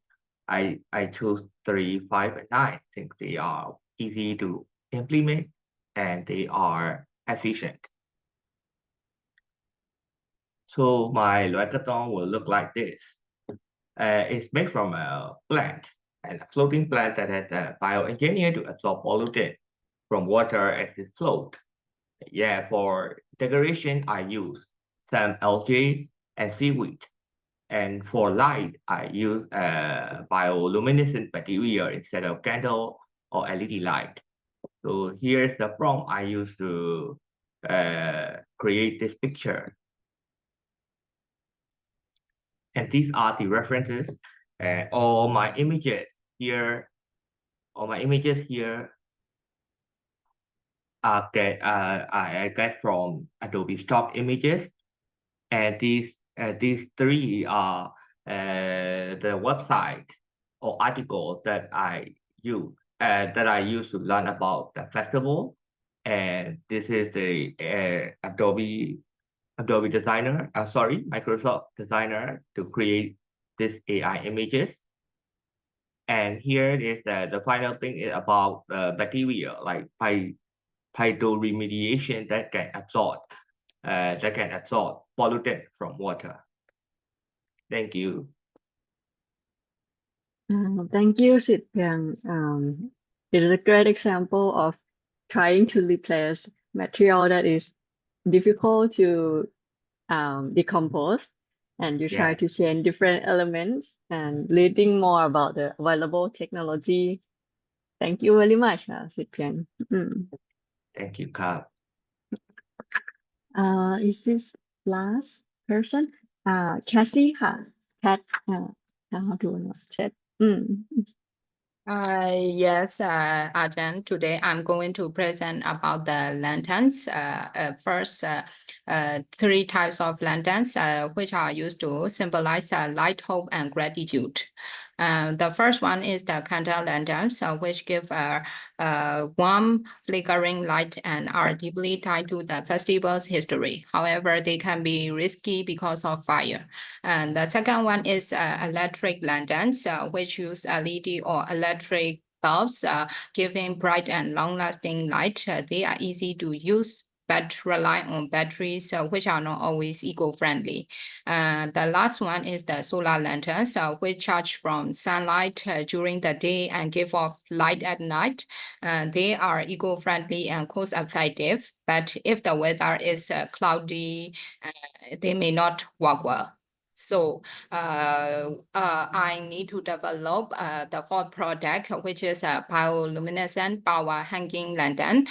I chose 3, 5, and 9 since they are easy to implement and they are efficient. So my loicathon will look like this. It's made from a plant, and a floating plant that has bioengineered to absorb pollutant from water as it floats. Yeah, for decoration, I use some algae and seaweed. And for light, I use bioluminescent material instead of candle or LED light. So here's the prompt I use to create this picture. And these are the references. All my images here I get from Adobe Stock Images, and these 3 are the website or articles that I use to learn about the festival. And this is the Microsoft Designer to create this AI images. And here is the final thing is about bacteria like phytoremediation that can absorb pollutant from water. Thank you. Thank you, Sitpyang. It is a great example of trying to replace material that is difficult to decompose, and you try Yeah. to change different elements and leading more about the available technology. Thank you very much, Sitpyang. Thank you, Carl. Is this last person? Cassie ค่ะ Cat how do I know chat Yes, Arjan, today I'm going to present about the lanterns. First, 3 types of lanterns which are used to symbolize light, hope, and gratitude. The first one is the candle lanterns, which give a warm, flickering light and are deeply tied to the festival's history. However, they can be risky because of fire. And the second one is electric lanterns, which use LED or electric bulbs, giving bright and long-lasting light. They are easy to use, but rely on batteries, which are not always eco-friendly. The last one is the solar lanterns, which charge from sunlight during the day and give off light at night. They are eco-friendly and cost-effective, but if the weather is cloudy, they may not work well. So I need to develop the fourth product, which is a bioluminescent power hanging lantern.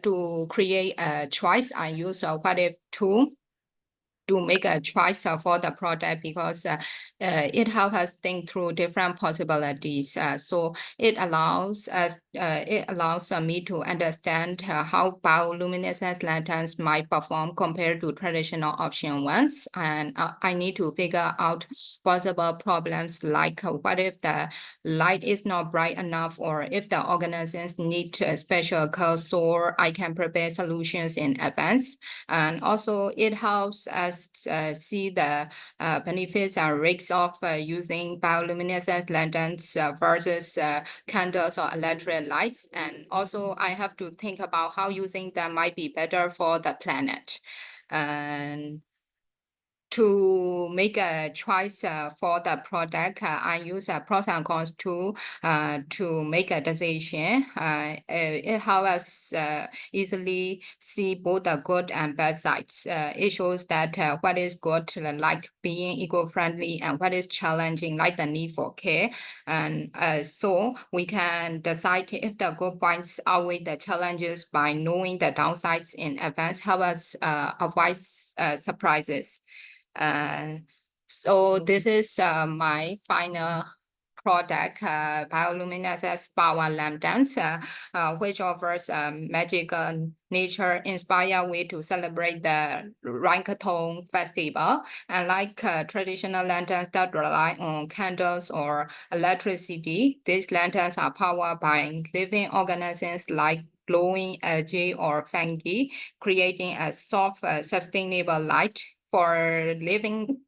To create a choice, I use a what if tool to make a choice for the product because it helps us think through different possibilities. So it allows me to understand how bioluminescent lanterns might perform compared to traditional option ones. And I need to figure out possible problems like what if the light is not bright enough, or if the organisms need a special color, so I can prepare solutions in advance. And also it helps us see the benefits and risks of using bioluminescent lanterns versus candles or electric lights. And also I have to think about how using them might be better for the planet. And to make a choice for the product, I use a pros and cons tool to make a decision. It helps us easily see both the good and bad sides. It shows that what is good, like being eco-friendly, and what is challenging, like the need for care. And so we can decide if the good points outweigh the challenges by knowing the downsides in advance, help us avoid surprises. So this is my final product, bioluminescent power lanterns, which offers a magical nature-inspired way to celebrate the Krathong festival. Unlike traditional lanterns that rely on candles or electricity, these lanterns are powered by living organisms like glowing algae or fungi, creating a soft, sustainable light for living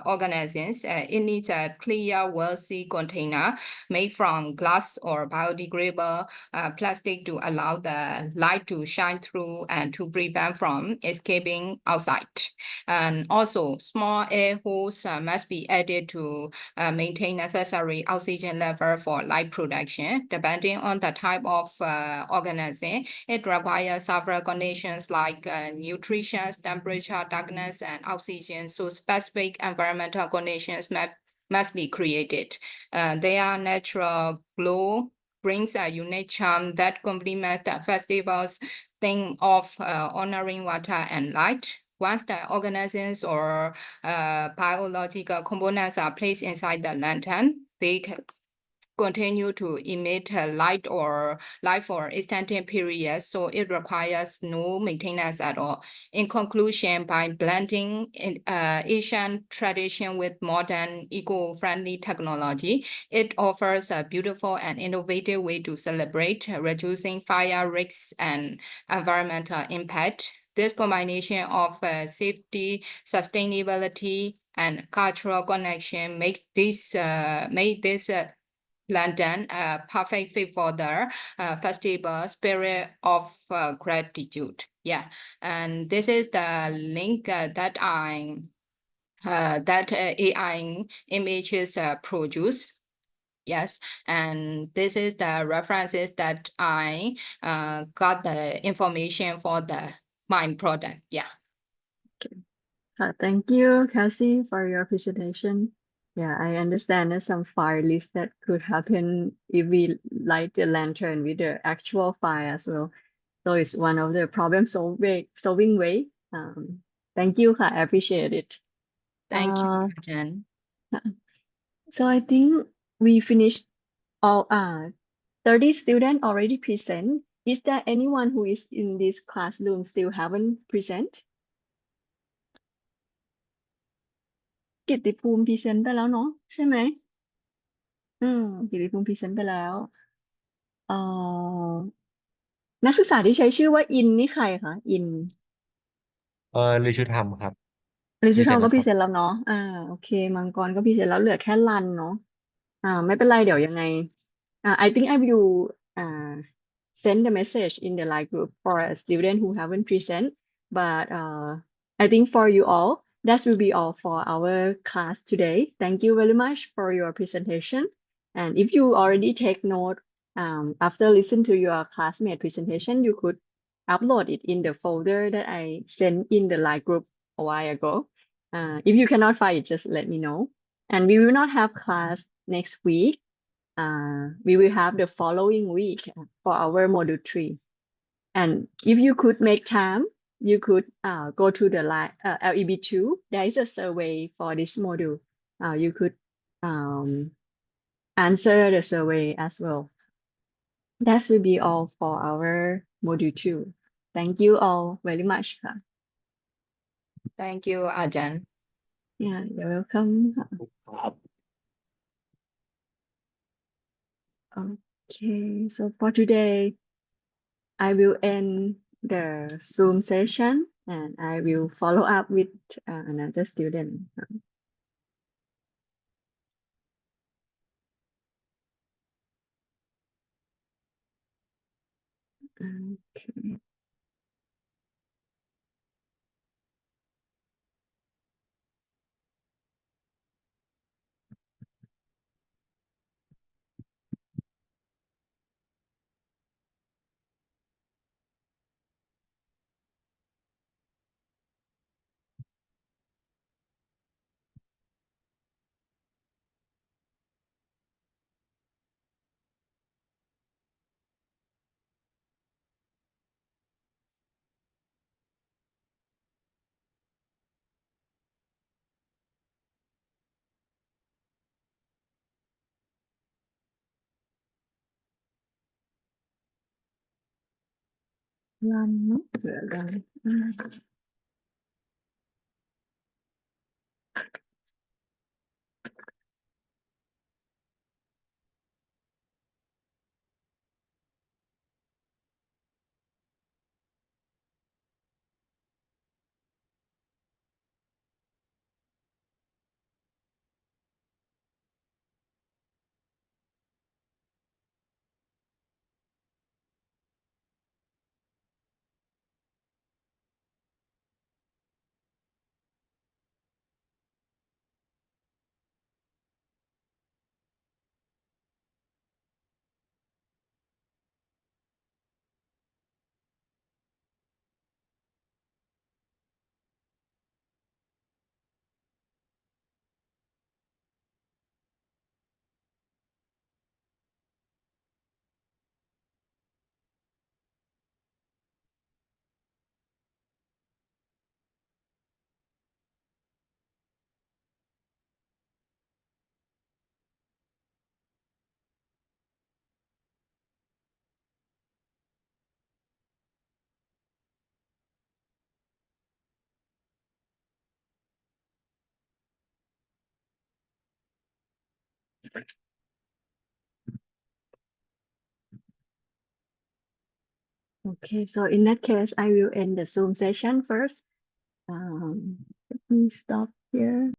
organisms, it needs a clear, well-sealed container made from glass or biodegradable plastic to allow the light to shine through and to prevent from escaping outside. And also, small air holes must be added to maintain necessary oxygen level for light production. Depending on the type of organism, it requires several conditions like nutrition, temperature, darkness, and oxygen. So specific environmental conditions must be created. Their natural glow brings a unique charm that complements the festival's theme of honoring water and light. Once the organisms or biological components are placed inside the lantern, they continue to emit light for extended periods, so it requires no maintenance at all. In conclusion, by blending Asian tradition with modern eco-friendly technology, it offers a beautiful and innovative way to celebrate, reducing fire risks and environmental impact. This combination of safety, sustainability, and cultural connection makes this London a perfect fit for the festival spirit of gratitude. Yeah, and this is the link that AI images produce. Yes, and this is the references that I got the information for my product. Yeah. Thank you, Cassie, for your presentation. Yeah, I understand there's some fire risk that could happen if we light the lantern with the actual fire as well. So it's one of the solving way. Thank you, I appreciate it. Thank you, Jen. So I think we finished all 30 students already present. Is there anyone who is in this classroom still haven't present? กิตติภูมิพรีเซนต์ไปแล้วเนาะใช่ไหมกิตติภูมิพรีเซนต์ไปแล้วเอ่อนักศึกษาที่ใช้ชื่อว่าอินนี่ใครคะอิน หรือชุดทำครับ ลิซิทอมก็ แล้ว พ ค รี รับ เซนต์แล้วเนาะโอเคมังกรก็พรีเซนต์แล้วเหลือแค่รันเนาะไม่เป็นไรเดี๋ยวยังไงI think I will send the message in the Line group for a student who haven't present but I think for you all that will be all for our class today. Thank you very much for your presentation, and if you already take note after listen to your classmate presentation, you could upload it in the folder that I sent in the Line group a while ago. If you cannot find it, just let me know. And we will not have class next week. We will have the following week for our module 3. And if you could make time, you could go to the LEB2. There is a survey for this module. You could answer the survey as well. That will be all for our module 2. Thank you all very much. Thank you, Ajahn. Yeah, you're welcome. Okay, so for today, I will end the Zoom session and I will follow up with another student. Okay. Run, no, run. Okay, so in that case, I will end the Zoom session first. Let me stop here.